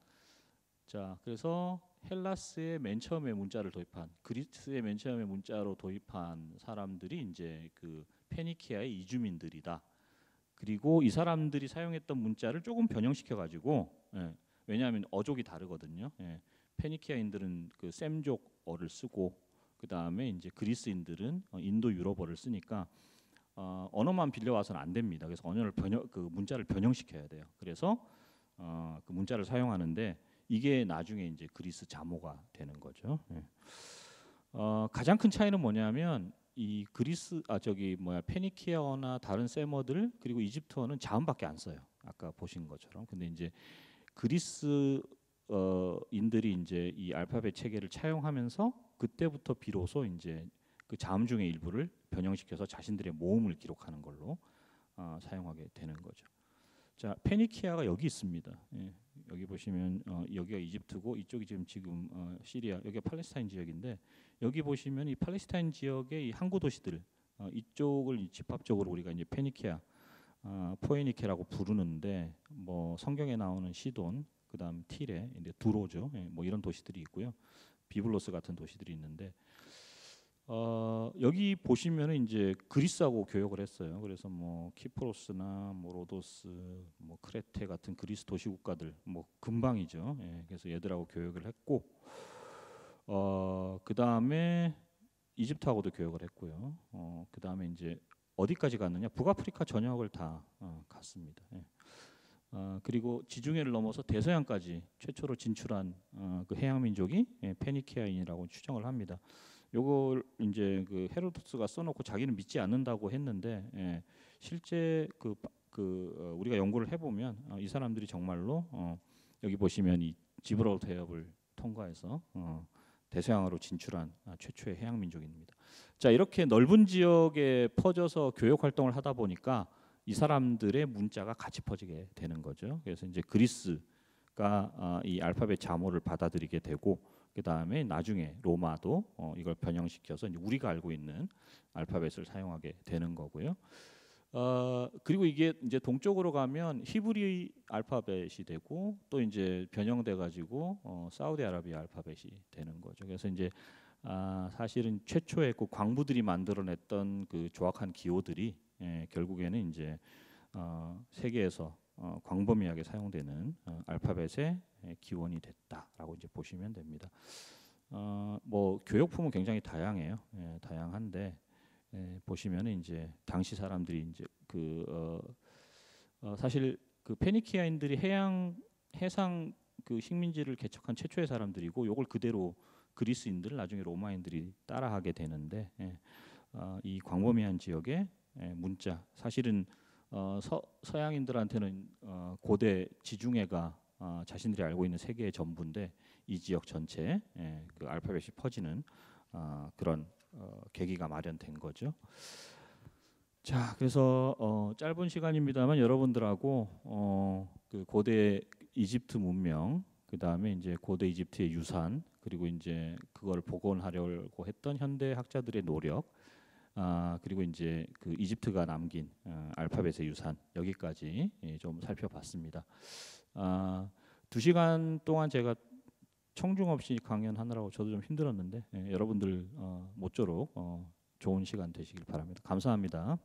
자, 그래서 헬라스의 맨 처음에 문자를 도입한 그리스의 맨 처음에 문자로 도입한 사람들이 이제 그 페니키아의 이주민들이다. 그리고 이 사람들이 사용했던 문자를 조금 변형시켜 가지고 왜냐하면 어족이 다르거든요. 페니키아인들은 그 셈족어를 쓰고 그 다음에 이제 그리스인들은 인도 유럽어를 쓰니까 언어만 빌려와서는 안 됩니다. 그래서 언어를 그 문자를 변형시켜야 돼요. 그래서 그 문자를 사용하는데 이게 나중에 이제 그리스 자모가 되는 거죠. 가장 큰 차이는 뭐냐면 이 그리스 페니키아어나 다른 세머들 그리고 이집트어는 자음밖에 안 써요. 아까 보신 것처럼. 근데 이제 그리스 인들이 이제 이 알파벳 체계를 차용하면서 그때부터 비로소 이제 그 자음 중의 일부를 변형시켜서 자신들의 모음을 기록하는 걸로 사용하게 되는 거죠. 자, 페니키아가 여기 있습니다. 예, 여기 보시면 여기가 이집트고 이쪽이 지금 시리아, 여기가 팔레스타인 지역인데 여기 보시면 이 팔레스타인 지역의 이 항구 도시들 이쪽을 집합적으로 우리가 이제 페니키아, 포에니케라고 부르는데 뭐 성경에 나오는 시돈, 그다음 티레, 이제 두로죠. 예, 뭐 이런 도시들이 있고요. 비블로스 같은 도시들이 있는데 여기 보시면은 이제 그리스하고 교역을 했어요. 그래서 뭐 키프로스나 뭐 로도스, 뭐 크레테 같은 그리스 도시 국가들 뭐 근방이죠. 예, 그래서 얘들하고 교역을 했고 그 다음에 이집트하고도 교역을 했고요. 그 다음에 이제 어디까지 갔느냐? 북아프리카 전역을 다 갔습니다. 예. 그리고 지중해를 넘어서 대서양까지 최초로 진출한 그 해양 민족이 페니키아인이라고 추정을 합니다. 요걸 이제 그 헤로도트가 써놓고 자기는 믿지 않는다고 했는데 실제 우리가 연구를 해보면 이 사람들이 정말로 여기 보시면 이 지브랄터 해협을 통과해서 대서양으로 진출한 최초의 해양 민족입니다. 자, 이렇게 넓은 지역에 퍼져서 교역 활동을 하다 보니까 이 사람들의 문자가 같이 퍼지게 되는 거죠. 그래서 이제 그리스가 이 알파벳 자모를 받아들이게 되고 그 다음에 나중에 로마도 이걸 변형시켜서 이제 우리가 알고 있는 알파벳을 사용하게 되는 거고요. 그리고 이게 이제 동쪽으로 가면 히브리 알파벳이 되고 또 이제 변형돼 가지고 사우디아라비아 알파벳이 되는 거죠. 그래서 이제 사실은 최초의 그 광부들이 만들어냈던 그 조악한 기호들이 결국에는 이제 세계에서 광범위하게 사용되는 알파벳의 기원이 됐다라고 이제 보시면 됩니다. 뭐 교역품은 굉장히 다양해요. 다양한데 보시면은 이제 당시 사람들이 이제 사실 그 페니키아인들이 해상 그 식민지를 개척한 최초의 사람들이고 요걸 그대로 그리스인들 나중에 로마인들이 따라하게 되는데 이 광범위한 지역의 문자 사실은 서양인들한테는 고대 지중해가 자신들이 알고 있는 세계의 전부인데 이 지역 전체에 그 알파벳이 퍼지는 그런 계기가 마련된 거죠. 자, 그래서 짧은 시간입니다만 여러분들하고 그 고대 이집트 문명, 그 다음에 이제 고대 이집트의 유산, 그리고 이제 그걸 복원하려고 했던 현대 학자들의 노력, 그리고 이제 그 이집트가 남긴 알파벳의 유산 여기까지 좀 살펴봤습니다. 2시간 동안 제가 청중 없이 강연하느라고 저도 좀 힘들었는데 여러분들 모쪼록 좋은 시간 되시길 바랍니다. 감사합니다.